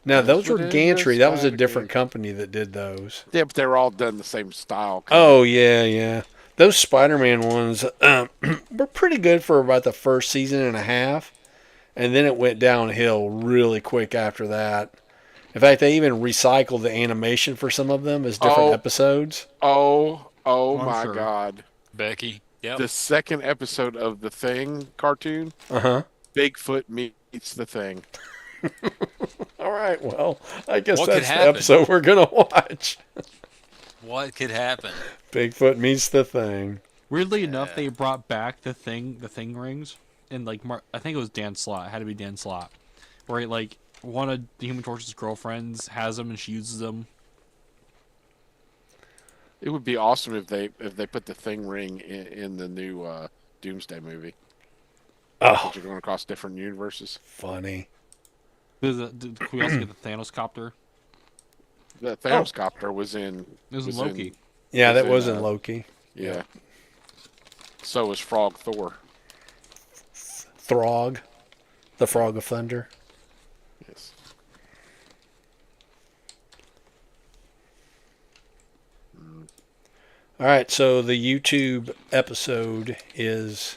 Now, those were
Whatever
Gantry. That was a
Spider
different
can.
company that did those.
Yeah, but they're all done the same style.
Oh, yeah. Those Spider-Man ones were pretty good for about the first season and a half. And then it went downhill really quick after that. In fact, they even recycled the animation for some of them as different episodes.
Oh
I'm
my
sure.
God.
Becky. Yep.
The second episode of The Thing cartoon,
Uh-huh.
Bigfoot meets The Thing.
All right, well, I guess
What could
that's the
happen?
episode we're going to watch.
What could happen?
Bigfoot meets The Thing.
Weirdly enough, they brought back the thing rings, and like I think it was Dan Slott. It had to be Dan Slott, where like one of the Human Torch's girlfriends has them and she uses them.
It would be awesome if they put the Thing ring in the new Doomsday movie.
Oh,
Which are going across different universes.
funny.
Can we also get the Thanos copter?
The Thanos copter was in.
It was in Loki.
Yeah, that
in,
was in Loki.
Yeah. So was Frog Thor.
Throg, the Frog of Thunder.
Yes.
All right, so the YouTube episode is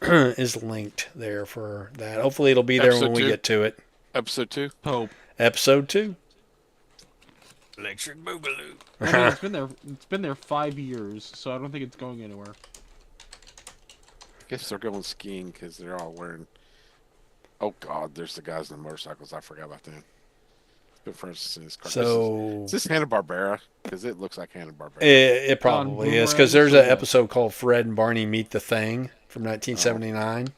is linked there for that. Hopefully, it'll be there
Episode
when we
2?
get to it.
Episode 2.
Hope.
Episode 2.
Electric Boogaloo.
I mean, it's been there. It's been there 5 years, so I don't think it's going anywhere.
I guess they're going skiing because they're all wearing. Oh God, there's the guys on the motorcycles. I forgot about them. Good for instance in this car.
So
is this Hanna-Barbera? Because it looks like Hanna-Barbera.
it probably is because there's an
Boomerang,
episode called Fred and Barney Meet the Thing from 1979.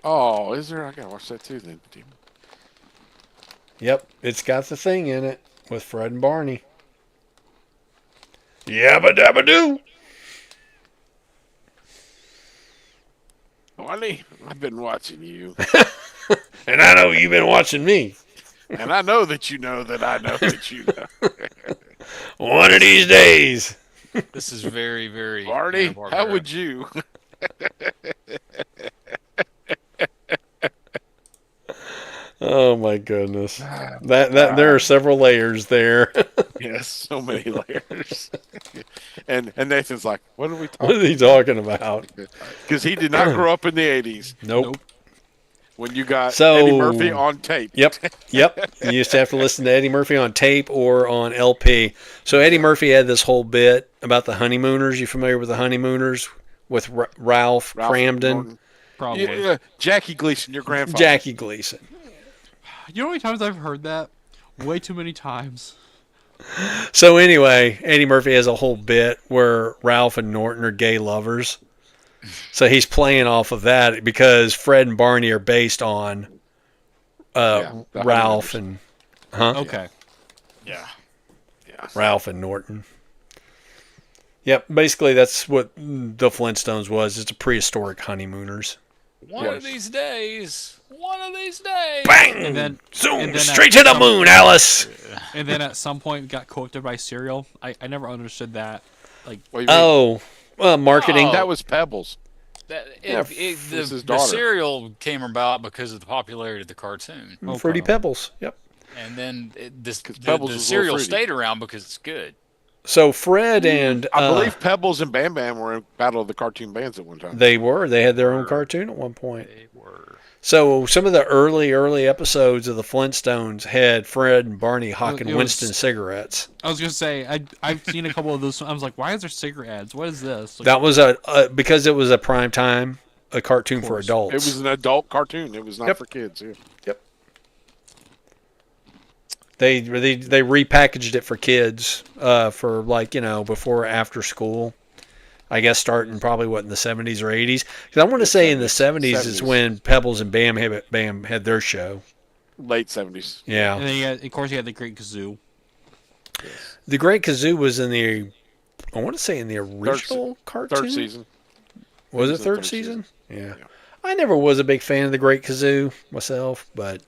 Oh, is there? I gotta watch that too then.
Yep, it's got the Thing in it with Fred and Barney. Yabba dabba doo.
Barney, I've been watching you,
And I know you've been watching me.
and I know that you know that I know that you know.
One of these days.
This is very, very.
Barney,
Hanna-Barbera.
how would you?
Oh my goodness. That there are several layers there.
Yes, so many layers. and Nathan's like, "What are we
What
talking?"
are you talking about?
Because he did not grow up in the '80s
Nope.
when you got
So-
Eddie Murphy on tape.
Yep. You used to have to listen to Eddie Murphy on tape or on LP. So Eddie Murphy had this whole bit about the honeymooners. You familiar with the honeymooners with Ralph Cramden?
Norton.
Probably.
Yeah, Jackie Gleason, your grandfather.
Jackie Gleason.
You know how many times I've heard that? Way too many times.
So anyway, Eddie Murphy has a whole bit where Ralph and Norton are gay lovers. So he's playing off of that because Fred and Barney are based on
the
Ralph and
Okay.
Yeah.
Ralph and Norton. Yep, basically that's what the Flintstones was. It's a prehistoric honeymooners.
One of these days. One of these days.
Bang!
And then
Zoom!
then
Straight to the moon, Alice!
And then at some point got quoted by cereal. I never understood that. Like,
What do you mean?
Oh, marketing.
Oh.
That was Pebbles.
The
his daughter.
cereal came about because of the popularity of the cartoon.
Fruity
Okay.
Pebbles. Yep.
And then
Pebbles
the
was a little
cereal
fruity.
stayed around because it's good.
So Fred and
I believe Pebbles and Bam Bam were in Battle of the Cartoon Bands at one time.
they had their own cartoon at one point.
They were.
So some of the early episodes of the Flintstones had Fred and Barney hawking
It was-
Winston cigarettes.
I was gonna say I've seen a couple of those. I was like, why is there cigarette ads? What is this? Like,
That was because it was a prime time, a cartoon for adults.
It was an adult cartoon. It was not for kids. Yeah.
Yep. They repackaged it for kids for before or after school. I guess starting probably in the 70s or 80s. Because I want to say in the 70s is when Pebbles and Bam had their show.
Late 70s.
Yeah.
and then of course you had the Great Kazoo.
The Great Kazoo was in the original cartoon.
Third season.
Was it third season? Yeah. I never was a big fan of the Great Kazoo myself, but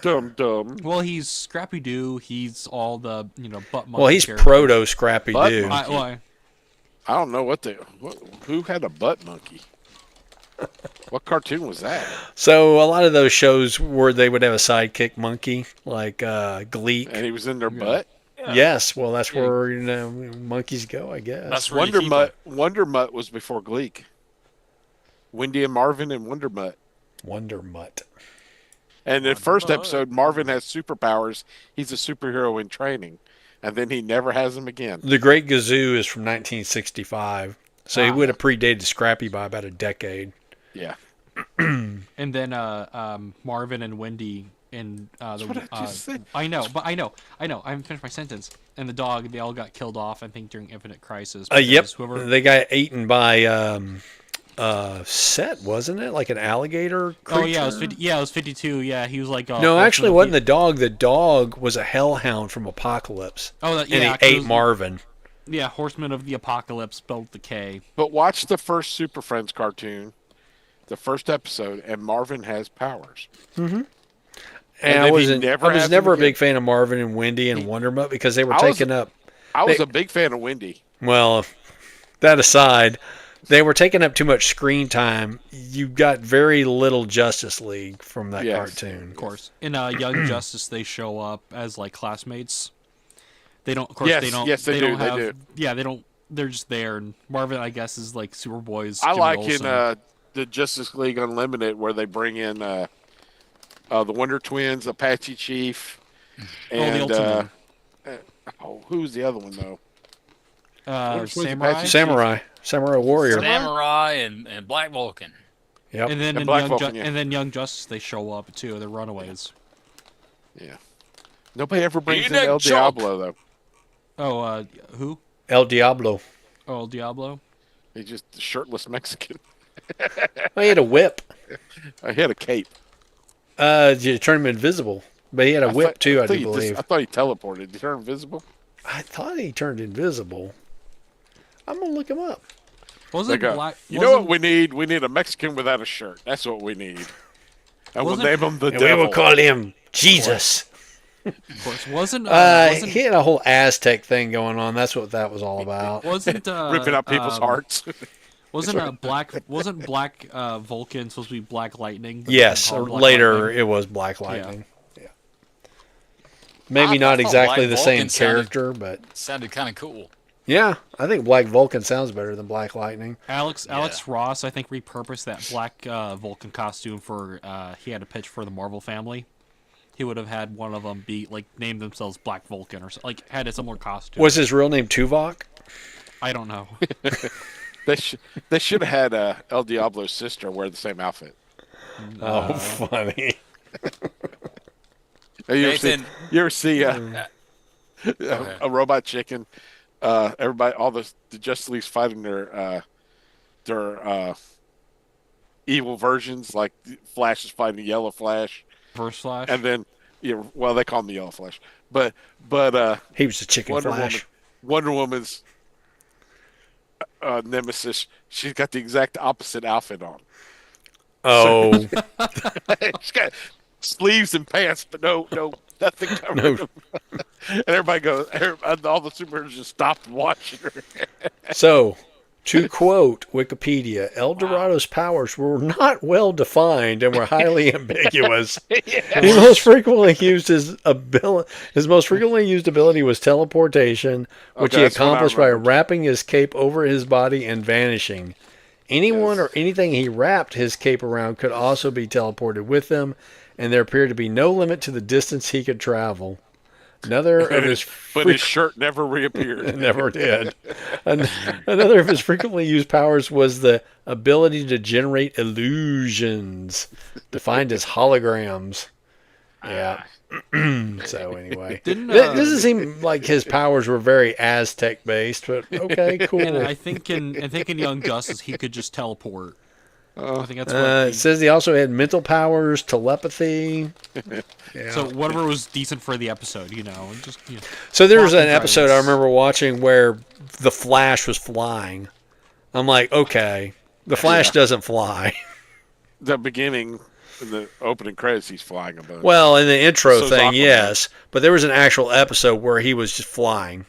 Dumb.
Well, he's Scrappy Doo. He's all the butt monkey.
well, he's
characters.
proto Scrappy
Butt
Doo.
monkey. I don't know who had a butt monkey. What cartoon was that?
So a lot of those shows where they would have a sidekick monkey, like Gleek.
And he was in their butt.
Yes, well, that's where monkeys go, I guess.
That's where you keep them.
Wonder Mutt was before Gleek. Wendy and Marvin and Wonder Mutt.
Wonder Mutt.
And in the first episode, Marvin has superpowers. He's a superhero in training, and then he never has them again.
The Great Kazoo is from 1965, so he would have predated Scrappy by about a decade.
Yeah.
And then Marvin and Wendy and
That's what I just said.
I know. I haven't finished my sentence. And the dog, they all got killed off. I think during Infinite Crisis.
Yep,
Whoever,
they got eaten by Set, wasn't it? Like an alligator creature?
Oh yeah, it was 52. Yeah, he was like.
No, actually, it wasn't the dog. The dog was a hellhound from Apocalypse.
Oh,
and he ate Marvin.
Yeah, Horseman of the Apocalypse, spelled with the K.
But watch the first Super Friends cartoon, the first episode, and Marvin has powers.
Mm-hmm. And I was never a big fan of Marvin and Wendy and Wonder Mutt because they were taking up.
I was a big fan of Wendy.
Well, that aside, they were taking up too much screen time. You got very little Justice League from that cartoon.
Of course. In Young Justice, they show up as like classmates. They don't. Of course, they don't.
Yes, they do.
Have,
they do.
Yeah, they don't. They're just there. And Marvin, I guess, is like Superboy's.
I
Jimmy
like
Olsen.
in the Justice League Unlimited where they bring in the Wonder Twins, Apache Chief, and
the Ultimate.
Who's the other one though?
Samurai Warrior.
Samurai and Black Vulcan.
Yep.
And then
And
then Young Justice, they show up too. They're runaways.
Yeah. Nobody ever brings in
Eat a
El
chunk.
Diablo though.
Oh, who?
El Diablo.
Oh, El Diablo.
He's just a shirtless Mexican.
He had a whip.
He had a cape.
You turn him invisible. But he had a whip too, I do believe.
I thought he teleported. Did he turn invisible?
I thought he turned invisible. I'm going to look him up.
Wasn't Black?
You know what we need? We need a Mexican without a shirt. That's what we need. And we'll name him the
And
Devil.
we will call him Jesus.
Of course, wasn't
he had a whole Aztec thing going on. That's what that was all about.
Wasn't
ripping out people's hearts.
Wasn't Black Vulcan supposed to be Black Lightning?
Yes, later
Lightning?
it was Black Lightning. Yeah. Maybe not exactly the same character, but
sounded kind of cool.
Yeah, I think Black Vulcan sounds better than Black Lightning.
Alex Ross, I think, repurposed that Black Vulcan costume for. He had a pitch for the Marvel family. He would have had one of them be like name themselves Black Vulcan or like had a similar costume.
Was his real name Tuvok?
I don't know.
They should have had El Diablo's sister wear the same outfit.
Oh, funny.
You ever see a robot chicken? Everybody, all the Justice League's fighting their evil versions, like Flash is fighting Yellow Flash.
First Flash,
and then they call him the Yellow Flash, but
he was the Chicken Flash.
Wonder Woman's nemesis. She's got the exact opposite outfit on.
Oh,
she's got sleeves and pants, but no nothing covering them. And everybody goes, all the superheroes just stopped watching her.
So, To quote Wikipedia, El Dorado's powers were not well defined and were highly ambiguous. He most frequently used his most frequently used ability was teleportation, which he
that's what I
accomplished by
remembered.
wrapping his cape over his body and vanishing. Anyone or anything he wrapped his cape around could also be teleported with him, and there appeared to be no limit to the distance he could travel. Another of his
But his shirt never reappeared.
never did. Another of his frequently used powers was the ability to generate illusions, defined as holograms. Yeah. So anyway, doesn't seem like his powers were very Aztec based, but okay, cool.
And I think in Young Justice he could just teleport. I think that's what
It says he also had mental powers, telepathy. Yeah.
So whatever was decent for the episode, just
So there was
plot
an episode I
contrivance.
remember watching where the Flash was flying. I'm like, okay, the Flash doesn't fly.
The beginning, in the opening credits, he's flying a bunch.
Well, in the intro
So is
thing,
Aquaman.
yes, but there was an actual episode where he was just flying.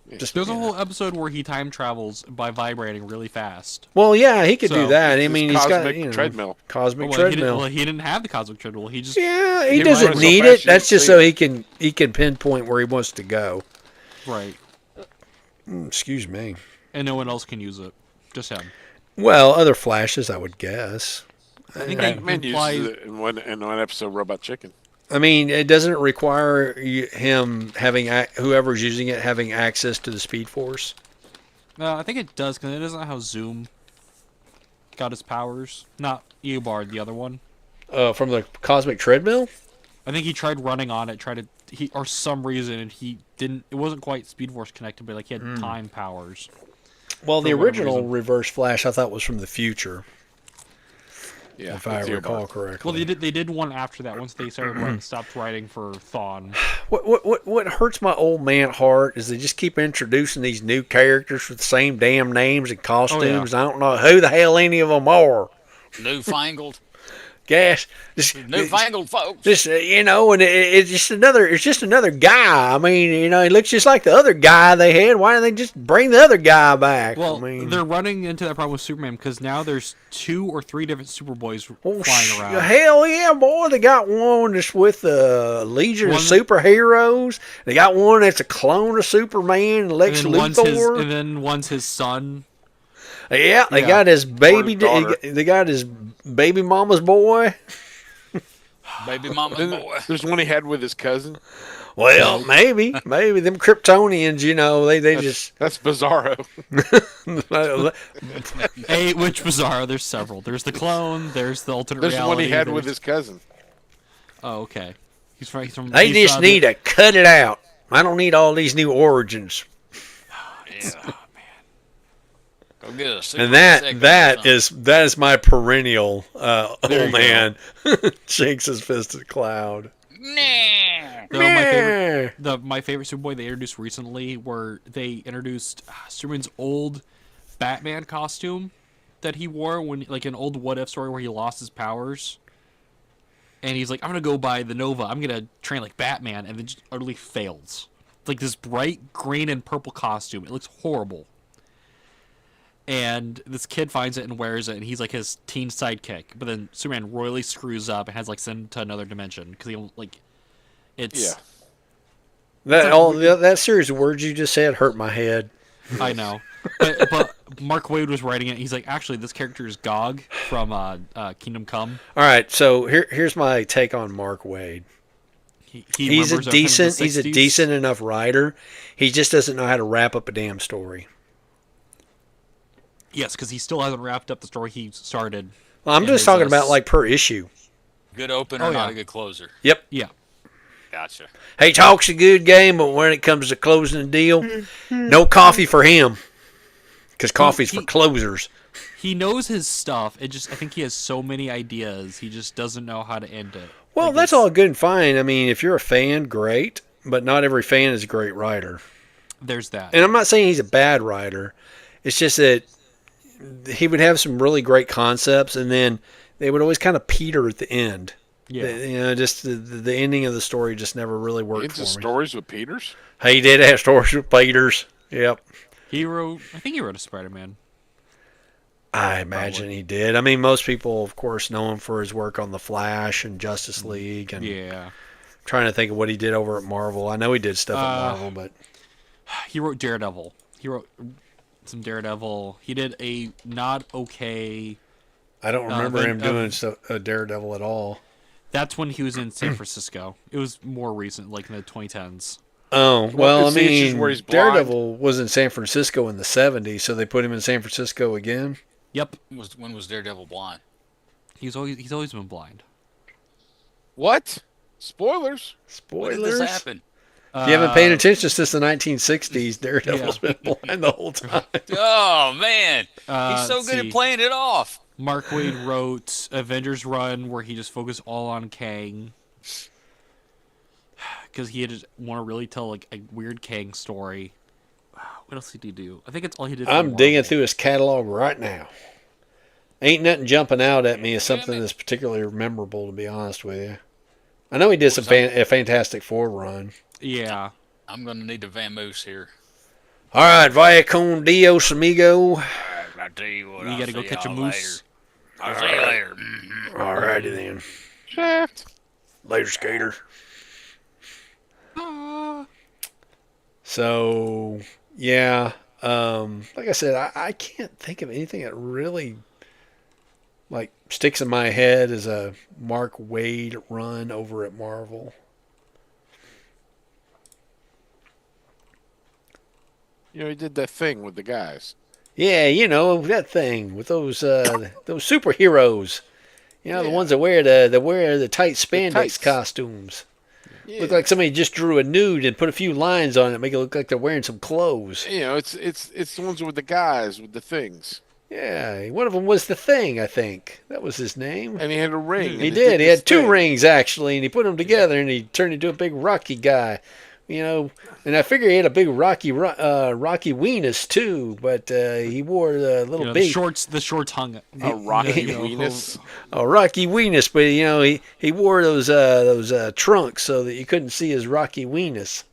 There's a whole episode where he time travels by vibrating really fast.
Well, yeah, he could do
So,
that. I
His
mean, he's got
cosmic treadmill.
cosmic
Well,
treadmill.
he didn't have the cosmic treadmill. He just
Yeah, he
He
doesn't
runs so
need
fast
it.
you
That's
don't
just
see
so
it.
he can pinpoint where he wants to go.
right,
Excuse me.
and no one else can use it, just him.
Well, other flashes, I would guess.
I think they
Batman
implied
uses it in one episode, Robot Chicken.
I mean, it doesn't require him having whoever's using it having access to the Speed Force.
I think it does because it isn't how Zoom got his powers. Not Eobard, the other one.
From the cosmic treadmill.
I think he tried running on it, or some reason, and he didn't. It wasn't quite Speed Force connected, but like he had time powers.
Well, the
For whatever
original
reason.
Reverse Flash I thought was from the future,
Yeah,
if I
it's
recall
Eobard.
correctly.
Well, they did one after that once they started stopped writing for Thawne.
What hurts my old man heart is they just keep introducing these new characters with the same damn names and costumes. I don't know who the hell any of them are.
Newfangled.
Gosh,
Newfangled folks.
just and it's just another guy. I mean, he looks just like the other guy they had. Why don't they just bring the other guy back?
Well,
I mean,
they're running into that problem with Superman because now there's 2 or 3 different Superboys
oh,
flying around.
hell yeah, boy! They got one that's with the Legion of
One-
Superheroes. They got one that's a clone of Superman, Lex
And then,
Luthor.
and then one's his son.
Yeah, they
Yeah.
got his baby.
daughter.
They got his baby mama's boy.
Baby mama
Then
boy.
there's one he had with his cousin.
Well, maybe them Kryptonians. They just.
That's Bizarro.
Hey, which Bizarro? There's several. There's the clone. There's the alternate
There's
reality.
one he had with
there's-
his cousin.
Oh, okay. He's from.
They
he's,
just need to cut it out. I don't need all these new origins.
Yeah. Go get a super
And
second or
that
something.
is my perennial old
There you go.
man shakes his fist at Cloud.
Nah.
No, my favorite Superboy they introduced recently, where they introduced Superman's old Batman costume that he wore when, like, an old What If story where he lost his powers, and he's like, "I'm gonna go buy the Nova. I'm gonna train like Batman," and then just utterly fails. It's like this bright green and purple costume. It looks horrible. And this kid finds it and wears it, and he's like his teen sidekick. But then Superman royally screws up and has like sent him to another dimension because he like it's.
Yeah.
That series of words you just said hurt my head.
I know, but Mark Waid was writing it. He's like, actually, this character is Gog from Kingdom Come.
All right, so here's my take on Mark Waid.
He
He's a
remembers everything from the
decent
60s.
decent enough writer. He just doesn't know how to wrap up a damn story.
Yes, because he still hasn't wrapped up the story he started.
Well, I'm
in
just
his,
talking about like per issue.
Good opener,
Oh,
not
yeah.
a good closer.
Yep.
Yeah.
Gotcha.
He talks a good game, but when it comes to closing the deal, no coffee for him. Because coffee's for
he-
closers.
He knows his stuff. I think he has so many ideas. He just doesn't know how to end it.
Well,
Like,
that's
it's-
all good and fine. I mean, if you're a fan, great. But not every fan is a great writer.
There's that.
And I'm not saying he's a bad writer. It's just that he would have some really great concepts, and then they would always kind of peter at the end.
Yeah.
Just the ending of the story just never really worked
Into
for me.
stories with Peters.
He did have stories with Peters. Yep.
I think he wrote a Spider-Man.
I imagine he did. I mean, most people, of course, know him for his work on The Flash and Justice League. And
Yeah.
trying to think of what he did over at Marvel. I know he did stuff at Marvel, but
He wrote Daredevil. He wrote some Daredevil. He did a not okay.
I don't remember him doing
of-
a Daredevil at all.
That's when he was in San Francisco. It was more recent, like in the 2010s.
Oh, well, I
is he just where
mean,
he's blind?
Daredevil was in San Francisco in the 70s, so they put him in San Francisco again.
Yep.
When was Daredevil blind?
He's always been blind.
What? Spoilers.
When did
Spoilers.
this happen?
If you haven't paid attention since the 1960s, Daredevil's
Yeah.
been blind the whole time.
Oh man, he's so
let's
good
see.
at playing it off.
Mark Waid wrote Avengers Run, where he just focused all on Kang. Because he just want to really tell like a weird Kang story. What else did he do? I think it's all he did. for
I'm
Marvel.
digging through his catalog right now. Ain't nothing jumping out at me as something that's particularly memorable, to be honest with you. I know he did a Fantastic Four run.
Yeah.
I'm gonna need a vamoose here.
All right, vaya con Dios, amigo.
I tell you what,
You gotta go catch a moose.
I'll see you later. Mhm.
All righty then.
Shaft.
Later, skater. So, yeah. Like I said, I can't think of anything that really like sticks in my head as a Mark Waid run over at Marvel.
You know, he did that thing with the guys.
Yeah, you know that thing with those superheroes. You know, the
Yeah.
ones that wear the tight spandex
tights.
costumes.
Yeah.
Look like somebody just drew a nude and put a few lines on it, make it look like they're wearing some clothes.
You know, it's the ones with the guys with the things.
Yeah, one of them was the Thing, I think. That was his name.
And he had a ring.
He
and
did. He
this
had two
thing.
rings actually, and he put them together, and he turned into a big rocky guy. You know, and I figure he had a big rocky weenus too, but he wore the little
You know,
big
the shorts hung.
A rocky
you know,
weenus.
a rocky weenus, but you know he wore those trunks so that you couldn't see his rocky weenus.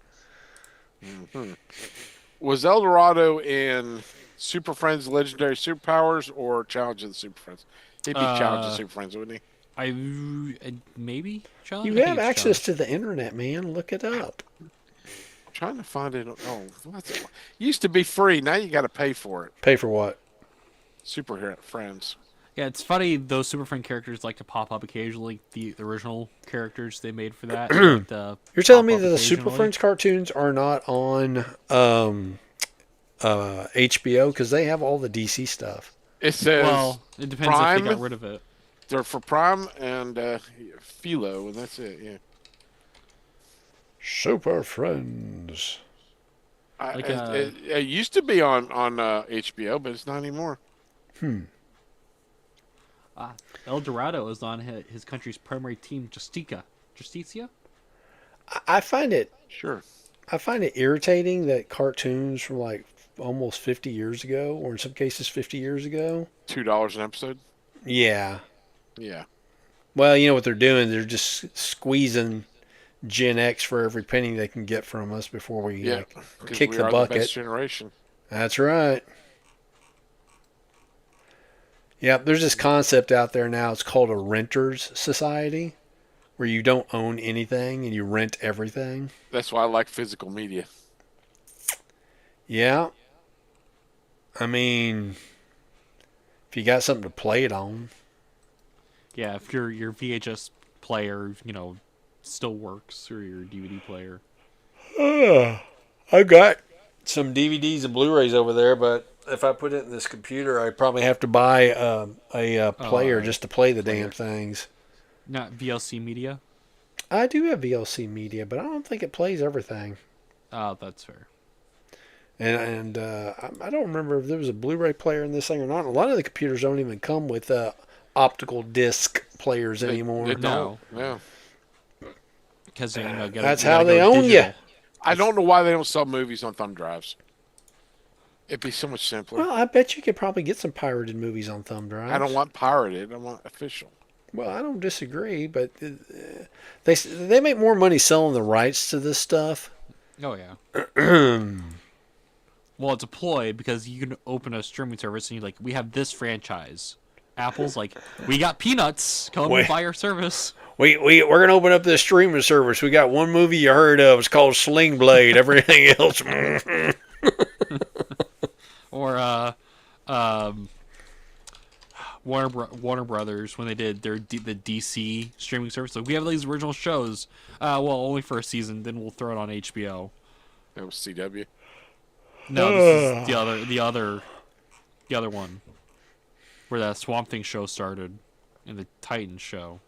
Was El Dorado in Super Friends Legendary Superpowers or Challenge of the Super Friends? He'd be Challenge of the Super Friends, wouldn't he?
Maybe challenge.
You
I think
have
it's
access
challenge.
to the internet, man. Look it up.
I'm trying to find it. Oh, what's it? Used to be free. Now you got to pay for it.
Pay for what?
Superhero Friends.
Yeah, it's funny. Those Super Friend characters like to pop up occasionally. The original characters they made for that.
You're telling me that the Super Friends cartoons are not on HBO because they have all the DC stuff.
It says
Well, it depends
Prime.
if they got rid of it.
They're for Prime and Philo, and that's it. Yeah.
Super Friends.
Like,
it used to be on HBO, but it's not anymore.
El Dorado is on his country's primary team, Justicia.
I find it
Sure.
irritating that cartoons from like almost 50 years ago, or in some cases 50 years ago.
$2 an episode.
Yeah.
Yeah.
Well, you know what they're doing? They're just squeezing Gen X for every penny they can get from us before we
Yeah. 'Cause
kick
we
the
are
bucket.
The best generation.
That's right. Yeah, there's this concept out there now. It's called a renters society, where you don't own anything and you rent everything.
That's why I like physical media.
Yeah. I mean, if you got something to play it on.
Yeah, if your VHS player, still works, or your DVD player.
I got some DVDs and Blu-rays over there, but if I put it in this computer, I'd probably have to buy a player just to play the damn things.
Not VLC media.
I do have VLC media, but I don't think it plays everything.
Oh, that's fair.
And I don't remember if there was a Blu-ray player in this thing or not. A lot of the computers don't even come with optical disc players anymore.
They don't. No.
Because
That's how they own you.
I don't know why they don't sell movies on thumb drives. It'd be so much simpler.
Well, I bet you could probably get some pirated movies on thumb drives.
I don't want pirated. I want official.
Well, I don't disagree, but they make more money selling the rights to this stuff.
Oh yeah. Well, it's a ploy because you can open a streaming service and you're like, we have this franchise. Apple's like, we got Peanuts. Come and buy our service.
We're gonna open up this streaming service. We got one movie you heard of. It's called Sling Blade. Everything else.
Or Warner Brothers, when they did the DC streaming service, like, we have these original shows. Well, only for a season. Then we'll throw it on HBO.
That was CW.
No, this is the other one, where that Swamp Thing show started, and the Titans show.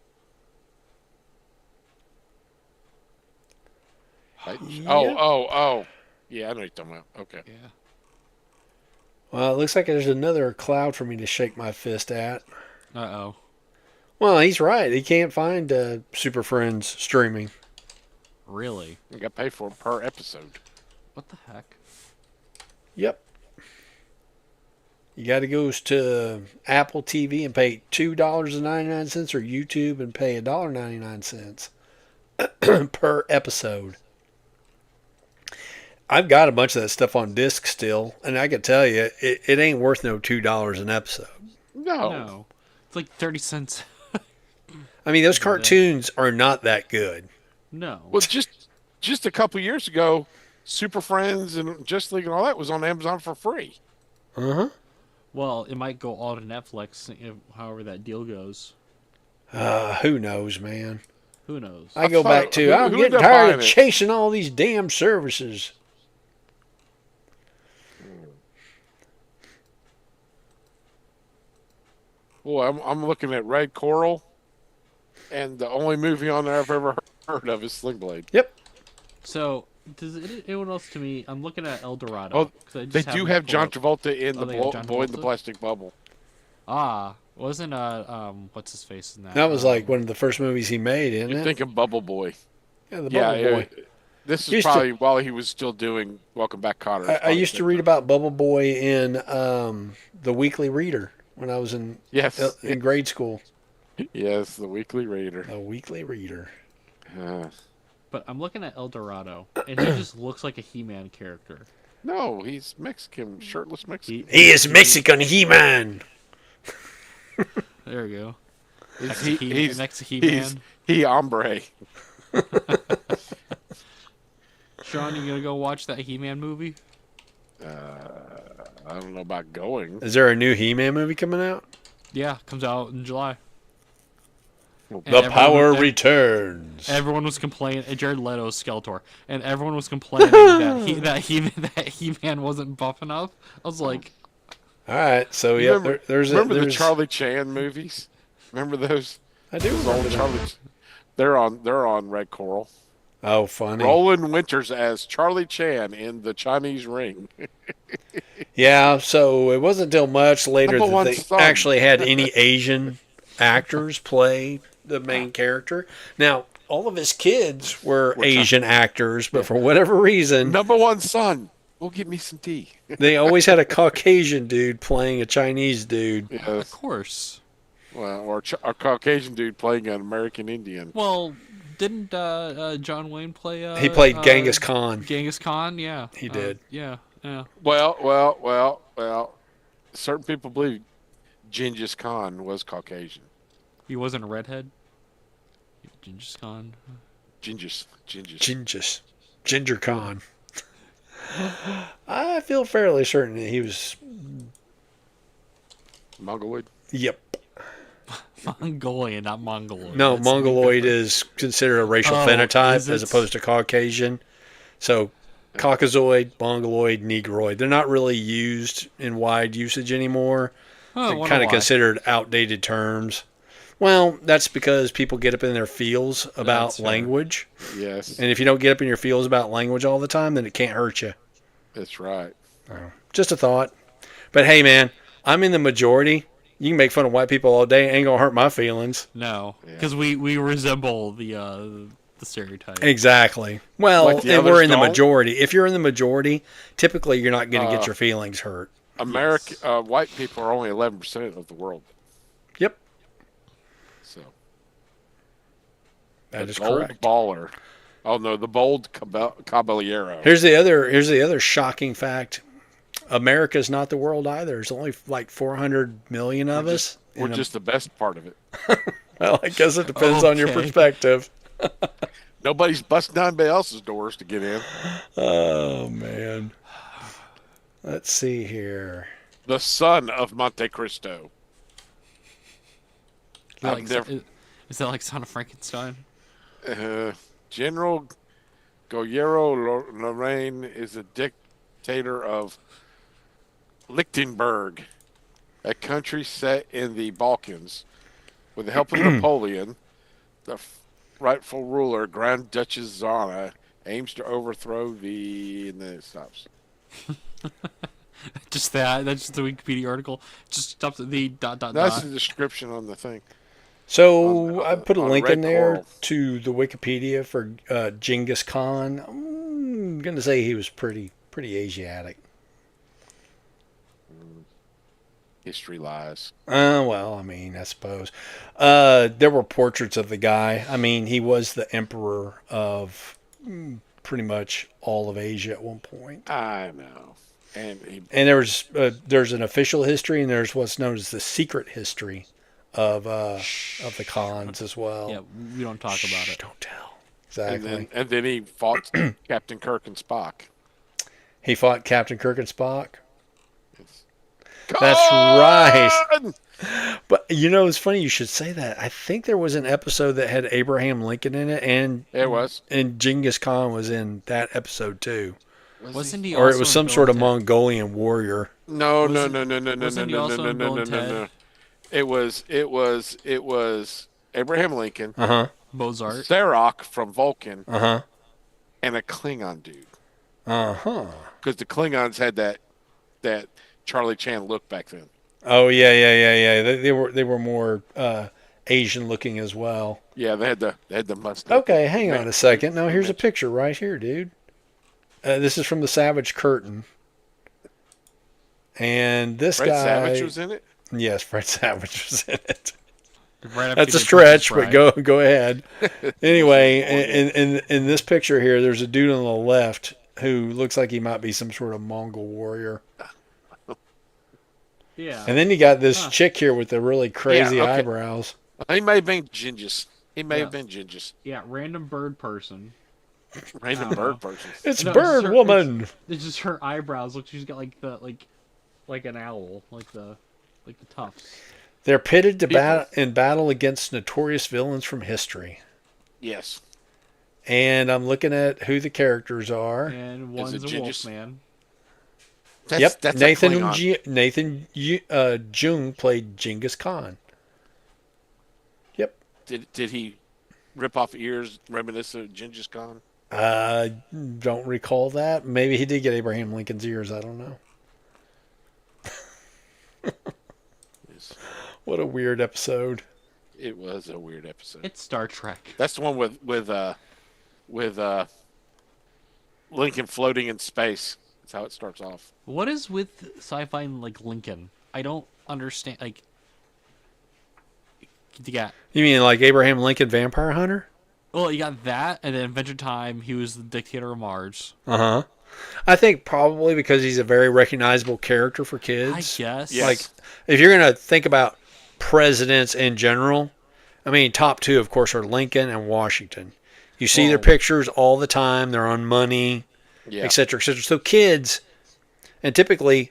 Yeah. Oh. Yeah, I know what you're talking about. Okay.
Yeah.
Well, it looks like there's another cloud for me to shake my fist at.
Uh-oh.
Well, he's right. He can't find Super Friends streaming.
Really?
You got to pay for it per episode.
What the heck?
Yep. You got to go to Apple TV and pay $2.99 or YouTube and pay $1.99 per episode. I've got a bunch of that stuff on disc still, and I can tell you, it ain't worth no $2 an episode.
No.
It's like 30 cents.
I mean, those cartoons are not that good.
No.
Well, just a couple years ago, Super Friends and Just League and all that was on Amazon for free.
Uh-huh.
Well, it might go all to Netflix, however that deal goes.
Who knows, man?
Who knows?
I go back to, I'm getting tired of chasing all these damn services.
Well, I'm looking at Red Coral, and the only movie on there I've ever heard of is Sling Blade.
Yep.
So, does anyone else to me? I'm looking at El Dorado.
Oh,
'cause I
they
just
do
happened to
have
pull
John
up-
Travolta in
Oh,
the
they have John
Boy in the
Travolta?
Plastic Bubble.
Wasn't what's his face in that?
That was like one of the first movies he made, isn't
You're
it?
thinking Bubble Boy.
Yeah, the Bubble Boy.
This is
Used
probably while he was still doing Welcome Back, Kotter.
I used to read about Bubble Boy in the Weekly Reader when I was in grade school.
Yes, the Weekly Reader.
The Weekly Reader.
But I'm looking at El Dorado, and he just looks like a He-Man character.
No, he's Mexican, shirtless Mexican.
He is Mexican He-Man.
There we go.
He's
next to He-Man.
He hombre.
Sean, you gonna go watch that He-Man movie?
I don't know about going.
Is there a new He-Man movie coming out?
Yeah, comes out in July.
The Power Returns.
Everyone was complaining. Jared Leto's Skeletor, and everyone was complaining that He-Man wasn't buff enough. I was like,
all right, so yeah, there's
the Charlie Chan movies. Remember those?
I do remember those.
They're on Red Coral.
Oh, funny.
Roland Winters as Charlie Chan in The Chinese Ring.
Yeah, so it wasn't until much later that they actually had any Asian actors play the main character. Now, all of his kids were Asian actors, but for whatever reason...
Number one son, go get me some tea.
They always had a Caucasian dude playing a Chinese dude.
Yes.
of course.
Well, or a Caucasian dude playing an American Indian.
Well, didn't John Wayne play?
He played Genghis Khan.
Genghis Khan, yeah.
He did.
Yeah.
Well. Certain people believe Genghis Khan was Caucasian.
He wasn't a redhead. Genghis Khan.
Ginger Khan. I feel fairly certain that he was
Mongoloid.
Yep.
Mongolian, not Mongoloid.
No, Mongoloid is considered a racial phenotype as opposed to Caucasian. So, Caucasoid, Mongoloid, Negroid. They're not really used in wide usage anymore. They're kind of considered outdated terms. Well, that's because people get up in their feels about language.
Yes.
And if you don't get up in your feels about language all the time, then it can't hurt you.
That's right.
Just a thought. But hey, man, I'm in the majority. You can make fun of white people all day. It ain't going to hurt my feelings.
No, because we resemble the stereotype.
Exactly. Well,
Like the
and we're in the
don't?
majority. If you're in the majority, typically you're not going to get your feelings hurt.
White people are only 11% of the world.
Yep.
So
That is
bold
correct.
baller. Oh no, the bold caballero.
Here's the other shocking fact. America's not the world either. There's only like 400 million of us.
We're just the best part of it.
Well, I guess it depends on your
Okay.
perspective.
Nobody's busting down anybody else's doors to get in.
Oh, man. Let's see here.
The son of Monte Cristo. I've never-
Is that like Son of Frankenstein?
General Guillermo Lorraine is a dictator of Lichtenberg, a country set in the Balkans. With the help of Napoleon, the rightful ruler, Grand Duchess Zana, aims to overthrow the... And then it stops.
Just that. That's just the Wikipedia article. Just stops at the ...
That's the description on the thing.
So I put a
on
link
Red
in there
Coral.
to the Wikipedia for Genghis Khan. I'm going to say he was pretty Asiatic.
History lies.
Well, I mean, I suppose. There were portraits of the guy. I mean, he was the emperor of pretty much all of Asia at one point.
I know. And
there's an official history, and there's what's known as the secret history of the Khans as well.
Yeah, we don't talk about it.
Don't tell. Exactly.
and then he fought Captain Kirk and Spock.
He fought Captain Kirk and Spock. That's right.
Con!
But it's funny you should say that. I think there was an episode that had Abraham Lincoln in it, and
It was.
and Genghis Khan was in that episode too,
Wasn't he
or it
also
was
in
some
Bill
sort of
and Ted?
Mongolian warrior.
No.
Wasn't he also in Bill and
No.
Ted?
It was Abraham Lincoln,
Uh huh.
Mozart.
Sarok from Vulcan,
Uh huh.
and a Klingon dude.
Uh huh.
Because the Klingons had that Charlie Chan look back then.
Oh yeah. They were more Asian looking as well.
Yeah, they had the mustache.
Okay, hang on a second. Now here's a picture right here, dude. This is from the Savage Curtain, and this
Fred
guy.
Savage was in it.
Yes, Fred Savage was in it.
Right after
That's a
he did
stretch,
Princess
but
Bride.
go ahead. Anyway, in this picture here, there's a dude on the left who looks like he might be some sort of Mongol warrior.
Yeah.
And then you got this chick here with the really crazy
okay.
eyebrows.
He may have been Gingis. He may have
Yeah.
been Gingis.
Yeah, random bird person.
Random
I don't know.
bird person.
It's
No,
Bird
it's her-
Woman.
It's just her eyebrows. Look, she's got like an owl, like the tufts.
They're pitted to
People-
in battle against notorious villains from history.
Yes.
And I'm looking at who the characters are.
And one's
it
a
Gingis?
Wolfman.
Yep,
That's a
Nathan
Klingon.
Nathan Jung played Genghis Khan. Yep.
Did he rip off ears reminiscent of Genghis Khan?
Don't recall that. Maybe he did get Abraham Lincoln's ears. I don't know.
Yes.
What a weird episode.
It was a weird episode.
It's Star Trek.
That's the one with Lincoln floating in space. That's how it starts off.
What is with sci-fi and like Lincoln? I don't understand. Like, you got
You mean like Abraham Lincoln Vampire Hunter?
you got that, and then Adventure Time. He was the dictator of Mars.
Uh-huh. I think probably because he's a very recognizable character for
I
kids.
guess.
Yes.
Like, if you're going to think about presidents in general, I mean, top two, of course, are Lincoln and Washington. You see their
Well-
pictures all the time. They're on money,
Yeah.
et cetera, et cetera. So kids, and typically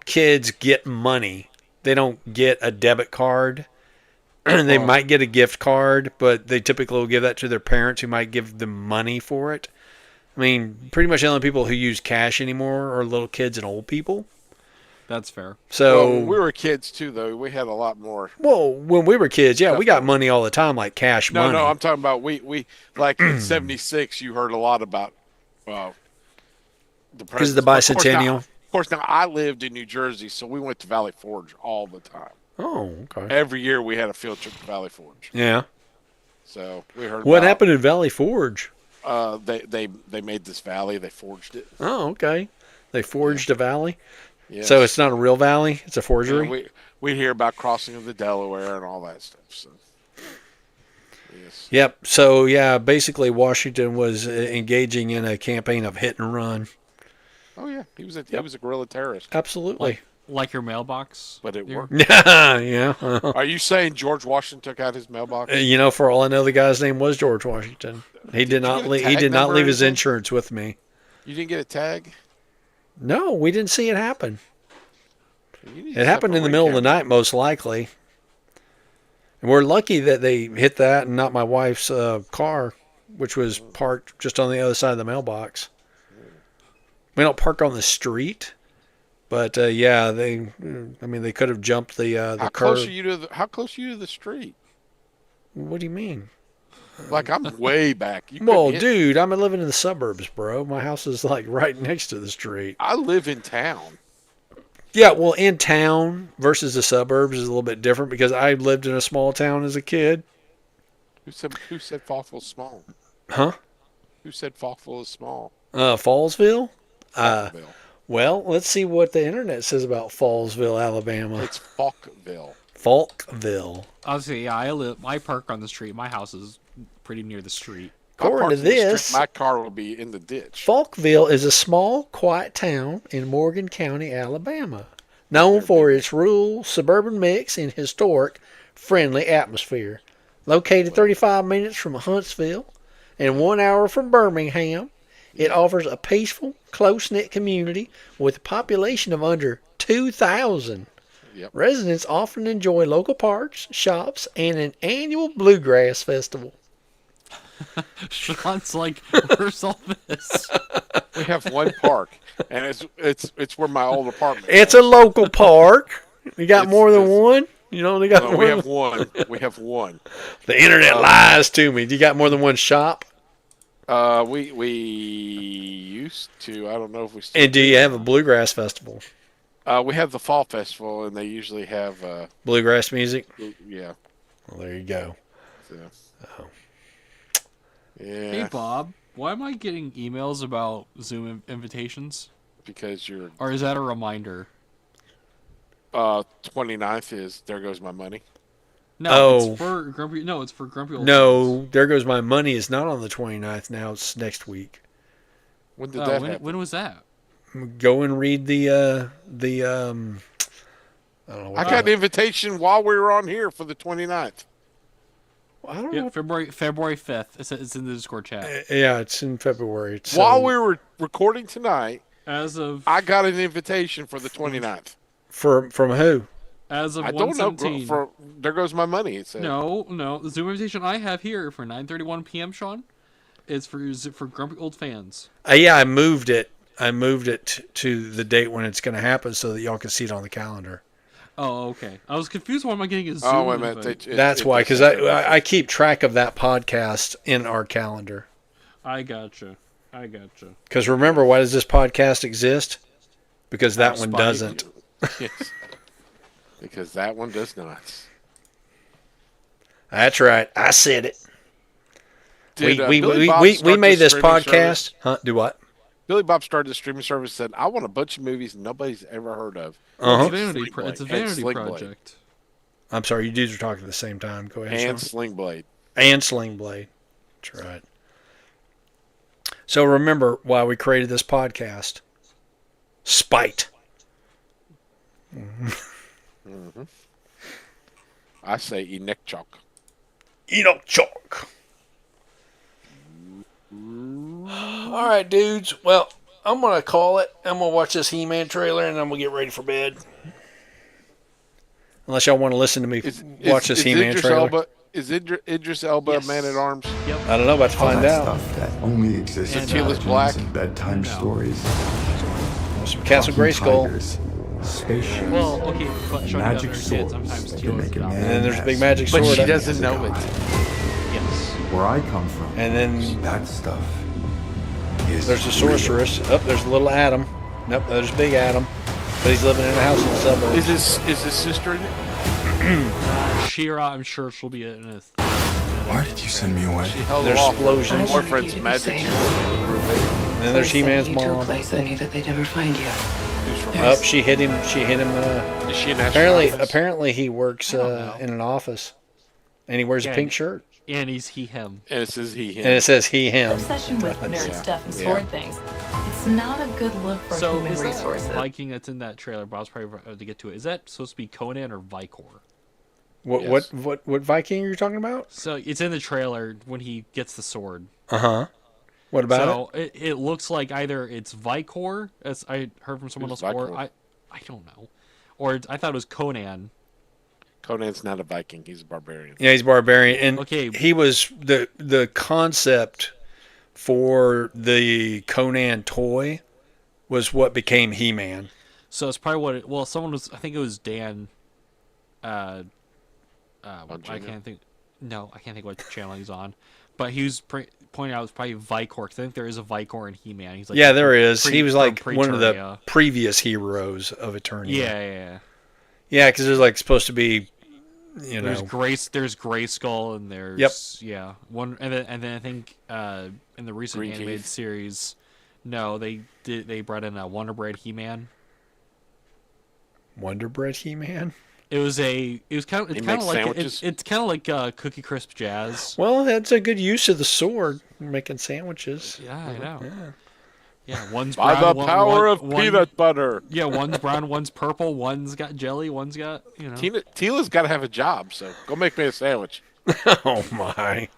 kids get money. They don't get a debit card. They
Well-
might get a gift card, but they typically will give that to their parents who might give them money for it. I mean, pretty much the only people who use cash anymore are little kids and old people.
That's fair.
So,
Well, when we were kids too, though. We had a lot more.
when we were kids, yeah, we got money all the time, like cash
No,
money.
no, I'm talking about we like in '76. You heard a lot about the
Because of the
presidents.
bicentennial.
Of course, now I lived in New Jersey, so we went to Valley Forge all the time.
Oh, okay.
Every year we had a field trip to Valley Forge.
Yeah.
So we heard.
What
about,
happened in Valley Forge?
They made this valley. They forged it.
Oh, okay. They forged a valley.
Yes.
So it's not a real valley. It's a
And
forgery.
we hear about crossing of the Delaware and all that stuff. So yes.
Yep. So yeah, basically Washington was engaging in a campaign of hit and run.
Oh yeah, he was a guerrilla terrorist,
Absolutely.
Like your mailbox.
but it worked.
Yeah.
Are you saying George Washington took out his mailbox?
For all I know, the guy's name was George Washington. He did not. He did not leave his insurance with me.
You didn't get a tag?
No, we didn't see it happen. It happened in the middle of the night, most likely. And we're lucky that they hit that and not my wife's car, which was parked just on the other side of the mailbox. We don't park on the street, but yeah, they could have jumped the
How
curb.
close are you to the street?
What do you mean?
Like I'm way back.
Dude, I'm living in the suburbs, bro. My house is like right next to the street.
I live in town.
Yeah, well, in town versus the suburbs is a little bit different because I lived in a small town as a kid.
Who said Falkville's small?
Huh?
Who said Falkville is small?
Fallsville?
Falkville.
Well, let's see what the internet says about Fallsville, Alabama.
It's Falkville.
Falkville.
Obviously, yeah, I park on the street. My house is pretty near the street.
According to this,
my car will be in the ditch.
Falkville is a small, quiet town in Morgan County, Alabama, known for its rural, suburban mix and historic, friendly atmosphere. Located 35 minutes from Huntsville and 1 hour from Birmingham, it offers a peaceful, close-knit community with a population of under 2,000.
Yep.
Residents often enjoy local parks, shops, and an annual bluegrass festival.
Sean's like, where's all this?
We have one park, and it's where my old apartment.
It's a local park. You got more than one? You only got one?
We have one. We have one.
The internet lies to me. You got more than one shop?
We used to. I don't know if we still.
And do you have a bluegrass festival?
We have the fall festival, and they usually have
bluegrass music.
Yeah.
Well, there you go.
So.
Oh.
Yeah.
Hey Bob, why am I getting emails about Zoom invitations?
Because you're.
Or is that a reminder?
29th is There Goes My Money.
No, it's for Grumpy. No, it's for Grumpy Old.
No, Friends. There Goes My Money is not on the 29th. Now it's next week.
When did that happen?
When was that?
Go and read the I don't know.
I got an invitation while we were on here for the 29th.
I don't know.
February 5th. It's in the Discord chat.
Yeah, it's in February.
While we were recording tonight,
I
got an invitation for the 29th.
From who?
As of
I don't know. There Goes My Money. It said.
No. The Zoom invitation I have here for 9:31 p.m. Sean, is for Grumpy Old Fans.
Yeah, I moved it. To the date when it's going to happen so that y'all can see it on the calendar.
Oh, okay. I was confused. Why am I getting a Zoom?
Oh, wait a minute.
That's why, because I keep track of that podcast in our calendar.
I gotcha.
Because remember, why does this podcast exist? Because that one doesn't.
Yes. Because that one does not.
That's right. I said it. We
Bob
made this podcast.
Service?
Huh? Do what?
Billy Bob started the streaming service and said, I want a bunch of movies nobody's ever heard of.
Uh-huh.
It's a vanity project.
I'm sorry, you dudes are talking at the same time. Go ahead.
And Sling Blade.
That's right. So remember why we created this podcast. Spite.
Mm-hmm. I say Enekchok.
Enekchok. All right, dudes. Well, I'm going to call it. I'm going to watch this He-Man trailer, and I'm going to get ready for bed. Unless y'all want to listen to me watch this He-Man trailer.
Is Idris Elba a Man-at-Arms?
Yep.
I don't know. About to find out.
Stuff that only exists in
Teal is Black.
and bedtime stories.
Some Castle Grayskull.
Spaceships.
Well, okay, but Sean
magic
doesn't
swords
understand. Sometimes
that
Teal
can
is
make a
not.
man
And then there's a big magic
But
sword.
she doesn't know it.
Yes.
Where I come from,
And then
that stuff is
there's a sorceress. Oh, there's a little Adam. Nope, there's Big Adam. But he's living in a house in the suburbs.
Is his sister in it?
Shira, I'm sure she'll be in it.
Why did you send me away?
There's explosions.
Her boyfriend's magic.
And then there's He-Man's mom.
Place I knew that they'd never find you.
Oh, she hit him. Is
she an astronaut?
Apparently he works in an office, and he wears a pink shirt.
And he's he him.
And it says he him.
And it says he him.
Obsession with nerd stuff and sword things. It's It's not a good look for
So
human
is
resources.
that Viking that's in that trailer? But I was probably to get to it. Is that supposed to be Conan or Vicor?
What Viking are you talking about?
So it's in the trailer when he gets the sword.
What about it?
So it looks like either it's Vicor, as I heard from someone
Who's
else, or
Vicor?
I don't know, or I thought it was Conan.
Conan's not a Viking. He's a barbarian.
Yeah, he's barbarian, and
Okay.
he was the concept for the Conan toy was what became He-Man.
So it's probably what. Well, someone was. I think it was Dan. I can't think. No, I can't think what channel he's on. But he was pointing out it was probably Vicor. 'Cause I think there is a Vicor in He-Man. He's like
Yeah, there is. He was
from
like one of the
Preteria.
previous heroes of Eternia.
Yeah.
Yeah, because there's like supposed to be,
There's Grayskull, and there's one, and then I think in the recent
Green
animated
Teeth.
series, no, they brought in a Wonder Bread He-Man.
Wonder Bread He-Man.
It's kind of
He
like
makes sandwiches?
it's kind of like Cookie Crisp Jazz.
Well, that's a good use of the sword. Making sandwiches.
Yeah, I know. Yeah, one's
By
brown.
the power of peanut butter.
Yeah, one's brown, one's purple, one's got jelly, one's got
Tila's got to have a job, so go make me a sandwich.
Oh my!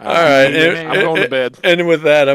All right,
I'm going to bed.
And with that, I'm